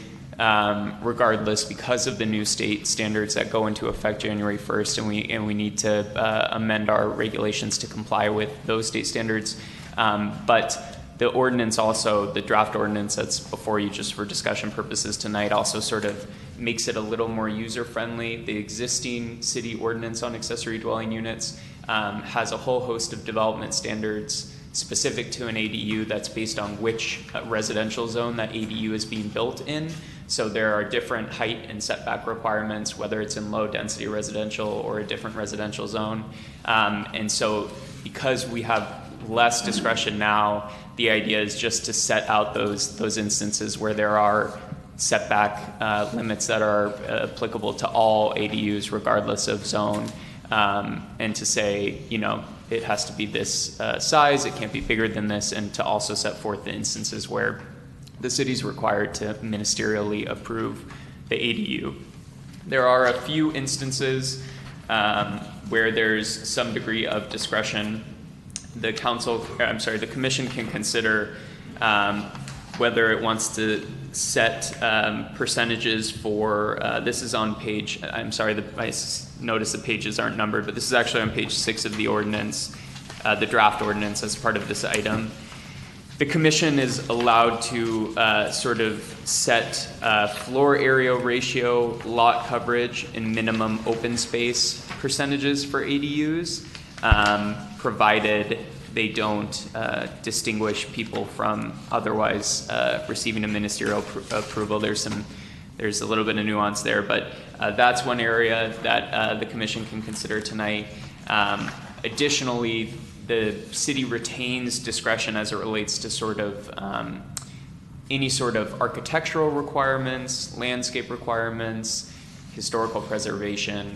[SPEAKER 14] regardless because of the new state standards that go into effect January 1st, and we need to amend our regulations to comply with those state standards. But the ordinance also, the draft ordinance that's before you just for discussion purposes tonight, also sort of makes it a little more user-friendly. The existing city ordinance on accessory dwelling units has a whole host of development standards specific to an ADU that's based on which residential zone that ADU is being built in. So there are different height and setback requirements, whether it's in low density residential or a different residential zone. And so because we have less discretion now, the idea is just to set out those instances where there are setback limits that are applicable to all ADUs regardless of zone, and to say, it has to be this size, it can't be bigger than this, and to also set forth the instances where the city's required to ministerially approve the ADU. There are a few instances where there's some degree of discretion. The commission can consider whether it wants to set percentages for, this is on page, I notice the pages aren't numbered, but this is actually on page 6 of the ordinance, the draft ordinance as part of this item. The commission is allowed to sort of set floor area ratio, lot coverage, and minimum open space percentages for ADUs, provided they don't distinguish people from otherwise receiving a ministerial approval. There's a little bit of nuance there, but that's one area that the commission can consider tonight. Additionally, the city retains discretion as it relates to sort of any sort of architectural requirements, landscape requirements, historical preservation.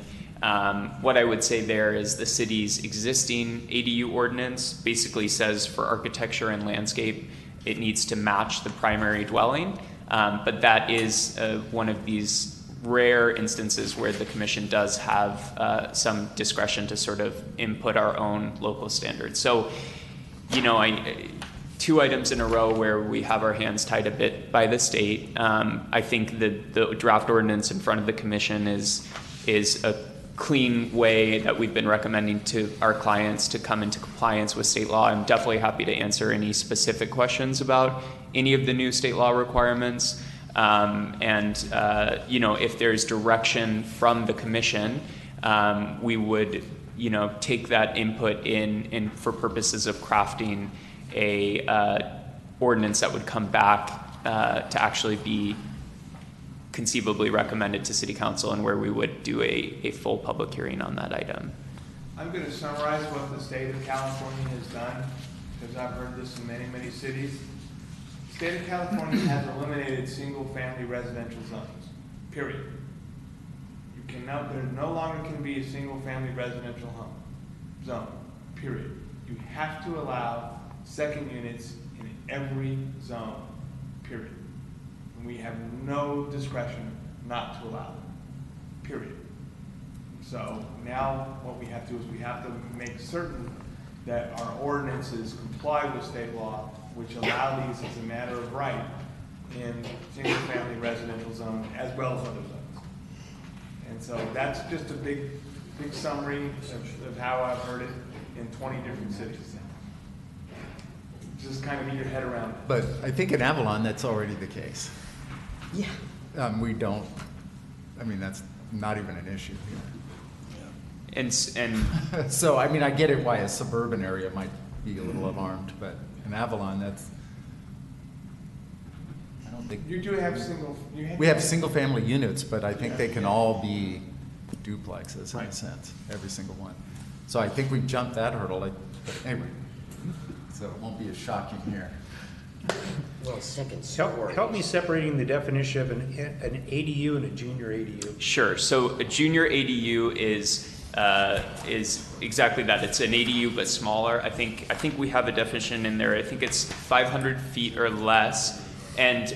[SPEAKER 14] What I would say there is the city's existing ADU ordinance basically says for architecture and landscape, it needs to match the primary dwelling. But that is one of these rare instances where the commission does have some discretion to sort of input our own local standards. So, 2 items in a row where we have our hands tied a bit by the state. I think the draft ordinance in front of the commission is a clean way that we've been recommending to our clients to come into compliance with state law. I'm definitely happy to answer any specific questions about any of the new state law requirements. If there's direction from the commission, we would, take that input in for purposes of crafting a ordinance that would come back to actually be conceivably recommended to City Council, and where we would do a full public hearing on that item.
[SPEAKER 7] I'm going to summarize what the state of California has done, because I've heard this in many, many cities. The state of California has eliminated single-family residential zones, period. There no longer can be a single-family residential zone, period. You have to allow second units in every zone, period. And we have no discretion not to allow them, period. So now what we have to do is we have to make certain that our ordinances comply with state law, which allow these as a matter of right in single-family residential zones as well as other zones. And so that's just a big summary of how I've heard it in 20 different cities. Just kind of get your head around it.
[SPEAKER 1] But I think in Avalon, that's already the case.
[SPEAKER 5] Yeah.
[SPEAKER 1] That's not even an issue here.
[SPEAKER 14] And
[SPEAKER 1] So, I get it why a suburban area might be a little alarmed, but in Avalon, that's, I don't think.
[SPEAKER 12] You do have
[SPEAKER 1] We have single-family units, but I think they can all be duplexes in a sense, every single one. So I think we've jumped that hurdle, but anyway, so it won't be as shocking here.
[SPEAKER 5] Well, second story.
[SPEAKER 4] Help me separating the definition of an ADU and a junior ADU.
[SPEAKER 14] Sure. So a junior ADU is exactly that. It's an ADU but smaller. I think we have a definition in there. I think it's 500 feet or less. And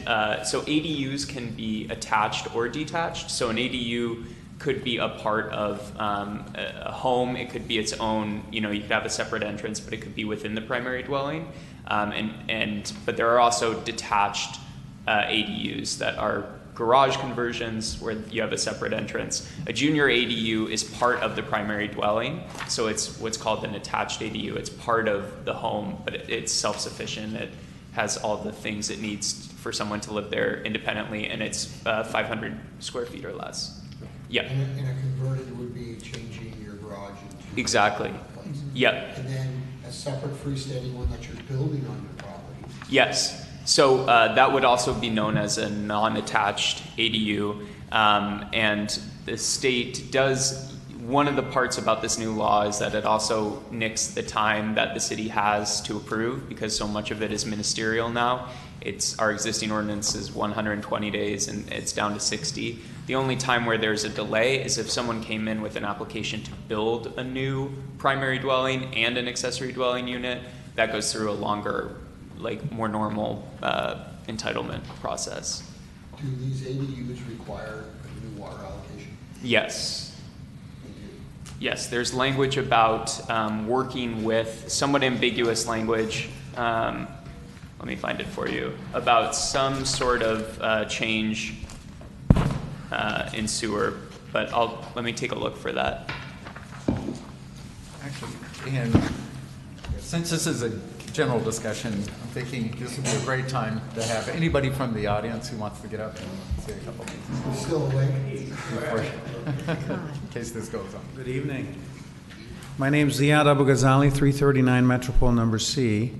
[SPEAKER 14] so ADUs can be attached or detached. So an ADU could be a part of a home. It could be its own. You could have a separate entrance, but it could be within the primary dwelling. But there are also detached ADUs that are garage conversions where you have a separate entrance. A junior ADU is part of the primary dwelling, so it's what's called an attached ADU. It's part of the home, but it's self-sufficient. It has all the things it needs for someone to live there independently, and it's 500 square feet or less. Yeah.
[SPEAKER 12] And a converted would be changing your garage into.
[SPEAKER 14] Exactly. Yep.
[SPEAKER 12] And then a separate freestanding one that you're building on your property.
[SPEAKER 14] Yes. So that would also be known as a non-attached ADU. And the state does, one of the parts about this new law is that it also nicks the time that the city has to approve, because so much of it is ministerial now. Our existing ordinance is 120 days and it's down to 60. The only time where there's a delay is if someone came in with an application to build a new primary dwelling and an accessory dwelling unit. That goes through a longer, more normal entitlement process.
[SPEAKER 12] Do these ADUs require a new water allocation?
[SPEAKER 14] Yes. Yes, there's language about working with, somewhat ambiguous language, let me find it for you, about some sort of change in sewer, but let me take a look for that.
[SPEAKER 1] Actually, and since this is a general discussion, I'm thinking this would be a great time to have anybody from the audience who wants to get up and say a couple things.
[SPEAKER 12] We're still awake.
[SPEAKER 1] In case this goes on.
[SPEAKER 15] Good evening. My name's Ziad Abu Ghazali, 339 Metropole number C.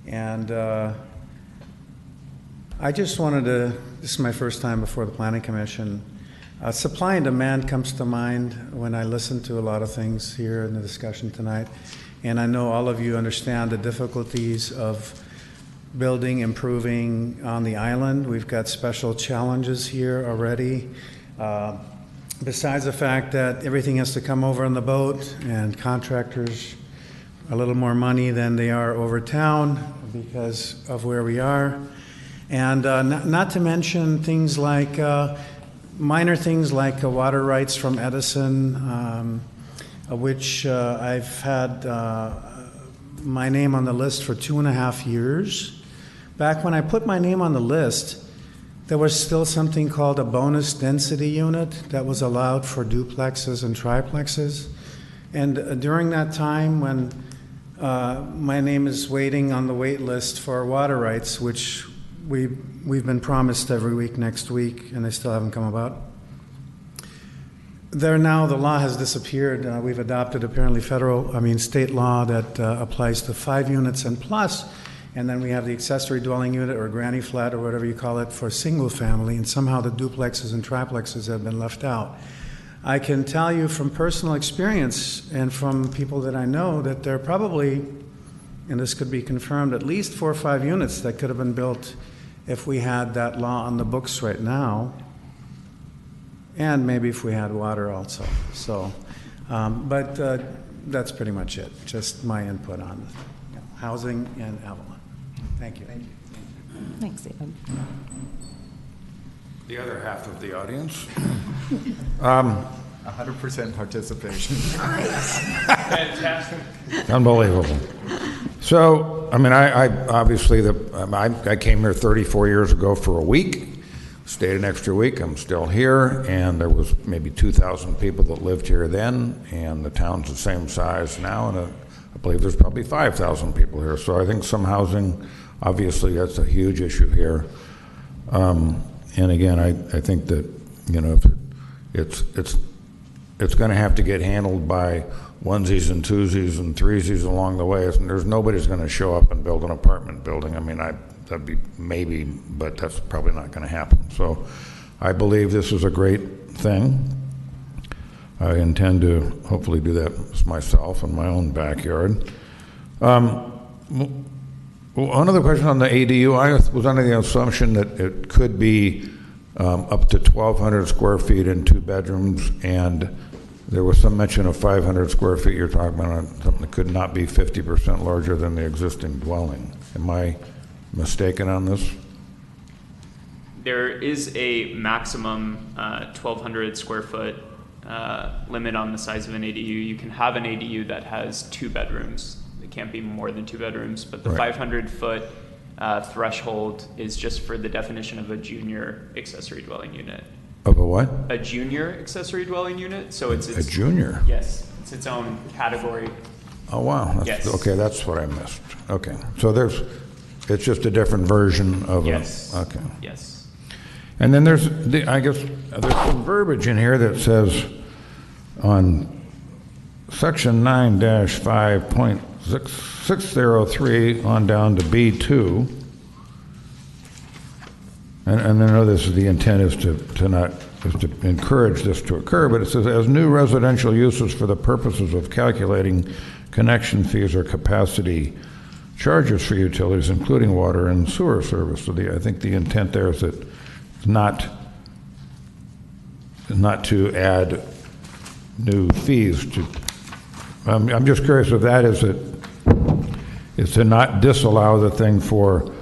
[SPEAKER 15] And I just wanted to, this is my first time before the Planning Commission. Supply and demand comes to mind when I listen to a lot of things here in the discussion tonight. And I know all of you understand the difficulties of building, improving on the island. We've got special challenges here already. Besides the fact that everything has to come over on the boat and contractors a little more money than they are over town because of where we are. And not to mention things like, minor things like water rights from Edison, which I've had my name on the list for 2.5 years. Back when I put my name on the list, there was still something called a bonus density unit that was allowed for duplexes and triplexes. And during that time when my name is waiting on the wait list for water rights, which we've been promised every week next week, and they still haven't come about. The law has disappeared. We've adopted apparently state law that applies to 5 units and plus, and then we have the accessory dwelling unit or granny flat or whatever you call it for single family, and somehow the duplexes and triplexes have been left out. I can tell you from personal experience and from people that I know that there are probably, and this could be confirmed, at least 4 or 5 units that could have been built if we had that law on the books right now, and maybe if we had water also. So, but that's pretty much it, just my input on housing in Avalon. Thank you. Thank you.
[SPEAKER 8] Thanks, David.
[SPEAKER 13] The other half of the audience.
[SPEAKER 1] 100% participation.
[SPEAKER 7] Fantastic.
[SPEAKER 13] Unbelievable. So, I obviously, I came here 34 years ago for a week, stayed an extra week, I'm still here, and there was maybe 2,000 people that lived here then, and the town's the same size now, and I believe there's probably 5,000 people here. So I think some housing, obviously that's a huge issue here. And again, I think that, if it's going to have to get handled by onesies and twosies and threesies along the way. And there's nobody's going to show up and build an apartment building. I mean, that'd be maybe, but that's probably not going to happen. So I believe this is a great thing. I intend to hopefully do that myself in my own backyard. One other question on the ADU. I was under the assumption that it could be up to 1,200 square feet and 2 bedrooms, and there was some mention of 500 square feet. You're talking about something that could not be 50% larger than the existing dwelling. Am I mistaken on this?
[SPEAKER 14] There is a maximum 1,200 square foot limit on the size of an ADU. You can have an ADU that has 2 bedrooms. It can't be more than 2 bedrooms, but the 500-foot threshold is just for the definition of a junior accessory dwelling unit.
[SPEAKER 13] Of a what?
[SPEAKER 14] A junior accessory dwelling unit. So it's
[SPEAKER 13] a junior?
[SPEAKER 14] Yes, it's its own category.
[SPEAKER 13] Oh, wow.
[SPEAKER 14] Yes.
[SPEAKER 13] Okay, that's what I missed. Okay, so it's just a different version of
[SPEAKER 14] yes.
[SPEAKER 13] Okay.
[SPEAKER 14] Yes.
[SPEAKER 13] And then I guess there's some verbiage in here that says on section 9-5.603 on down to B2, and I know this is the intent is to encourage this to occur, but it says as new residential uses for the purposes of calculating connection fees or capacity charges for utilities, including water and sewer service. So I think the intent there is that not to add new fees to. I'm just curious if that is to not disallow the thing for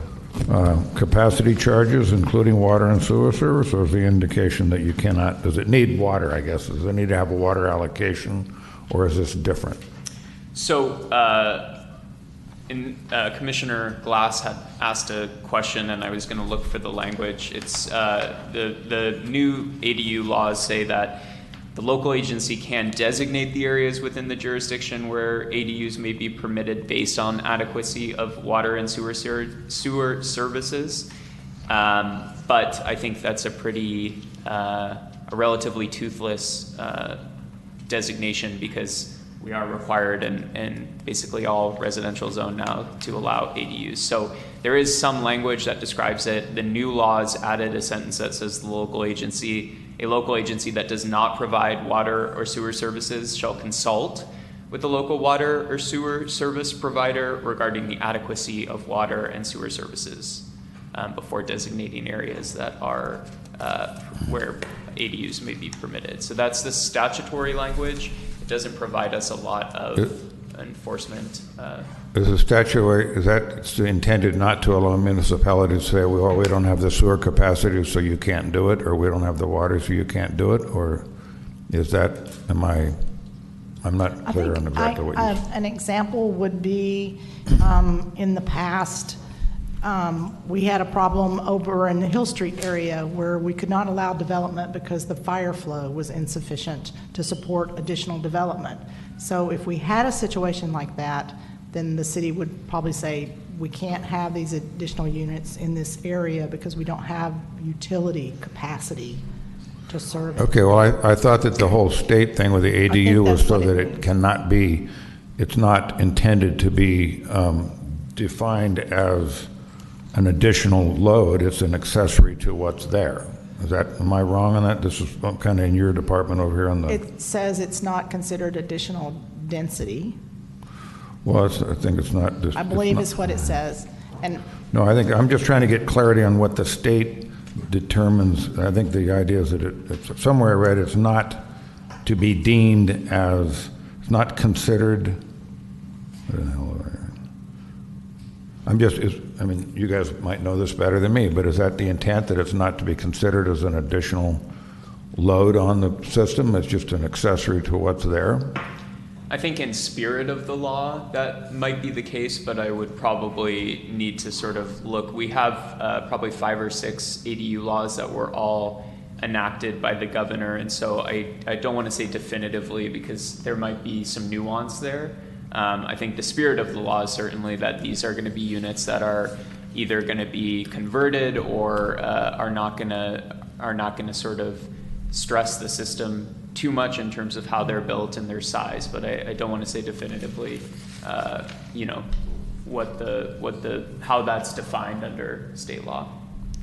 [SPEAKER 13] capacity charges, including water and sewer service, or is the indication that you cannot? Does it need water? I guess does it need to have a water allocation, or is this different?
[SPEAKER 14] So. Commissioner Glass had asked a question, and I was going to look for the language. It's the new ADU laws say that the local agency can designate the areas within the jurisdiction where ADUs may be permitted based on adequacy of water and sewer services. But I think that's a relatively toothless designation, because we are required in basically all residential zone now to allow ADUs. So there is some language that describes it. The new laws added a sentence that says a local agency that does not provide water or sewer services shall consult with the local water or sewer service provider regarding the adequacy of water and sewer services before designating areas that are where ADUs may be permitted. So that's the statutory language. It doesn't provide us a lot of enforcement.
[SPEAKER 13] Is the statutory, is that intended not to allow municipalities to say, well, we don't have the sewer capacity, so you can't do it, or we don't have the water, so you can't do it, or is that, I'm not clear on exactly what you said.
[SPEAKER 6] An example would be in the past, we had a problem over in the Hill Street area where we could not allow development because the fire flow was insufficient to support additional development. So if we had a situation like that, then the city would probably say, we can't have these additional units in this area because we don't have utility capacity to serve it.
[SPEAKER 13] Okay, well, I thought that the whole state thing with the ADU was so that it cannot be, it's not intended to be defined as an additional load. It's an accessory to what's there. Am I wrong on that? This is kind of in your department over here on the.
[SPEAKER 6] It says it's not considered additional density.
[SPEAKER 13] Well, I think it's not.
[SPEAKER 6] I believe is what it says. And
[SPEAKER 13] no, I think I'm just trying to get clarity on what the state determines. I think the idea is that it's somewhere I read it's not to be deemed as, it's not considered. What the hell? I mean, you guys might know this better than me, but is that the intent, that it's not to be considered as an additional load on the system? It's just an accessory to what's there?
[SPEAKER 14] I think in spirit of the law, that might be the case, but I would probably need to sort of look. We have probably 5 or 6 ADU laws that were all enacted by the governor, and so I don't want to say definitively because there might be some nuance there. I think the spirit of the law is certainly that these are going to be units that are either going to be converted or are not going to sort of stress the system too much in terms of how they're built and their size, but I don't want to say definitively, how that's defined under state law.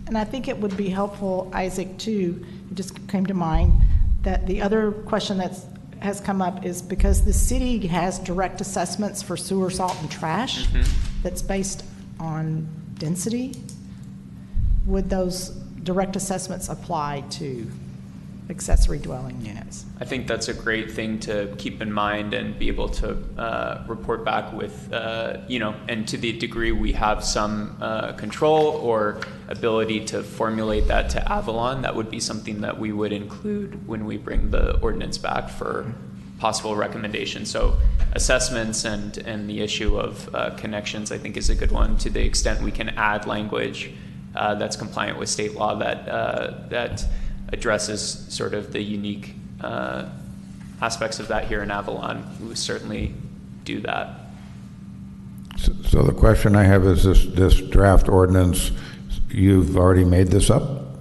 [SPEAKER 6] And I think it would be helpful, Isaac, too, it just came to mind, that the other question that has come up is because the city has direct assessments for sewer, salt, and trash that's based on density, would those direct assessments apply to accessory dwelling units?
[SPEAKER 14] I think that's a great thing to keep in mind and be able to report back with, and to the degree we have some control or ability to formulate that to Avalon, that would be something that we would include when we bring the ordinance back for possible recommendations. So assessments and the issue of connections, I think, is a good one, to the extent we can add language that's compliant with state law that addresses sort of the unique aspects of that here in Avalon. We would certainly do that.
[SPEAKER 13] So the question I have is this draft ordinance, you've already made this up?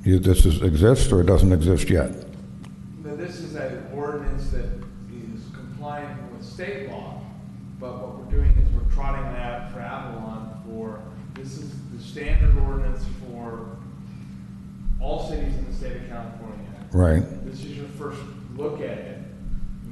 [SPEAKER 13] This exists or it doesn't exist yet?
[SPEAKER 7] Now, this is an ordinance that is compliant with state law, but what we're doing is we're trotting that for Avalon this is the standard ordinance for all cities in the state of California.
[SPEAKER 13] Right.
[SPEAKER 7] This is your first look at it.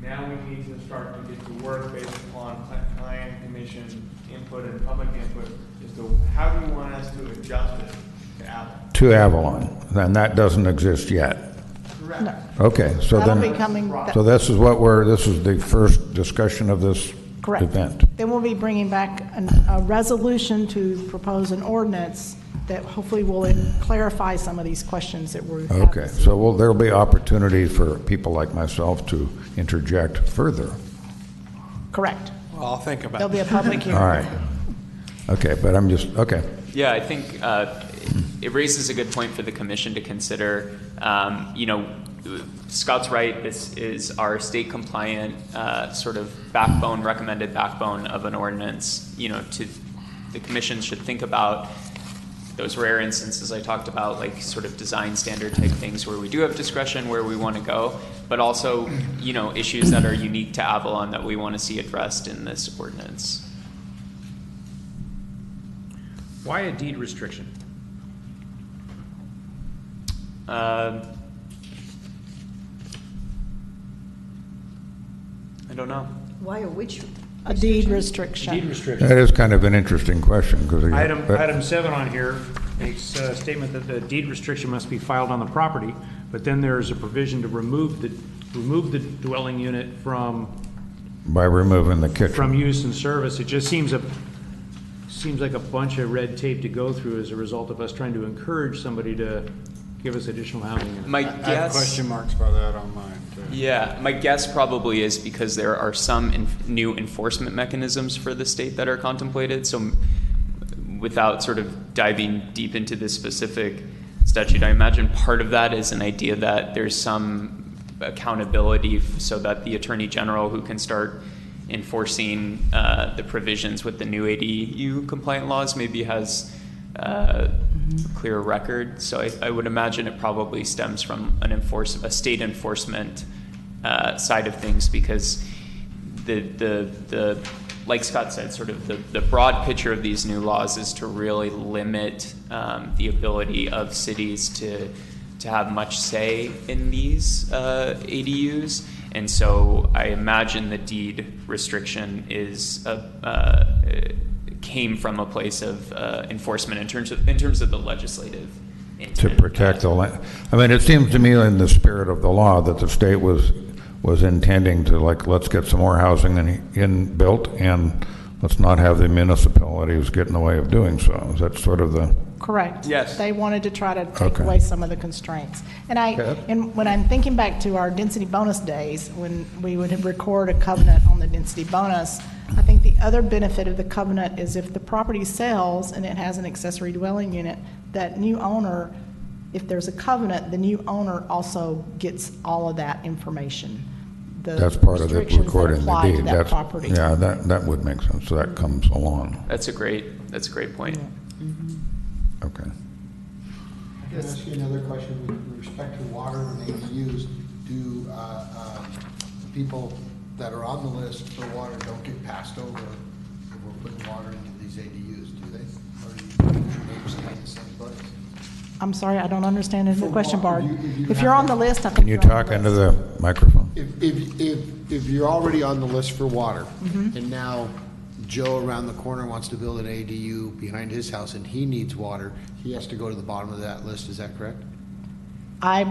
[SPEAKER 7] Now we need to start to get to work based upon plan commission input and public input as to how do you want us to adjust it to Avalon.
[SPEAKER 13] To Avalon, and that doesn't exist yet.
[SPEAKER 7] Correct.
[SPEAKER 6] No.
[SPEAKER 13] Okay, so
[SPEAKER 6] That'll
[SPEAKER 13] then,
[SPEAKER 6] be coming.
[SPEAKER 13] so this is this is the first discussion of this
[SPEAKER 6] Correct.
[SPEAKER 13] event.
[SPEAKER 6] Then we'll be bringing back a resolution to propose an ordinance that hopefully will clarify some of these questions that we're having.
[SPEAKER 13] Okay, so there'll be opportunity for people like myself to interject further.
[SPEAKER 6] Correct.
[SPEAKER 9] Well, I'll think about it.
[SPEAKER 6] There'll be a public hearing.
[SPEAKER 13] All right. Okay, but I'm just, okay.
[SPEAKER 14] Yeah, I think it raises a good point for the commission to consider. Scott's right, this is our state compliant sort of recommended backbone of an ordinance. The commission should think about those rare instances I talked about, like sort of design standard type things where we do have discretion where we want to go, but also, issues that are unique to Avalon that we want to see addressed in this ordinance.
[SPEAKER 4] Why a deed restriction?
[SPEAKER 14] I don't know.
[SPEAKER 8] Why a which?
[SPEAKER 6] A deed restriction.
[SPEAKER 4] Deed restriction.
[SPEAKER 13] That is kind of an interesting question.
[SPEAKER 4] Item 7 on here makes a statement that the deed restriction must be filed on the property, but then there's a provision to remove the dwelling unit
[SPEAKER 13] by removing the kitchen.
[SPEAKER 4] from use and service. It just seems like a bunch of red tape to go through as a result of us trying to encourage somebody to give us additional housing.
[SPEAKER 9] I have question marks by that on mine, too.
[SPEAKER 14] Yeah, my guess probably is because there are some new enforcement mechanisms for the state that are contemplated. So without sort of diving deep into this specific statute, I imagine part of that is an idea that there's some accountability so that the Attorney General, who can start enforcing the provisions with the new ADU compliant laws, maybe has a clear record. So I would imagine it probably stems from a state enforcement side of things, because the like Scott said, sort of the broad picture of these new laws is to really limit the ability of cities to have much say in these ADUs. And so I imagine the deed restriction came from a place of enforcement in terms of the legislative intent.
[SPEAKER 13] To protect the land. I mean, it seems to me in the spirit of the law that the state was intending to, like, let's get some more housing built, and let's not have the municipalities get in the way of doing so. Is that sort of the...
[SPEAKER 6] Correct.
[SPEAKER 14] Yes.
[SPEAKER 6] They wanted to try to take away some of the constraints. And when I'm thinking back to our density bonus days, when we would record a covenant on the density bonus, I think the other benefit of the covenant is if the property sells and it has an accessory dwelling unit, that new owner, if there's a covenant, the new owner also gets all of that information.
[SPEAKER 13] That's part of the recording the
[SPEAKER 6] apply to
[SPEAKER 13] deed.
[SPEAKER 6] that property.
[SPEAKER 13] Yeah, that would make sense. So that comes along.
[SPEAKER 14] That's a great point.
[SPEAKER 6] Yeah.
[SPEAKER 13] Okay.
[SPEAKER 12] I can ask you another question with respect to water and ADUs. do the people that are on the list for water don't get passed over if we're putting water into these ADUs, do they? Or do your neighbors stay in the same place?
[SPEAKER 6] I'm sorry, I don't understand the
[SPEAKER 12] For
[SPEAKER 6] question,
[SPEAKER 12] water,
[SPEAKER 6] Bart.
[SPEAKER 12] if you
[SPEAKER 6] If
[SPEAKER 12] have
[SPEAKER 6] you're on
[SPEAKER 12] to-
[SPEAKER 6] the list, I think
[SPEAKER 13] Can you
[SPEAKER 6] you're on
[SPEAKER 13] talk
[SPEAKER 6] the
[SPEAKER 13] into
[SPEAKER 6] list.
[SPEAKER 13] the microphone?
[SPEAKER 12] If you're already on the list for water,
[SPEAKER 6] Mhm.
[SPEAKER 12] and now Joe around the corner wants to build an ADU behind his house and he needs water, he has to go to the bottom of that list, is that correct?
[SPEAKER 6] I'm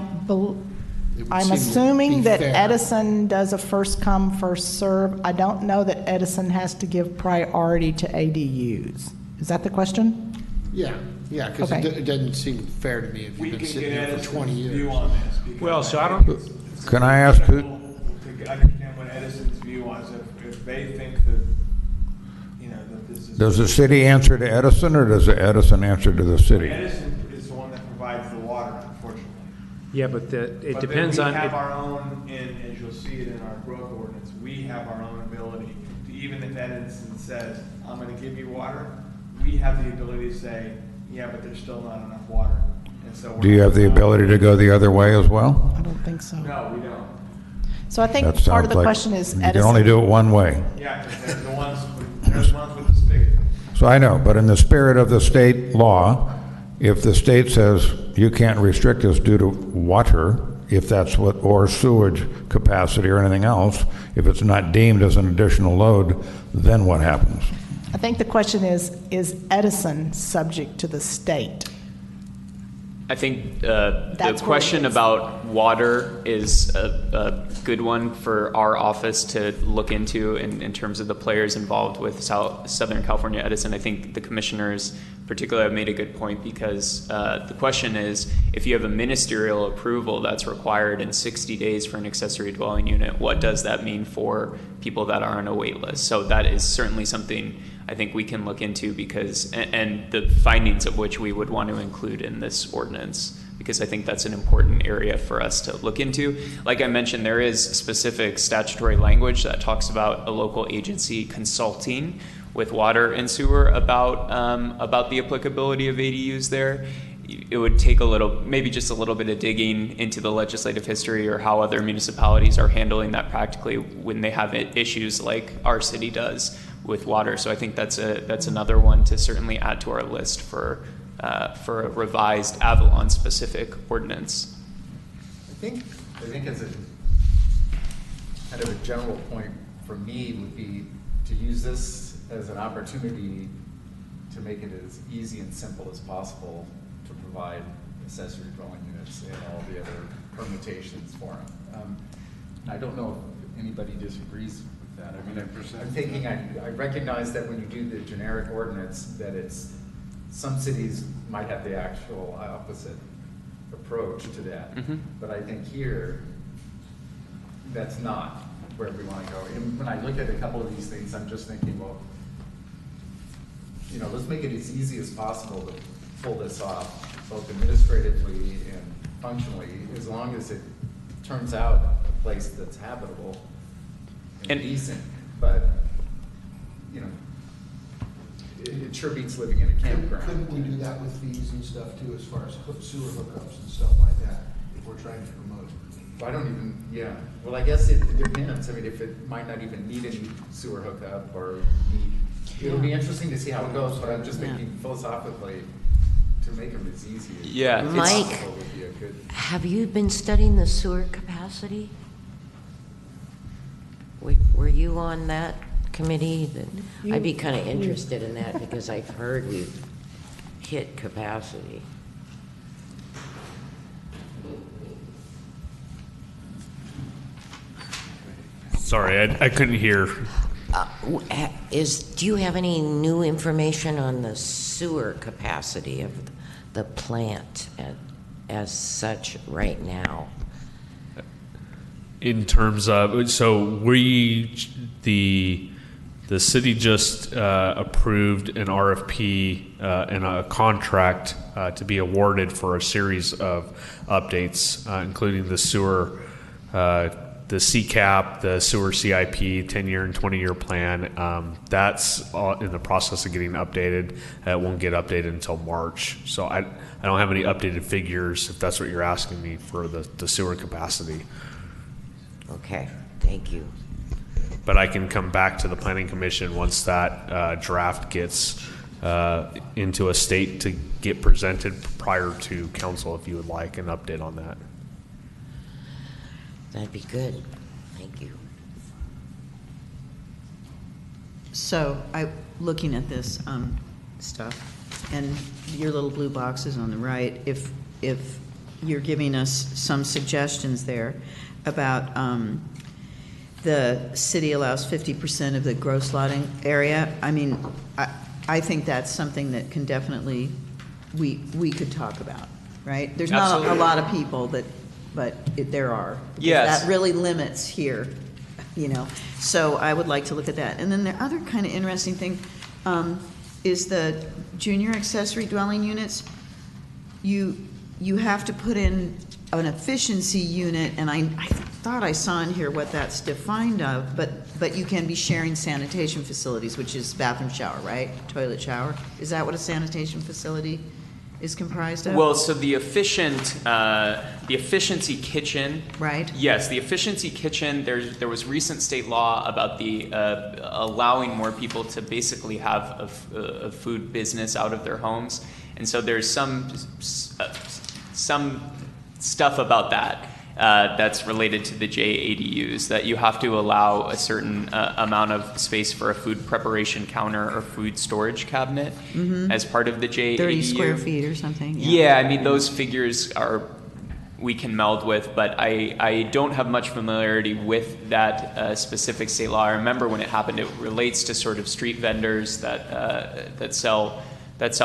[SPEAKER 12] It would seem to
[SPEAKER 6] assuming
[SPEAKER 12] be
[SPEAKER 6] that
[SPEAKER 12] fair.
[SPEAKER 6] Edison does a first come, first serve. I don't know that Edison has to give priority to ADUs. Is that the question?
[SPEAKER 12] Yeah, because
[SPEAKER 6] Okay.
[SPEAKER 12] it doesn't seem fair to me if
[SPEAKER 7] We
[SPEAKER 12] you've been
[SPEAKER 7] can
[SPEAKER 12] sitting
[SPEAKER 7] get
[SPEAKER 12] there for
[SPEAKER 7] Edison's
[SPEAKER 12] 20 years.
[SPEAKER 7] view on this. because
[SPEAKER 4] Well, so
[SPEAKER 7] I
[SPEAKER 4] I
[SPEAKER 7] think
[SPEAKER 4] don't-
[SPEAKER 7] it's
[SPEAKER 13] Can I ask who?
[SPEAKER 7] critical to understand what Edison's view on, if they think that, that this is.
[SPEAKER 13] Does the city answer to Edison, or does Edison answer to the city?
[SPEAKER 7] Edison is the one that provides the water, unfortunately.
[SPEAKER 4] Yeah, but it
[SPEAKER 7] But
[SPEAKER 4] depends
[SPEAKER 7] then
[SPEAKER 4] on.
[SPEAKER 7] we have our own, as you'll see it in our growth ordinance, we have our own ability to, even if Edison says, I'm gonna give you water, we have the ability to say, yeah, but there's still not enough water. And so.
[SPEAKER 13] Do you have the ability to go the other way as well?
[SPEAKER 6] I don't think so.
[SPEAKER 7] No, we don't.
[SPEAKER 6] So I think
[SPEAKER 13] That
[SPEAKER 6] part of
[SPEAKER 13] sounds
[SPEAKER 6] the
[SPEAKER 13] like
[SPEAKER 6] question is
[SPEAKER 13] you
[SPEAKER 6] Edison.
[SPEAKER 13] can only do it one way.
[SPEAKER 7] Yeah, because they're the ones with the spigot.
[SPEAKER 13] So I know, but in the spirit of the state law, if the state says you can't restrict us due to water, if that's what, or sewage capacity or anything else, if it's not deemed as an additional load, then what happens?
[SPEAKER 6] I think the question is Edison subject to the state?
[SPEAKER 14] I think the
[SPEAKER 6] That's where it
[SPEAKER 14] question
[SPEAKER 6] is.
[SPEAKER 14] about water is a good one for our office to look into in terms of the players involved with Southern California Edison. I think the commissioners particularly have made a good point because the question is, if you have a ministerial approval that's required in 60 days for an accessory dwelling unit, what does that mean for people that are on a wait list? So that is certainly something I think we can look into because, and the findings of which we would want to include in this ordinance, because I think that's an important area for us to look into. Like I mentioned, there is specific statutory language that talks about a local agency consulting with water and sewer about the applicability of ADUs there. It would take maybe just a little bit of digging into the legislative history or how other municipalities are handling that practically when they have issues like our city does with water. So I think that's another one to certainly add to our list for a revised Avalon-specific ordinance.
[SPEAKER 1] I think as a kind of a general point for me would be to use this as an opportunity to make it as easy and simple as possible to provide accessory dwelling units and all the other permutations for them. I don't know if anybody disagrees with that. I mean, I'm thinking, I recognize that when you do the generic ordinance, that some cities might have the actual opposite approach to that.
[SPEAKER 14] Mm-hmm.
[SPEAKER 1] But I think here, that's not where we want to go. And when I look at a couple of these things, I'm just thinking, well, let's make it as easy as possible to pull this off, both administratively and functionally, as long as it turns out a place that's habitable and decent. But, it sure beats living in a campground.
[SPEAKER 12] Couldn't we do that with fees and stuff too, as far as sewer hookups and stuff like that, if we're trying to promote it?
[SPEAKER 1] I don't even, well, I guess it depends. I mean, if it might not even need any sewer hookup or it'll be interesting to see how it goes, but I'm just thinking philosophically, to make them as easy as
[SPEAKER 5] Mike,
[SPEAKER 1] possible would be a good.
[SPEAKER 5] have you been studying the sewer capacity? Were you on that committee? I'd be kind of interested in that because I've heard we've hit capacity.
[SPEAKER 16] Sorry, I couldn't hear.
[SPEAKER 5] Do you have any new information on the sewer capacity of the plant as such right now?
[SPEAKER 16] In terms of, so the city just approved an RFP and a contract to be awarded for a series of updates, including the sewer, the CCAP, the sewer CIP, 10-year and 20-year plan. That's all in the process of getting updated. It won't get updated until March. So I don't have any updated figures, if that's what you're asking me, for the sewer capacity.
[SPEAKER 5] Okay, thank you.
[SPEAKER 16] But I can come back to the planning commission once that draft gets into a state to get presented prior to council if you would like an update on that.
[SPEAKER 5] That'd be good. Thank you.
[SPEAKER 8] So looking at this stuff, and your little blue boxes on the right, if you're giving us some suggestions there about the city allows 50% of the gross lotting area, I mean, I think that's something that can definitely, we could talk about, right? There's not
[SPEAKER 14] Absolutely.
[SPEAKER 8] a lot of people that, but there are. Because
[SPEAKER 14] Yes.
[SPEAKER 8] that really limits here, you know. So I would like to look at that. And then the other kind of interesting thing is the junior accessory dwelling units. You have to put in an efficiency unit, and I thought I saw in here what that's defined of, but you can be sharing sanitation facilities, which is bathroom, shower, right? Toilet, shower. Is that what a sanitation facility is comprised of?
[SPEAKER 14] Well, so the efficiency kitchen.
[SPEAKER 8] Right.
[SPEAKER 14] Yes, the efficiency kitchen. There was recent state law about the allowing more people to basically have a food business out of their homes, and so there's some stuff about that that's related to the JADUs, that you have to allow a certain amount of space for a food preparation counter or food storage cabinet as part of the JADU.
[SPEAKER 8] 30 square feet or something.
[SPEAKER 14] Yeah, I mean, those figures we can meld with, but I don't have much familiarity with that specific state law. I remember when it happened, it relates to sort of street vendors that sell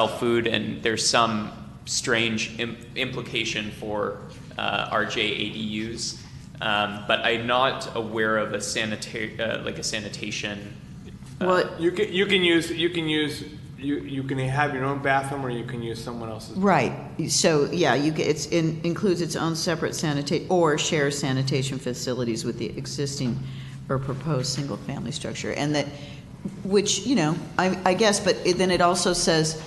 [SPEAKER 14] food, and there's some strange implication for our JADUs, but I'm not aware of a sanitation.
[SPEAKER 8] Well,
[SPEAKER 7] You can have your own bathroom, or you can use someone else's.
[SPEAKER 8] Right. So, yeah, includes its own separate or shares sanitation facilities with the existing or proposed single-family structure. And that, which, you know, I guess, but then it also says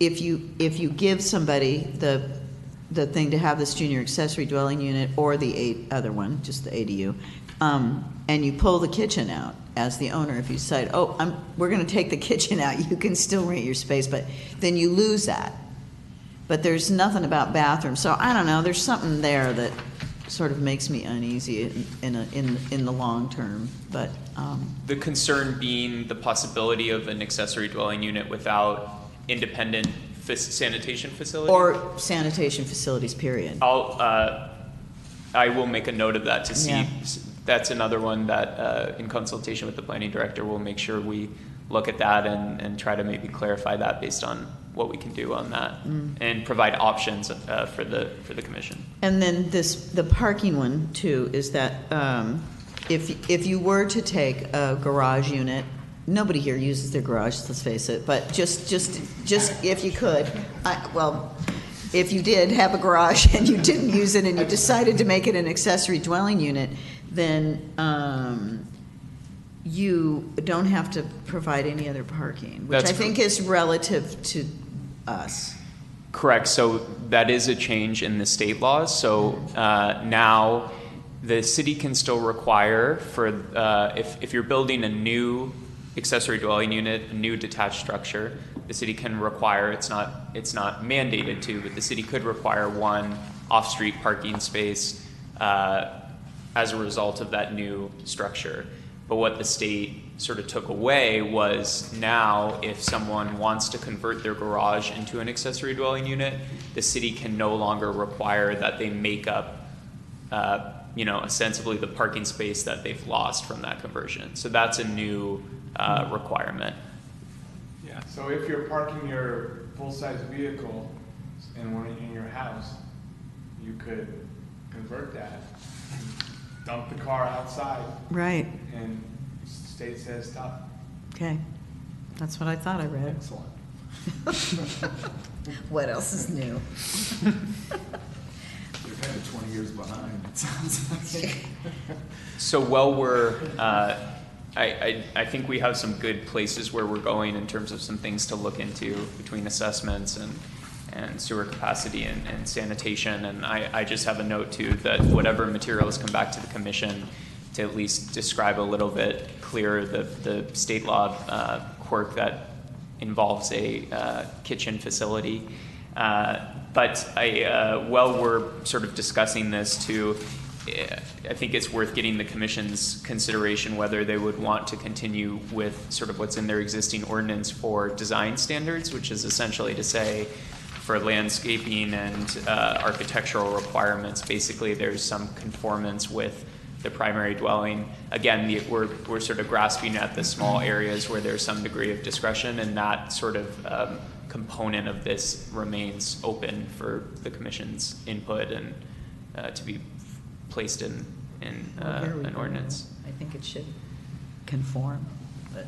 [SPEAKER 8] if you give somebody the thing to have this junior accessory dwelling unit or the other one, just the ADU, and you pull the kitchen out as the owner, if you decide, we're going to take the kitchen out, you can still rent your space, but then you lose that. But there's nothing about bathrooms, so I don't know. There's something there that sort of makes me uneasy in the long term. But
[SPEAKER 14] the concern being the possibility of an accessory dwelling unit without independent sanitation facility
[SPEAKER 8] or sanitation facilities. Period.
[SPEAKER 14] I will make a note of that to see.
[SPEAKER 8] Yeah.
[SPEAKER 14] That's another one that, in consultation with the planning director, we'll make sure we look at that and try to maybe clarify that based on what we can do on that and provide options for the commission.
[SPEAKER 8] And then the parking one too is that if you were to take a garage unit, nobody here uses their garage, let's face it, but just if you could, if you did have a garage and you didn't use it and you decided to make it an accessory dwelling unit, then you don't have to provide any other parking, which I think is relative to us.
[SPEAKER 14] Correct. So that is a change in the state laws. So now the city can still require for if you're building a new accessory dwelling unit, a new detached structure, the city can require, it's not mandated to, but the city could require one off-street parking space as a result of that new structure. But what the state sort of took away was now if someone wants to convert their garage into an accessory dwelling unit, the city can no longer require that they make up ostensibly the parking space that they've lost from that conversion. So that's a new requirement.
[SPEAKER 7] Yeah, so if you're parking your full-size vehicle in your house, you could convert that, dump the car outside.
[SPEAKER 8] Right.
[SPEAKER 7] And state says stop.
[SPEAKER 8] Okay. That's what I thought I read.
[SPEAKER 7] Excellent.
[SPEAKER 8] What else is new?
[SPEAKER 1] You're kind of 20 years behind, it sounds like.
[SPEAKER 14] So while we're, I think we have some good places where we're going in terms of some things to look into between assessments and sewer capacity and sanitation. And I just have a note too that whatever materials come back to the commission, to at least describe a little bit clearer the state law quirk that involves a kitchen facility. But while we're sort of discussing this too, I think it's worth getting the commission's consideration whether they would want to continue with sort of what's in their existing ordinance for design standards, which is essentially to say for landscaping and architectural requirements, basically there's some conformance with the primary dwelling. Again, we're sort of grasping at the small areas where there's some degree of discretion, and that sort of component of this remains open for the commission's input and to be placed in
[SPEAKER 8] Well, here we
[SPEAKER 14] an
[SPEAKER 8] go.
[SPEAKER 14] ordinance.
[SPEAKER 8] I think it should conform, but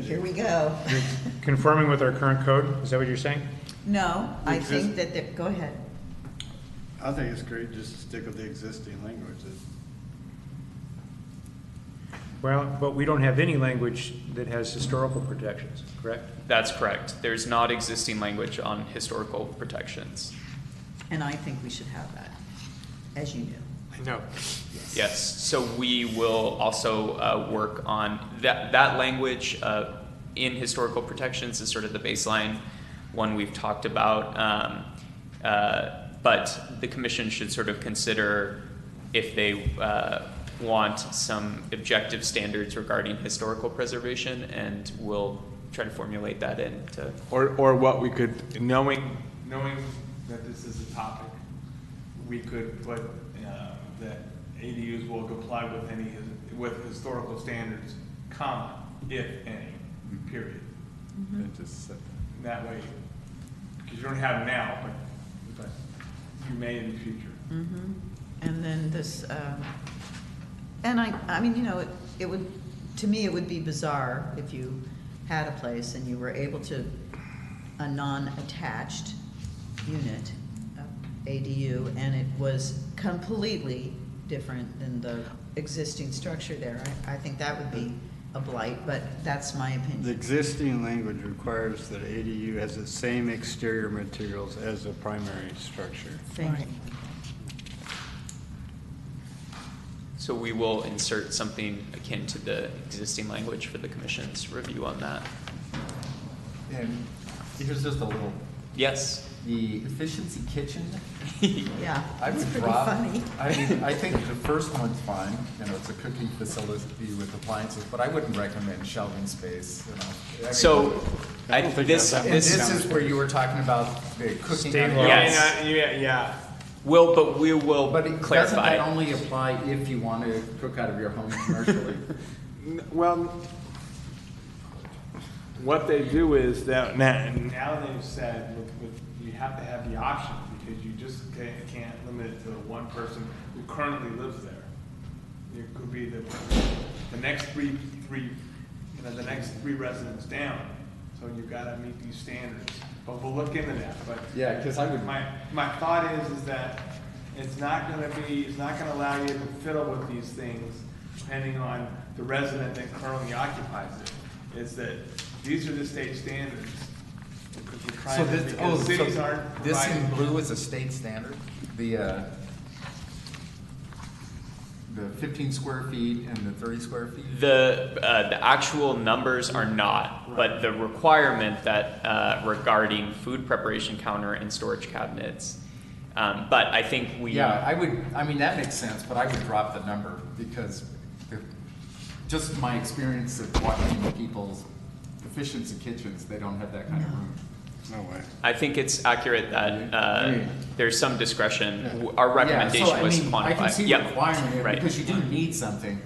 [SPEAKER 8] here we go.
[SPEAKER 4] Conforming with our current code, is that what you're saying?
[SPEAKER 8] No, I think that, go ahead.
[SPEAKER 9] I think it's great just to stick with the existing language.
[SPEAKER 4] Well, but we don't have any language that has historical protections, correct?
[SPEAKER 14] That's correct. There's not existing language on historical protections.
[SPEAKER 8] And I think we should have that, as you do.
[SPEAKER 4] I know.
[SPEAKER 14] Yes, so we will also work on that language in historical protections is sort of the baseline one we've talked about. But the commission should sort of consider if they want some objective standards regarding historical preservation, and we'll try to formulate that into.
[SPEAKER 7] Or what we could, knowing that this is a topic, we could put that ADUs will comply with historical standards, comma, if any, period.
[SPEAKER 1] And just set that.
[SPEAKER 7] That way, because you don't have it now, but you may in the future.
[SPEAKER 8] Mm-hmm. And then this, and I mean, you know, it would, to me, it would be bizarre if you had a place and you were able to, a non-attached unit, ADU, and it was completely different than the existing structure there. I think that would be a blight, but that's my opinion.
[SPEAKER 9] The existing language requires that ADU has the same exterior materials as the primary structure.
[SPEAKER 8] Thank you.
[SPEAKER 14] So we will insert something akin to the existing language for the commission's review on that.
[SPEAKER 1] And here's just a little.
[SPEAKER 14] Yes.
[SPEAKER 1] The efficiency kitchen.
[SPEAKER 8] Yeah,
[SPEAKER 1] I
[SPEAKER 8] it's
[SPEAKER 1] would
[SPEAKER 8] pretty
[SPEAKER 1] drop.
[SPEAKER 8] funny.
[SPEAKER 1] I mean, I think the first one's fine. You know, it's a cooking facility with appliances, but I wouldn't recommend shelving space. You know. I mean,
[SPEAKER 14] So
[SPEAKER 1] this is where you were talking about the cooking.
[SPEAKER 4] State
[SPEAKER 1] on
[SPEAKER 4] law.
[SPEAKER 1] the-
[SPEAKER 7] Yeah.
[SPEAKER 14] But we will
[SPEAKER 1] But doesn't
[SPEAKER 14] clarify.
[SPEAKER 1] that only apply if you want to cook out of your home commercially?
[SPEAKER 7] Well, what they do is that now they've said you have to have the option, because you just can't limit it to one person who currently lives there. It could be the next three the next three residents down. So you've got to meet these standards. But we'll look into that. But
[SPEAKER 1] Yeah, because I would.
[SPEAKER 7] my thought is that it's not going to allow you to fiddle with these things depending on the resident that currently occupies it. Is that these are the state standards. Because we're trying
[SPEAKER 1] So
[SPEAKER 7] to,
[SPEAKER 1] this,
[SPEAKER 7] because cities aren't
[SPEAKER 1] this in
[SPEAKER 7] providing-
[SPEAKER 1] blue is a state standard? The 15 square feet and the 30 square feet?
[SPEAKER 14] The actual numbers are not, but the requirement that regarding food preparation counter and storage cabinets. But I think we.
[SPEAKER 1] Yeah, I mean, that makes sense, but I would drop the number because just my experience of watching people's efficiency kitchens, they don't have that kind of room.
[SPEAKER 9] No way.
[SPEAKER 14] I think it's accurate that there's some discretion.
[SPEAKER 1] Yeah.
[SPEAKER 14] Our recommendation
[SPEAKER 1] Yeah, so,
[SPEAKER 14] was to
[SPEAKER 1] I
[SPEAKER 14] quantify.
[SPEAKER 1] mean, I can see
[SPEAKER 14] Yep.
[SPEAKER 1] requiring it
[SPEAKER 14] Right.
[SPEAKER 1] because you do need something,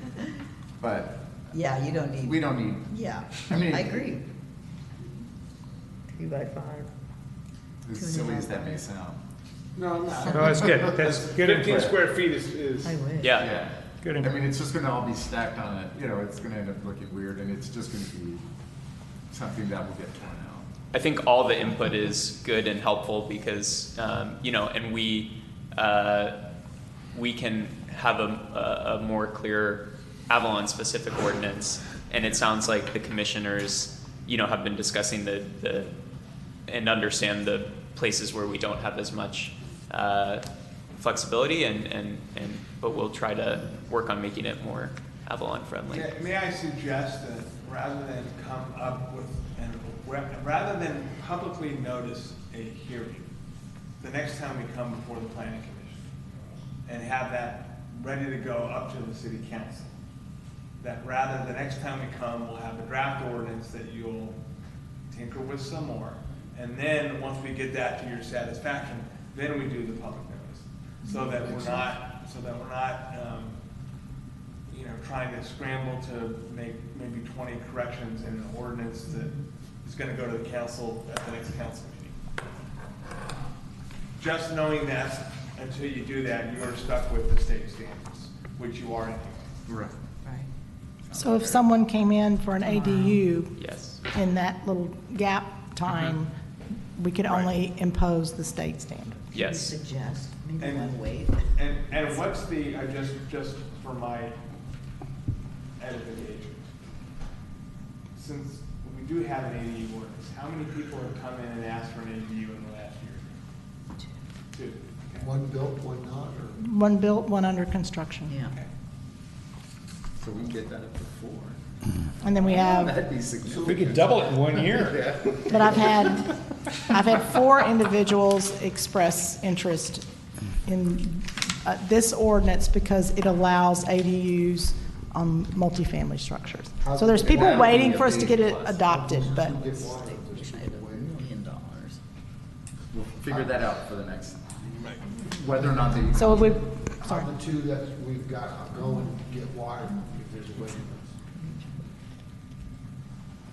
[SPEAKER 1] but
[SPEAKER 8] Yeah, you don't need.
[SPEAKER 1] we don't need.
[SPEAKER 8] Yeah,
[SPEAKER 1] I mean,
[SPEAKER 8] I agree. 3 by 5.
[SPEAKER 1] As
[SPEAKER 8] 2.5
[SPEAKER 1] silly as that
[SPEAKER 8] by
[SPEAKER 1] may sound.
[SPEAKER 7] No, I'm not.
[SPEAKER 4] No, that's good. That's good
[SPEAKER 7] 15
[SPEAKER 4] input.
[SPEAKER 7] square feet is
[SPEAKER 8] I wish.
[SPEAKER 14] Yeah.
[SPEAKER 4] Good
[SPEAKER 1] I
[SPEAKER 4] input.
[SPEAKER 1] mean, it's just gonna all be stacked on it, you know, it's gonna end up looking weird, and it's just gonna be something that will get torn out.
[SPEAKER 14] I think all the input is good and helpful because, and we can have a more clear Avalon-specific ordinance. And it sounds like the commissioners, have been discussing and understand the places where we don't have as much flexibility, and but we'll try to work on making it more Avalon friendly.
[SPEAKER 7] May I suggest that rather than come up with, rather than publicly notice a hearing, the next time we come before the planning commission and have that ready to go up to the city council, that rather the next time we come, we'll have a draft ordinance that you'll tinker with some more. And then once we get that to your satisfaction, then we do the public notice. So that we're not, trying to scramble to make maybe 20 corrections in an ordinance that is going to go to the council at the next council meeting. Just knowing that until you do that, you are stuck with the state standards, which you are anyway.
[SPEAKER 1] Right.
[SPEAKER 6] So if someone came in for an ADU
[SPEAKER 14] Yes.
[SPEAKER 6] in that little gap time, we could only impose the state standard.
[SPEAKER 14] Yes.
[SPEAKER 5] Suggest maybe
[SPEAKER 7] And-
[SPEAKER 5] one wave.
[SPEAKER 7] And what's the, just for my edification, since we do have an ADU ordinance, how many people have come in and asked for an ADU in the last year? Two. Okay.
[SPEAKER 12] One built, one not, or?
[SPEAKER 6] One built, one under construction.
[SPEAKER 5] Yeah.
[SPEAKER 1] So we can get that up to 4.
[SPEAKER 6] And then we have,
[SPEAKER 1] That'd be significant.
[SPEAKER 4] We could double it in 1 year.
[SPEAKER 6] but I've had 4 individuals express interest in this ordinance because it allows ADUs on multifamily structures. So there's people waiting for us to get it adopted, but
[SPEAKER 1] We'll figure that out for the next, whether or not they.
[SPEAKER 6] so we,
[SPEAKER 12] Of
[SPEAKER 6] sorry.
[SPEAKER 12] the two that we've got, go and get water if there's a waiting list.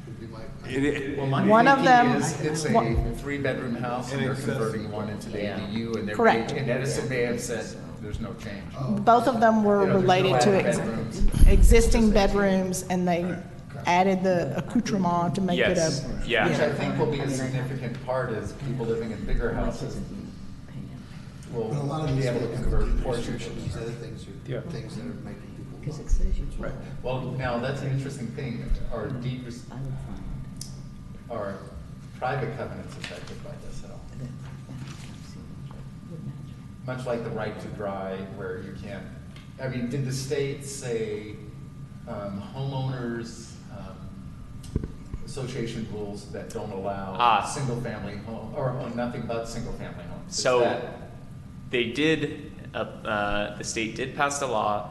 [SPEAKER 12] Would be my-
[SPEAKER 1] Well, my
[SPEAKER 6] One of
[SPEAKER 1] thinking
[SPEAKER 6] them-
[SPEAKER 1] is it's a 3-bedroom house and they're converting one into the
[SPEAKER 5] Yeah.
[SPEAKER 1] ADU and they're.
[SPEAKER 6] Correct.
[SPEAKER 1] And Edison may have said, there's no change.
[SPEAKER 6] Both of them were
[SPEAKER 1] You know, there's
[SPEAKER 6] related
[SPEAKER 1] no
[SPEAKER 6] to
[SPEAKER 1] added bedrooms.
[SPEAKER 6] existing bedrooms, and they added the accoutrement to make it a.
[SPEAKER 14] Yes. Yeah.
[SPEAKER 1] Which I think will be a significant part is people living in bigger houses will
[SPEAKER 12] But a lot of
[SPEAKER 1] be
[SPEAKER 12] these
[SPEAKER 1] able to convert portions.
[SPEAKER 12] restrictions, these other things
[SPEAKER 4] Yeah.
[SPEAKER 12] are things that are making people.
[SPEAKER 5] Because it says you.
[SPEAKER 1] Right. Well, now, that's an interesting thing. Are deed,
[SPEAKER 5] I would find
[SPEAKER 1] are private covenants affected by this at all? Much like the right to dry, where you can't, I mean, did the state say homeowners association rules that don't allow single-family home, or nothing but single-family homes? Is
[SPEAKER 14] So
[SPEAKER 1] that-
[SPEAKER 14] they did, the state did pass a law.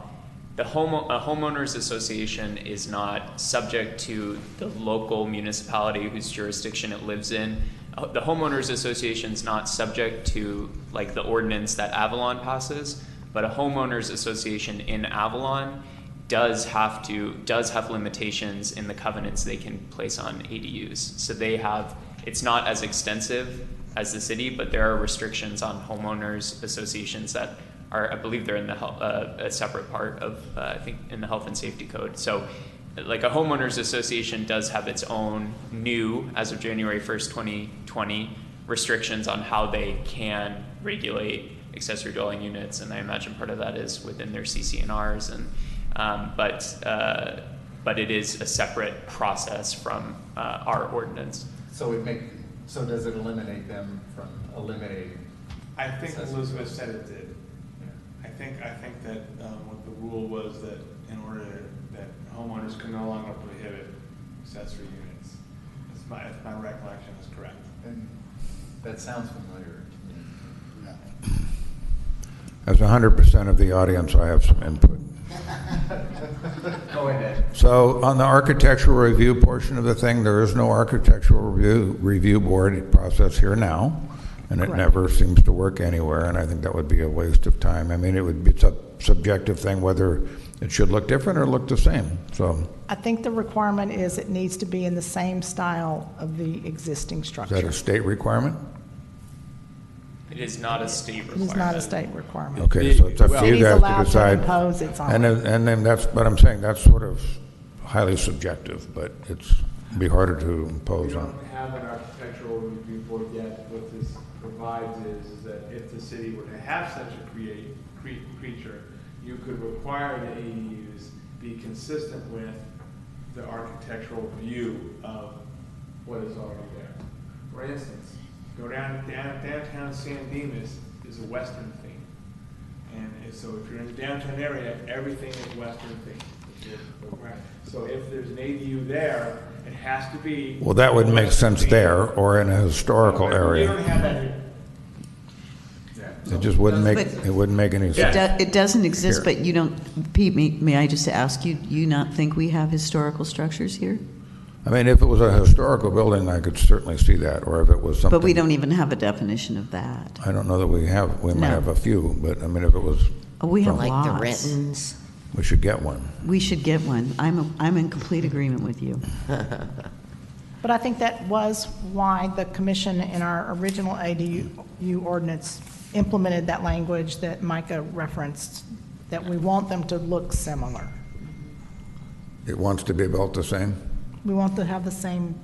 [SPEAKER 14] A homeowners association is not subject to the local municipality whose jurisdiction it lives in. The homeowners association is not subject to like the ordinance that Avalon passes, but a homeowners association in Avalon does have limitations in the covenants they can place on ADUs. So they have, it's not as extensive as the city, but there are restrictions on homeowners associations that are, I believe they're in the a separate part of, I think, in the health and safety code. So like a homeowners association does have its own new, as of January 1st, 2020, restrictions on how they can regulate accessory dwelling units. And I imagine part of that is within their CC&Rs. But it is a separate process from our ordinance.
[SPEAKER 1] So does it eliminate them from eliminating?
[SPEAKER 7] I think Elizabeth said it did. I think that what the rule was that in order that homeowners can no longer prohibit accessory units. If my recollection is correct.
[SPEAKER 1] And that sounds familiar to me.
[SPEAKER 13] As 100% of the audience, I have some input.
[SPEAKER 1] Go ahead.
[SPEAKER 13] So on the architectural review portion of the thing, there is no architectural review board process here now, and it never seems to work anywhere, and I think that would be a waste of time. I mean, it's a subjective thing whether it should look different or look the same, so.
[SPEAKER 6] I think the requirement is it needs to be in the same style of the existing
[SPEAKER 13] Is
[SPEAKER 6] structure.
[SPEAKER 13] that a state requirement?
[SPEAKER 14] It is not a state
[SPEAKER 6] It
[SPEAKER 14] requirement.
[SPEAKER 6] is not a state requirement.
[SPEAKER 13] Okay, so it's up to you
[SPEAKER 6] City's
[SPEAKER 13] guys
[SPEAKER 6] allowed
[SPEAKER 13] to
[SPEAKER 6] to
[SPEAKER 13] decide.
[SPEAKER 6] impose its own.
[SPEAKER 13] And then that's, but I'm saying that's sort of highly subjective, but it's be harder to
[SPEAKER 7] We
[SPEAKER 13] impose on.
[SPEAKER 7] don't have an architectural review board yet. What this provides is that if the city were to have such a creature, you could require the ADUs be consistent with the architectural view of what is already there. For instance, go downtown San Dimas is a Western theme. And so if you're in the downtown area, everything is western facing. So if there's an ADU there, it has to be.
[SPEAKER 13] Well, that would make sense there or in a historical
[SPEAKER 7] You
[SPEAKER 13] area.
[SPEAKER 7] don't have that here.
[SPEAKER 13] It just wouldn't make,
[SPEAKER 8] But-
[SPEAKER 13] it wouldn't make any sense.
[SPEAKER 8] It doesn't exist,
[SPEAKER 13] Here.
[SPEAKER 8] but you don't, Pete, may I just ask you, you not think we have historical structures here?
[SPEAKER 13] I mean, if it was a historical building, I could certainly see that, or if it was something.
[SPEAKER 8] But we don't even have a definition of that.
[SPEAKER 13] I don't know that we have, we might
[SPEAKER 8] No.
[SPEAKER 13] have a few, but I mean, if it was.
[SPEAKER 8] Oh, we have
[SPEAKER 13] something-
[SPEAKER 5] Like the
[SPEAKER 8] lots.
[SPEAKER 5] Rittons.
[SPEAKER 13] We should get one.
[SPEAKER 8] We should get one. I'm in complete agreement with you.
[SPEAKER 6] But I think that was why the commission in our original ADU ordinance implemented that language that Micah referenced, that we want them to look similar.
[SPEAKER 13] It wants to be built the same?
[SPEAKER 6] We want to have the same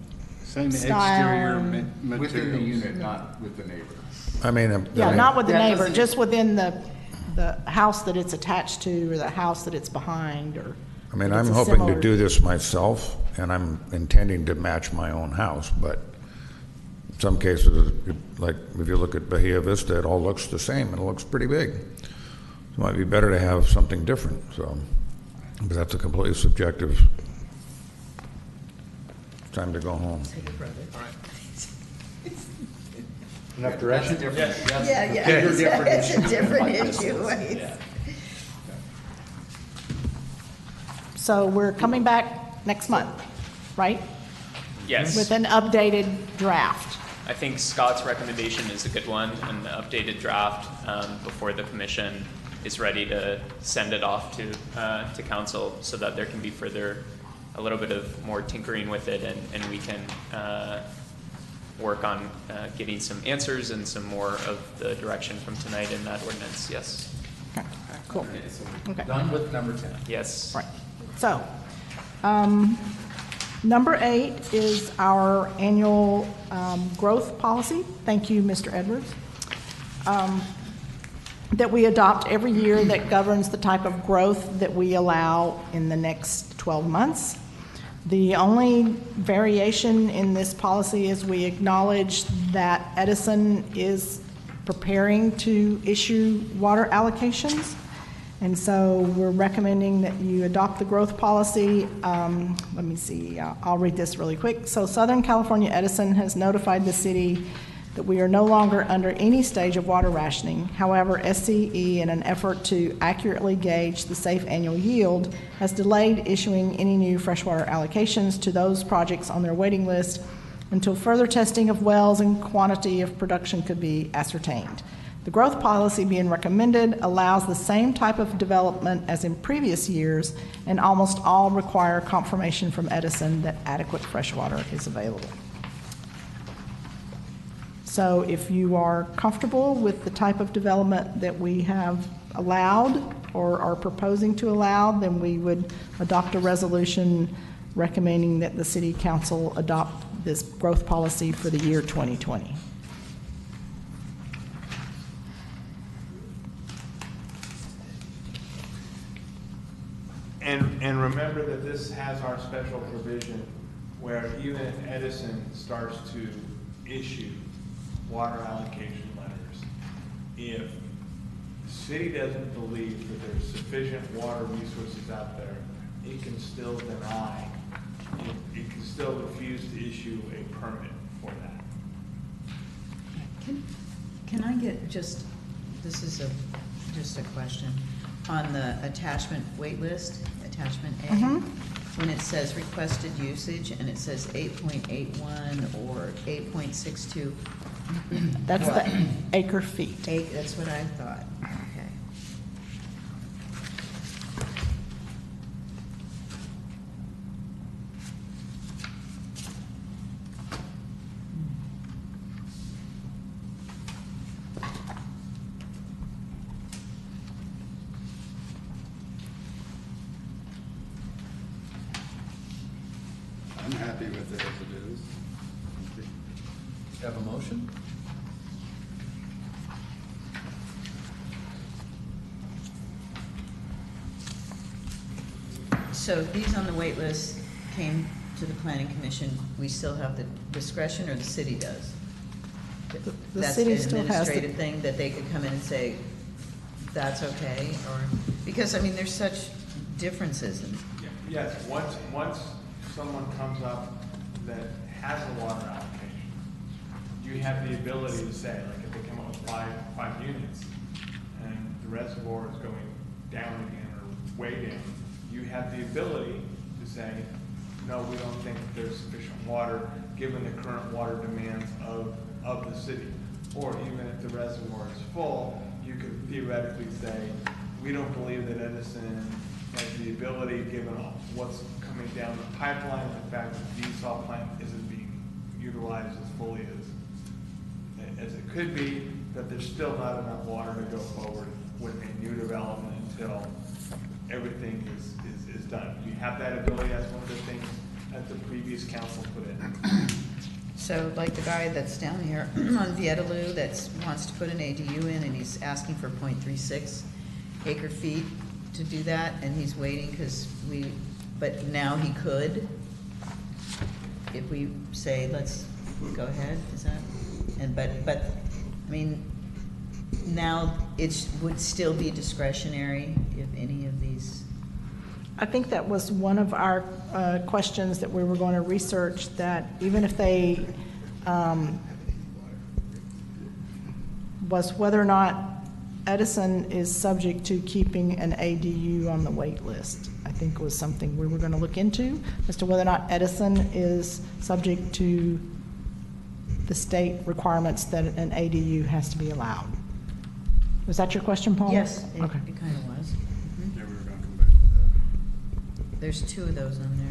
[SPEAKER 9] Same
[SPEAKER 6] style.
[SPEAKER 9] exterior
[SPEAKER 1] Within the
[SPEAKER 9] materials.
[SPEAKER 1] unit, not with the neighbor.
[SPEAKER 13] I mean.
[SPEAKER 6] Yeah, not with the
[SPEAKER 1] That
[SPEAKER 6] neighbor,
[SPEAKER 1] doesn't-
[SPEAKER 6] just within the house that it's attached to, or the house that it's behind, or.
[SPEAKER 13] I mean,
[SPEAKER 6] if it's
[SPEAKER 13] I'm
[SPEAKER 6] a
[SPEAKER 13] hoping to
[SPEAKER 6] similar-
[SPEAKER 13] do this myself, and I'm intending to match my own house, but in some cases, like if you look at Bahia Vista, it all looks the same, and it looks pretty big. It might be better to have something different, so, but that's a completely subjective. It's time to go home.
[SPEAKER 15] Enough direction?
[SPEAKER 8] Yeah, it's a different issue.
[SPEAKER 6] So we're coming back next month, right?
[SPEAKER 14] Yes.
[SPEAKER 6] With an updated draft.
[SPEAKER 14] I think Scott's recommendation is a good one, and the updated draft before the commission is ready to send it off to council so that there can be a little bit of more tinkering with it, and we can work on getting some answers and some more of the direction from tonight in that ordinance. Yes.
[SPEAKER 6] Okay, cool. Okay.
[SPEAKER 1] Done with number 10.
[SPEAKER 14] Yes.
[SPEAKER 6] Right. So, number 8 is our annual growth policy. Thank you, Mr. Edwards. That we adopt every year that governs the type of growth that we allow in the next 12 months. The only variation in this policy is we acknowledge that Edison is preparing to issue water allocations. And so we're recommending that you adopt the growth policy. Let me see, I'll read this really quick. So Southern California Edison has notified the city that we are no longer under any stage of water rationing. However, SCE, in an effort to accurately gauge the safe annual yield, has delayed issuing any new freshwater allocations to those projects on their waiting list until further testing of wells and quantity of production could be ascertained. The growth policy being recommended allows the same type of development as in previous years, and almost all require confirmation from Edison that adequate freshwater is available. So if you are comfortable with the type of development that we have allowed or are proposing to allow, then we would adopt a resolution recommending that the city council adopt this growth policy for the year 2020.
[SPEAKER 7] And remember that this has our special provision where even if Edison starts to issue water allocation letters, if the city doesn't believe that there's sufficient water resources out there, it can still deny, it can still refuse to issue a permit for that.
[SPEAKER 8] Can I get just, this is just a question, on the attachment wait list, attachment A, when it says requested usage and it says 8.81 or 8.62.
[SPEAKER 6] That's the acre feet.
[SPEAKER 8] That's what I thought, okay.
[SPEAKER 9] I'm happy with it as it is.
[SPEAKER 1] Have a motion?
[SPEAKER 8] So these on the wait list came to the planning commission, we still have the discretion, or the city does?
[SPEAKER 6] The city still has
[SPEAKER 8] That's an administrative thing, that they could come in and say, that's okay, or, because, I mean, there's such differences in.
[SPEAKER 7] Yes, once someone comes up that has a water allocation, you have the ability to say, like if they come up with five units and the reservoir is going down again or way down, you have the ability to say, no, we don't think that there's sufficient water given the current water demands of the city. Or even if the reservoir is full, you could theoretically say, we don't believe that Edison has the ability, given what's coming down the pipeline, and the fact that the desal plant isn't being utilized as fully as it could be, that there's still not enough water to go forward with a new development until everything is done. You have that ability. That's one of the things that the previous council put in.
[SPEAKER 8] So like the guy that's down here on Vietaloo that wants to put an ADU in, and he's asking for 0.36 acre feet to do that, and he's waiting because but now he could, if we say, let's go ahead, is that? And but I mean, now it would still be discretionary if any of these.
[SPEAKER 6] I think that was one of our questions that we were going to research, that even if they, was whether or not Edison is subject to keeping an ADU on the wait list. I think was something we were going to look into, as to whether or not Edison is subject to the state requirements that an ADU has to be allowed. Was that your question, Paul?
[SPEAKER 8] Yes,
[SPEAKER 6] Okay.
[SPEAKER 8] it kind of was.
[SPEAKER 9] Yeah, we were going to come back to that.
[SPEAKER 8] There's two of those on there.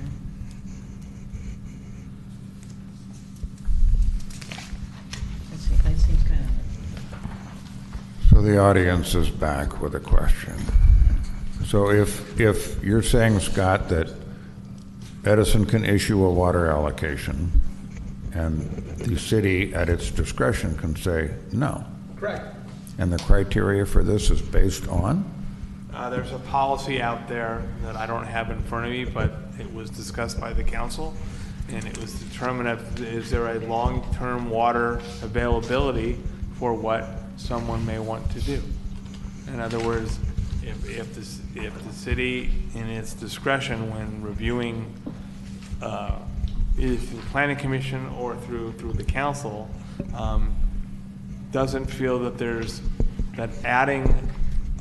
[SPEAKER 8] It seems kind of.
[SPEAKER 13] So the audience is back with a question. So if you're saying, Scott, that Edison can issue a water allocation and the city at its discretion can say no.
[SPEAKER 7] Correct.
[SPEAKER 13] And the criteria for this is based on?
[SPEAKER 7] There's a policy out there that I don't have in front of me, but it was discussed by the council, and it was determined is there a long-term water availability for what someone may want to do. In other words, if the city, in its discretion when reviewing, either through the planning commission or through the council, doesn't feel that adding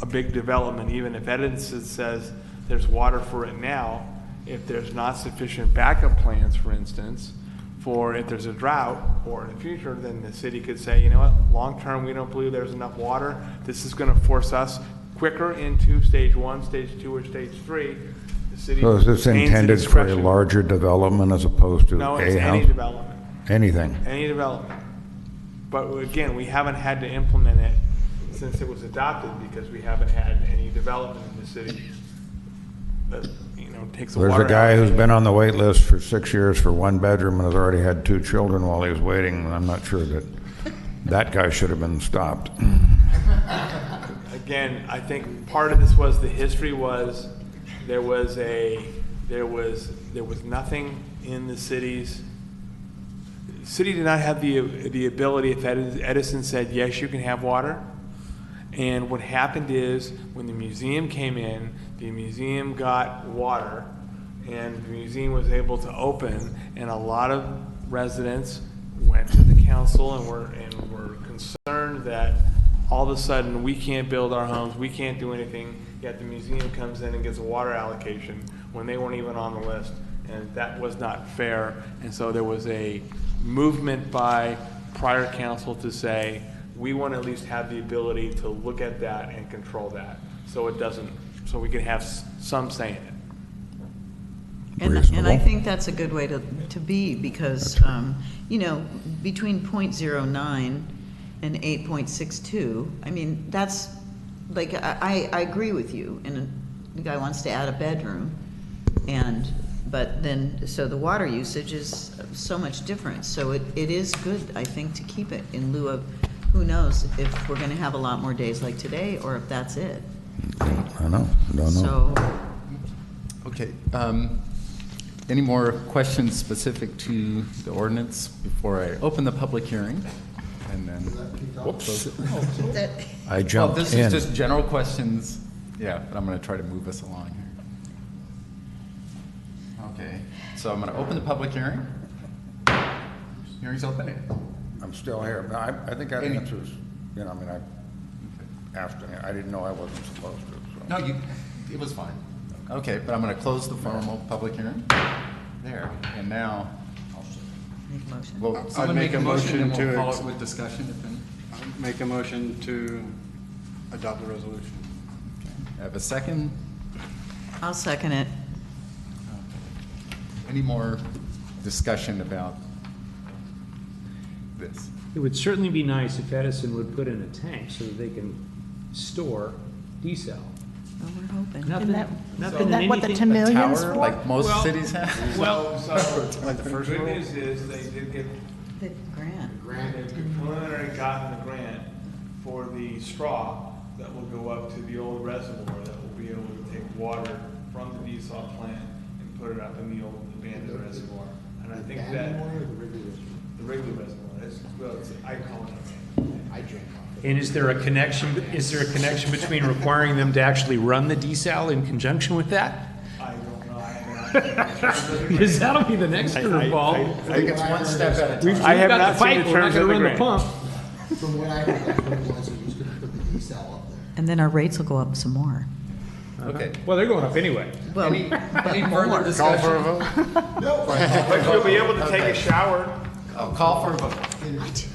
[SPEAKER 7] a big development, even if Edison says there's water for it now, if there's not sufficient backup plans, for instance, for if there's a drought or in the future, then the city could say, you know what, long term, we don't believe there's enough water. This is going to force us quicker into stage 1, stage 2, or stage 3. The city
[SPEAKER 13] So is this
[SPEAKER 7] retains the
[SPEAKER 13] intended for a
[SPEAKER 7] discretion.
[SPEAKER 13] larger development as opposed to
[SPEAKER 7] No,
[SPEAKER 13] a
[SPEAKER 7] it's
[SPEAKER 13] house?
[SPEAKER 7] any development.
[SPEAKER 13] Anything?
[SPEAKER 7] Any development. But again, we haven't had to implement it since it was adopted because we haven't had any development in the city that, takes a
[SPEAKER 13] There's
[SPEAKER 7] water
[SPEAKER 13] a guy who's
[SPEAKER 7] allocation.
[SPEAKER 13] been on the wait list for 6 years for one bedroom and has already had 2 children while he was waiting. I'm not sure that guy should have been stopped.
[SPEAKER 7] Again, I think part of this was the history was there was nothing in the cities. The city did not have the ability, if Edison said, yes, you can have water. And what happened is when the museum came in, the museum got water and the museum was able to open, and a lot of residents went to the council and were concerned that all of a sudden we can't build our homes, we can't do anything, yet the museum comes in and gets a water allocation when they weren't even on the list, and that was not fair. And so there was a movement by prior council to say, we want to at least have the ability to look at that and control that, so we can have some say in it.
[SPEAKER 8] And I think that's a good way to be, because, between 0.09 and 8.62, I mean, that's, like, I agree with you, and the guy wants to add a bedroom, but then, so the water usage is so much different, so it is good, I think, to keep it in lieu of, who knows if we're gonna have a lot more days like today, or if that's it.
[SPEAKER 13] I don't know.
[SPEAKER 8] So,
[SPEAKER 1] Okay. Any more questions specific to the ordinance before I open the public hearing? And then, whoops.
[SPEAKER 8] that,
[SPEAKER 13] I jumped
[SPEAKER 1] Well, this
[SPEAKER 13] in.
[SPEAKER 1] is just general questions. Yeah, but I'm going to try to move us along here. Okay, so I'm going to open the public hearing. Hearing's open.
[SPEAKER 13] I'm still here. No, I think that
[SPEAKER 1] Any-
[SPEAKER 13] answers, you know, I mean, I asked, I didn't know I wasn't supposed to, so.
[SPEAKER 1] No, it was fine. Okay, but I'm going to close the formal public hearing. There, and now,
[SPEAKER 8] Make a motion.
[SPEAKER 1] well,
[SPEAKER 9] I'd
[SPEAKER 1] someone
[SPEAKER 9] make
[SPEAKER 1] make a
[SPEAKER 9] a
[SPEAKER 1] motion and
[SPEAKER 9] motion
[SPEAKER 1] we'll
[SPEAKER 9] to
[SPEAKER 1] call
[SPEAKER 9] ex-
[SPEAKER 1] it with discussion if any.
[SPEAKER 9] Make a motion to adopt the resolution.
[SPEAKER 1] I have a second.
[SPEAKER 8] I'll second it.
[SPEAKER 1] Any more discussion about this?
[SPEAKER 4] It would certainly be nice if Edison would put in a tank so that they can store desal.
[SPEAKER 8] Well, we're hoping.
[SPEAKER 4] Nothing,
[SPEAKER 6] Isn't that,
[SPEAKER 4] nothing
[SPEAKER 6] isn't that what the
[SPEAKER 4] anything-
[SPEAKER 6] 10 million is
[SPEAKER 1] Tower,
[SPEAKER 6] for?
[SPEAKER 1] like most
[SPEAKER 7] Well-
[SPEAKER 1] cities have?
[SPEAKER 7] Well, so,
[SPEAKER 9] Like the
[SPEAKER 7] the
[SPEAKER 9] first
[SPEAKER 7] good
[SPEAKER 9] roll?
[SPEAKER 7] news is they did get,
[SPEAKER 8] The grant.
[SPEAKER 7] they've preliminary gotten the grant for the straw that will go up to the old reservoir that will be able to take water from the desal plant and put it up in the old abandoned reservoir. And I think that, the Wrigley Reservoir, I call it abandoned.
[SPEAKER 12] I drink off
[SPEAKER 4] And is there a connection between requiring them to actually run the desal in conjunction with that?
[SPEAKER 7] I don't know, I have
[SPEAKER 4] Because that'll be the next curveball.
[SPEAKER 1] I think it's one step at a time.
[SPEAKER 4] We've
[SPEAKER 7] I have
[SPEAKER 4] got
[SPEAKER 7] not
[SPEAKER 4] the
[SPEAKER 7] seen
[SPEAKER 4] pipe,
[SPEAKER 7] the
[SPEAKER 4] we're not
[SPEAKER 7] terms
[SPEAKER 4] gonna
[SPEAKER 7] of the
[SPEAKER 4] run the
[SPEAKER 7] grant.
[SPEAKER 4] pump.
[SPEAKER 12] it. From what I heard, that's what it was, they was gonna put the desal up there.
[SPEAKER 8] And then our rates will go up some more.
[SPEAKER 1] Okay.
[SPEAKER 4] Well, they're going up anyway.
[SPEAKER 8] Well,
[SPEAKER 1] Any further
[SPEAKER 9] Call for a
[SPEAKER 1] discussion?
[SPEAKER 9] vote?
[SPEAKER 7] But you'll be able to take a shower.
[SPEAKER 1] I'll call for a vote.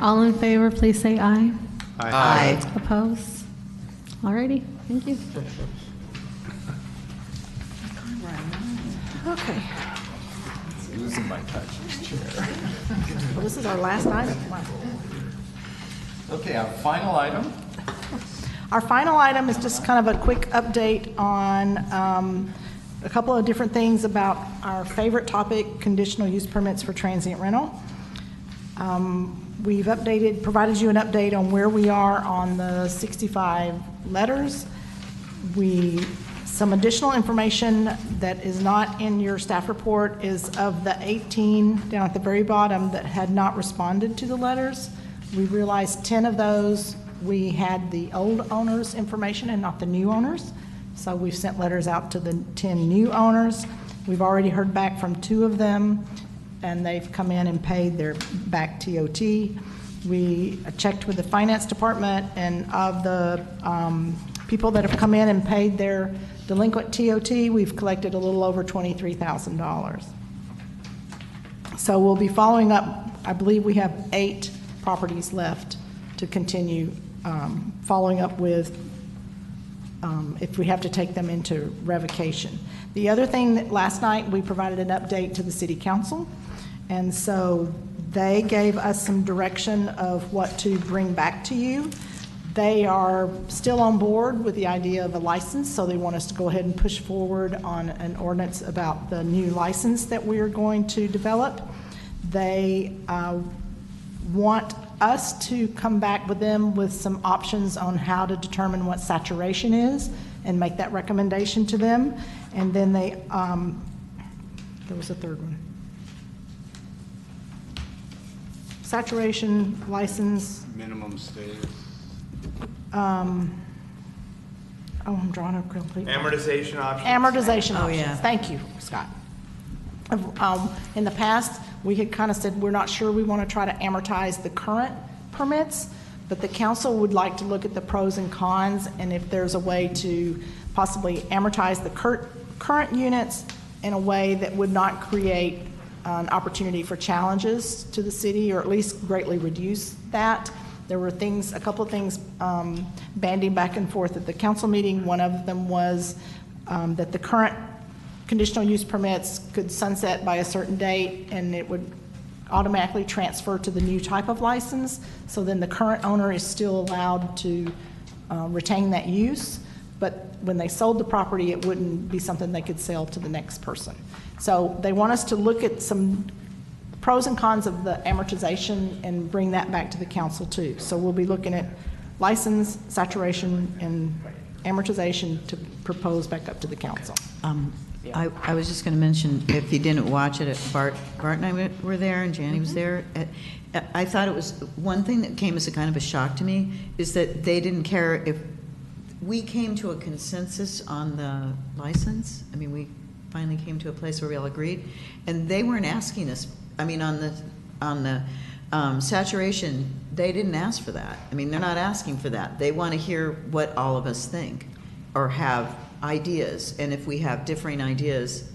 [SPEAKER 3] All in favor, please say aye.
[SPEAKER 8] Aye.
[SPEAKER 3] Opposed? Alrighty, thank you.
[SPEAKER 6] Okay,
[SPEAKER 1] Losing my touch, this chair.
[SPEAKER 6] well, this is our last item. Wow.
[SPEAKER 1] Okay, our final item.
[SPEAKER 6] Our final item is just kind of a quick update on a couple of different things about our favorite topic, conditional use permits for transient rental. We've provided you an update on where we are on the 65 letters. Some additional information that is not in your staff report is of the 18 down at the very bottom that had not responded to the letters. We realized 10 of those, we had the old owners' information and not the new owners. So we've sent letters out to the 10 new owners. We've already heard back from 2 of them, and they've come in and paid their back TOT. We checked with the finance department, and of the people that have come in and paid their delinquent TOT, we've collected a little over $23,000. So we'll be following up. I believe we have 8 properties left to continue following up with if we have to take them into revocation. The other thing that last night we provided an update to the city council, and so they gave us some direction of what to bring back to you. They are still on board with the idea of a license, so they want us to go ahead and push forward on an ordinance about the new license that we are going to develop. They want us to come back with them with some options on how to determine what saturation is and make that recommendation to them. And then there was a third one. Saturation, license,
[SPEAKER 9] Minimum stays.
[SPEAKER 6] I'm drawing a complete.
[SPEAKER 7] Amortization options.
[SPEAKER 6] Amortization
[SPEAKER 8] Oh,
[SPEAKER 6] options.
[SPEAKER 8] yeah.
[SPEAKER 6] Thank you, Scott. In the past, we had kind of said, we're not sure we want to try to amortize the current permits, but the council would like to look at the pros and cons, and if there's a way to possibly amortize the current units in a way that would not create an opportunity for challenges to the city, or at least greatly reduce that. There were things, a couple of things bandying back and forth at the council meeting. One of them was that the current conditional use permits could sunset by a certain date, and it would automatically transfer to the new type of license. So then the current owner is still allowed to retain that use, but when they sold the property, it wouldn't be something they could sell to the next person. So they want us to look at some pros and cons of the amortization and bring that back to the council too. So we'll be looking at license, saturation, and amortization to propose back up to the council.
[SPEAKER 8] I was just going to mention, if you didn't watch it, Bart and I were there, and Janie was there. I thought it was, one thing that came as a kind of a shock to me is that they didn't care if, we came to a consensus on the license. I mean, we finally came to a place where we all agreed, and they weren't asking us, I mean, on the saturation, they didn't ask for that. I mean, they're not asking for that. They want to hear what all of us think or have ideas, and if we have differing ideas,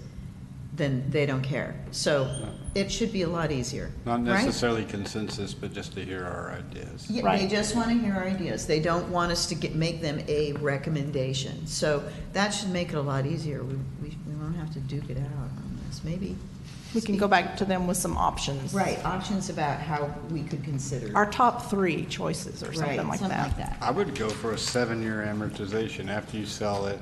[SPEAKER 8] then they don't care. So it should be a lot easier,
[SPEAKER 9] Not
[SPEAKER 8] right?
[SPEAKER 9] necessarily consensus, but just to hear our ideas.
[SPEAKER 8] Yeah, they just want to hear our ideas. They don't want us to make them a recommendation. So that should make it a lot easier. We won't have to duke it out on this. Maybe
[SPEAKER 6] We can go back to them with some options.
[SPEAKER 8] right options about how we could consider
[SPEAKER 6] Our top 3 choices or something like that.
[SPEAKER 9] I would go for a 7-year amortization. After you sell it,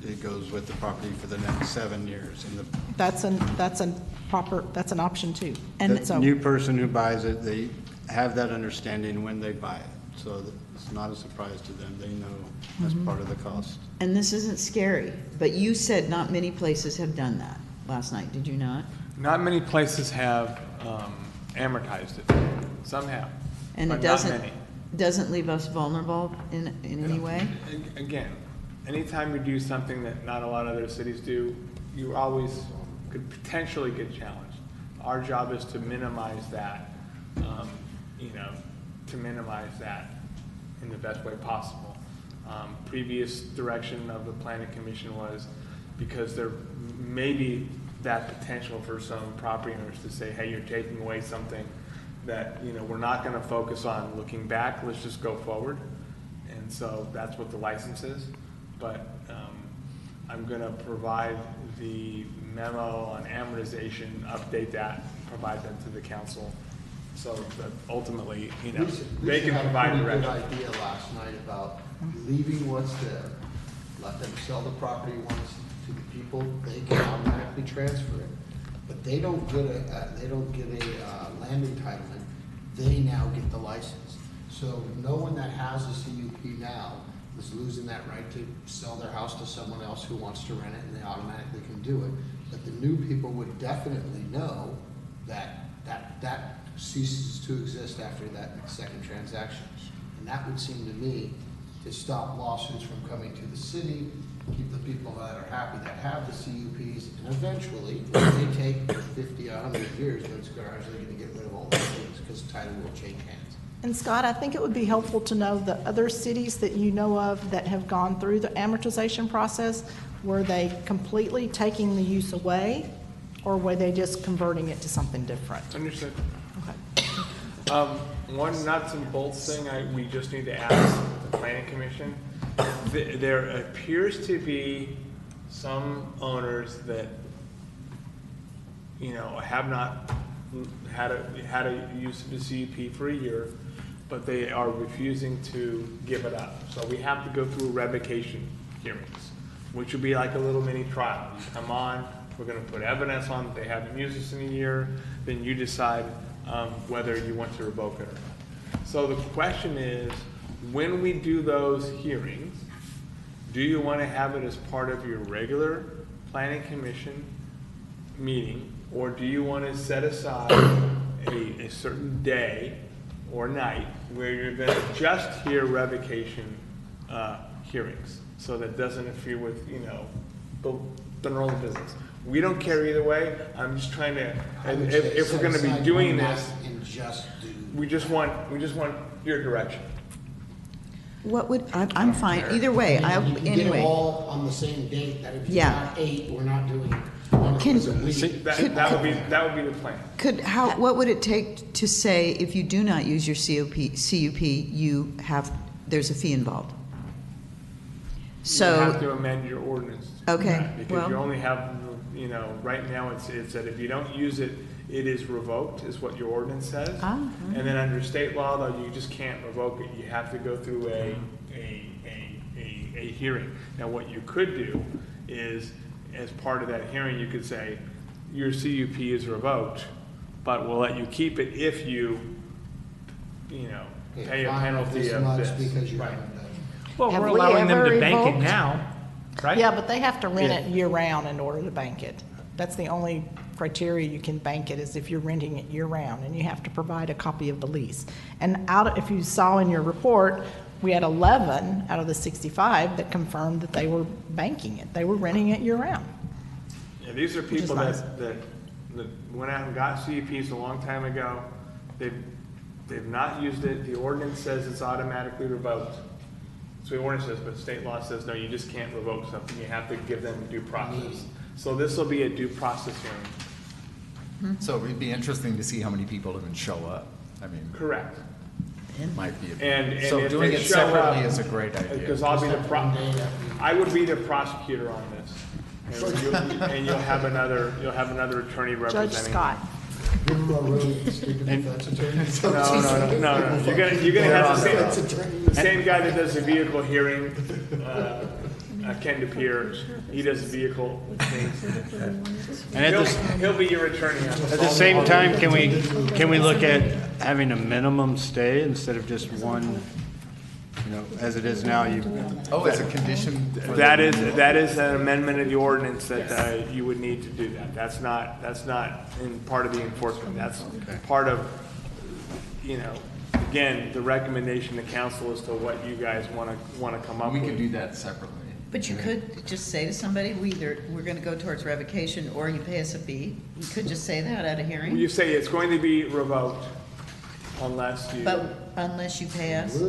[SPEAKER 9] it goes with the property for the next 7 years. And
[SPEAKER 6] That's an option too.
[SPEAKER 9] the new person who buys it, they have that understanding when they buy it. So that it's not a surprise to them. They know that's part of the cost.
[SPEAKER 8] And this isn't scary, but you said not many places have done that last night, did you not?
[SPEAKER 7] Not many places have amortized it. Some have,
[SPEAKER 8] And
[SPEAKER 7] but
[SPEAKER 8] it
[SPEAKER 7] not many.
[SPEAKER 8] doesn't leave us vulnerable in any way?
[SPEAKER 7] Again, anytime you do something that not a lot of other cities do, you always could potentially get challenged. Our job is to minimize that, to minimize that in the best way possible. Previous direction of the planning commission was because there may be that potential for some property owners to say, hey, you're taking away something that, we're not gonna focus on looking back, let's just go forward. And so that's what the license is. But I'm gonna provide the memo on amortization, update that, provide that to the council. So that ultimately, they can provide
[SPEAKER 12] Lisa had a pretty good
[SPEAKER 7] direction.
[SPEAKER 12] idea last night about leaving what's there, let them sell the property once to the people, they can automatically transfer it. But they don't get a land entitlement, they now get the license. So no one that has a CUP now is losing that right to sell their house to someone else who wants to rent it, and they automatically can do it. But the new people would definitely know that ceases to exist after that second transaction. And that would seem to me to stop lawsuits from coming to the city, keep the people that are happy that have the CUPs, and eventually, if they take 50, 100 years, those guys are going to get rid of all those things because title will change hands.
[SPEAKER 6] And Scott, I think it would be helpful to know the other cities that you know of that have gone through the amortization process. Were they completely taking the use away, or were they just converting it to something different?
[SPEAKER 7] Understood.
[SPEAKER 6] Okay.
[SPEAKER 7] One nuts and bolts thing we just need to ask the planning commission. There appears to be some owners that, have not had a use of the CUP for a year, but they are refusing to give it up. So we have to go through revocation hearings, which would be like a little mini trial. You come on, we're gonna put evidence on that they haven't used this in a year, then you decide whether you want to revoke it or not. So the question is, when we do those hearings, do you want to have it as part of your regular planning commission meeting, or do you want to set aside a certain day or night where you're going to just hear revocation hearings, so that doesn't interfere with, the normal business? We don't care either way. I'm just trying to, if we're going to be doing this, we just want your direction.
[SPEAKER 8] What would, I'm fine, either way,
[SPEAKER 12] You can get it
[SPEAKER 8] anyway.
[SPEAKER 12] all on the same date, that if you
[SPEAKER 8] Yeah.
[SPEAKER 12] got 8, we're not doing one
[SPEAKER 8] Can-
[SPEAKER 12] a week.
[SPEAKER 7] That would be the plan.
[SPEAKER 8] What would it take to say if you do not use your CUP, there's a fee involved?
[SPEAKER 7] You have to amend your ordinance.
[SPEAKER 8] Okay,
[SPEAKER 7] Because you only have, right now it's that if you don't use it, it is revoked, is what your ordinance says. And then under state law, though, you just can't revoke it. You have to go through a hearing. Now, what you could do is, as part of that hearing, you could say, your CUP is revoked, but we'll let you keep it if you, pay a penalty of this.
[SPEAKER 12] Because you
[SPEAKER 7] Right.
[SPEAKER 12] haven't done it.
[SPEAKER 4] Well,
[SPEAKER 6] Have
[SPEAKER 4] we're
[SPEAKER 6] we
[SPEAKER 4] allowing them
[SPEAKER 6] ever
[SPEAKER 4] to bank it
[SPEAKER 6] revoked?
[SPEAKER 4] now. right?
[SPEAKER 6] Yeah, but they have to rent it year-round in order to bank it. That's the only criteria you can bank it, is if you're renting it year-round, and you have to provide a copy of the lease. And if you saw in your report, we had 11 out of the 65 that confirmed that they were banking it. They were renting it year-round.
[SPEAKER 7] Yeah, these are
[SPEAKER 6] Which is
[SPEAKER 7] people
[SPEAKER 6] nice.
[SPEAKER 7] that went out and got CUPs a long time ago. They've not used it. The ordinance says it's automatically revoked. So the ordinance says, but state law says, no, you just can't revoke something. You have to give them due process. So this will be a due process hearing.
[SPEAKER 1] So it'd be interesting to see how many people even show up. I mean.
[SPEAKER 7] Correct.
[SPEAKER 1] Might be.
[SPEAKER 7] And
[SPEAKER 1] So
[SPEAKER 7] if
[SPEAKER 1] doing
[SPEAKER 7] they
[SPEAKER 1] it
[SPEAKER 7] show
[SPEAKER 1] separately
[SPEAKER 7] up,
[SPEAKER 1] is a great idea.
[SPEAKER 7] Because I'll be I would be the prosecutor on this. And you'll have another attorney representing.
[SPEAKER 6] Judge Scott.
[SPEAKER 12] Give them a really stinking defense attorney.
[SPEAKER 7] No. You're gonna have the same guy that does the vehicle hearing, Ken DePere. He does vehicle things.
[SPEAKER 9] And
[SPEAKER 7] He'll be your attorney.
[SPEAKER 9] At the same time, can we look at having a minimum stay instead of just one, as it is now,
[SPEAKER 1] as a condition?
[SPEAKER 7] That is an amendment of the ordinance that you would need to do that. That's not in part of the enforcement. That's part of, again, the recommendation to council as to what you guys want to come up with.
[SPEAKER 1] We could do that separately.
[SPEAKER 8] But you could just say to somebody, we're going to go towards revocation, or you pay us a fee. You could just say that at a hearing.
[SPEAKER 7] You say it's going to be revoked unless you.
[SPEAKER 8] But unless you pay us.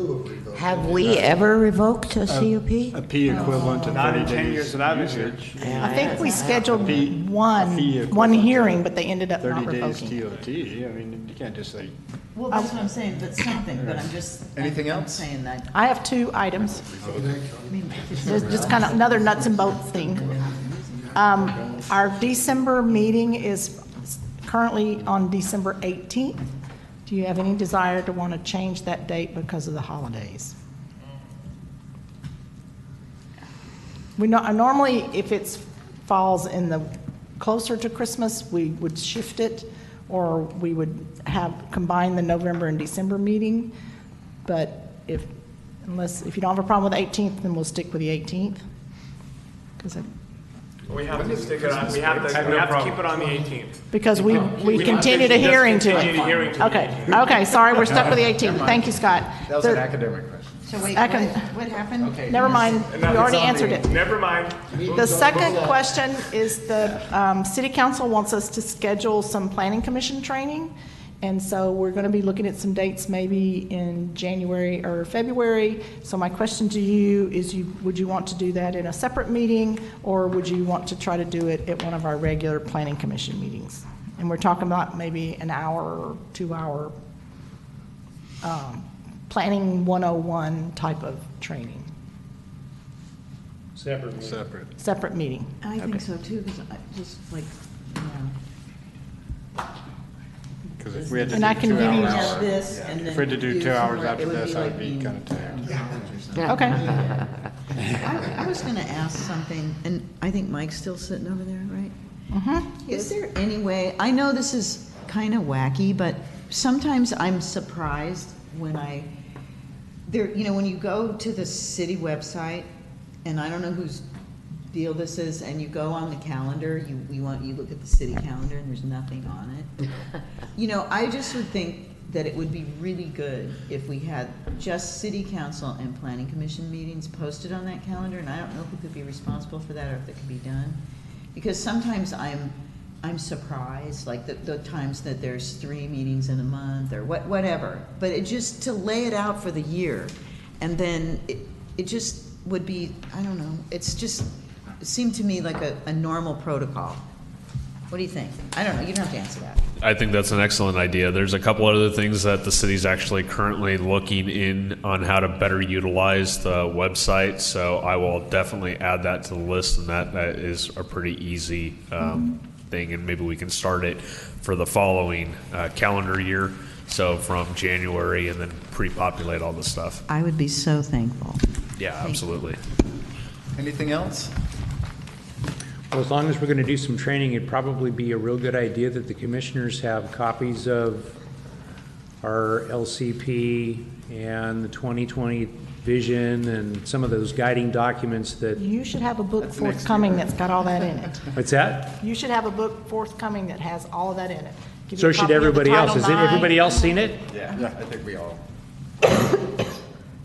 [SPEAKER 5] Have we ever revoked a CUP?
[SPEAKER 9] a P equivalent to 30 days.
[SPEAKER 7] Not in 10 years that I've been here.
[SPEAKER 6] I think we scheduled one hearing, but they ended up not
[SPEAKER 9] 30 days
[SPEAKER 6] revoking.
[SPEAKER 9] TOT. I mean, you can't just say.
[SPEAKER 8] Well, that's what I'm saying, but something, but I'm just.
[SPEAKER 1] Anything
[SPEAKER 8] I'm
[SPEAKER 1] else?
[SPEAKER 8] saying that.
[SPEAKER 6] I have 2 items.
[SPEAKER 8] I mean,
[SPEAKER 6] Just kind of another nuts and bolts thing. Our December meeting is currently on December 18th. Do you have any desire to want to change that date because of the holidays? Normally, if it falls in the closer to Christmas, we would shift it, or we would combine the November and December meeting. But if you don't have a problem with the 18th, then we'll stick with the 18th.
[SPEAKER 7] We have to stick it on, we have to keep it on the 18th.
[SPEAKER 6] Because we continued a hearing to
[SPEAKER 7] Continue the hearing
[SPEAKER 6] it.
[SPEAKER 7] to the
[SPEAKER 6] Okay, sorry, we're stuck with the 18th. Thank you, Scott.
[SPEAKER 1] That was an academic question.
[SPEAKER 8] So wait, what happened?
[SPEAKER 1] Okay.
[SPEAKER 6] Never mind, we already answered it.
[SPEAKER 7] Never mind.
[SPEAKER 6] The second question is the city council wants us to schedule some planning commission training. And so we're going to be looking at some dates maybe in January or February. So my question to you is, would you want to do that in a separate meeting, or would you want to try to do it at one of our regular planning commission meetings? And we're talking about maybe an hour or 2-hour planning 101 type of training. Separate meeting.
[SPEAKER 8] I think so too, because I just like,
[SPEAKER 9] Because if we had to
[SPEAKER 6] And
[SPEAKER 9] do
[SPEAKER 6] I can
[SPEAKER 9] 2
[SPEAKER 6] give you
[SPEAKER 9] hours,
[SPEAKER 8] this and then.
[SPEAKER 9] if we had to do 2 hours
[SPEAKER 8] some more,
[SPEAKER 9] after
[SPEAKER 8] it would
[SPEAKER 9] this,
[SPEAKER 8] be
[SPEAKER 9] I'd
[SPEAKER 8] like
[SPEAKER 9] be
[SPEAKER 8] being-
[SPEAKER 9] kind of tired.
[SPEAKER 6] Okay.
[SPEAKER 8] I was going to ask something, and I think Mike's still sitting over there, right?
[SPEAKER 6] Mm-hmm.
[SPEAKER 8] Is there any way, I know this is kind of wacky, but sometimes I'm surprised when when you go to the city website, and I don't know whose deal this is, and you go on the calendar, you look at the city calendar and there's nothing on it. I just would think that it would be really good if we had just city council and planning commission meetings posted on that calendar, and I don't know who could be responsible for that or if it could be done. Because sometimes I'm surprised, like the times that there's 3 meetings in a month or whatever. But it just, to lay it out for the year, and then it just would be, I don't know, it seemed to me like a normal protocol. What do you think? I don't know, you don't have to answer that.
[SPEAKER 16] I think that's an excellent idea. There's a couple other things that the city's actually currently looking in on how to better utilize the website. So I will definitely add that to the list, and that is a pretty easy thing. And maybe we can start it for the following calendar year. So from January, and then pre-populate all the stuff.
[SPEAKER 8] I would be so thankful.
[SPEAKER 16] Yeah, absolutely.
[SPEAKER 1] Anything else?
[SPEAKER 4] Well, as long as we're going to do some training, it'd probably be a real good idea that the commissioners have copies of our LCP and the 2020 vision and some of those guiding documents that,
[SPEAKER 6] You should have a book
[SPEAKER 1] That's next
[SPEAKER 6] forthcoming
[SPEAKER 1] year.
[SPEAKER 6] that's got all that in it.
[SPEAKER 4] what's that?
[SPEAKER 6] You should have a book forthcoming that has all of that in it. Give you
[SPEAKER 4] So
[SPEAKER 6] a
[SPEAKER 4] should
[SPEAKER 6] copy of the
[SPEAKER 4] everybody else.
[SPEAKER 6] Title
[SPEAKER 4] Has
[SPEAKER 6] IX.
[SPEAKER 4] everybody else seen it?
[SPEAKER 1] Yeah, I think we all.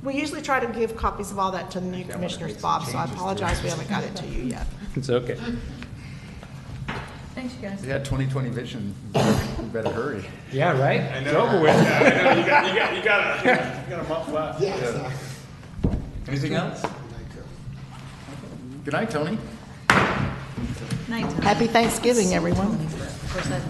[SPEAKER 6] We usually try to give copies of all that to the new commissioners, Bob, so I apologize we haven't got it to you yet.
[SPEAKER 4] It's okay.
[SPEAKER 10] Thanks, you guys.
[SPEAKER 1] Yeah, 2020 vision. You better hurry.
[SPEAKER 4] Yeah, right?
[SPEAKER 7] It's over with. I know, you got a month left.
[SPEAKER 1] Anything else? Good night, Tony.
[SPEAKER 6] Happy Thanksgiving, everyone.
[SPEAKER 5] Of course, I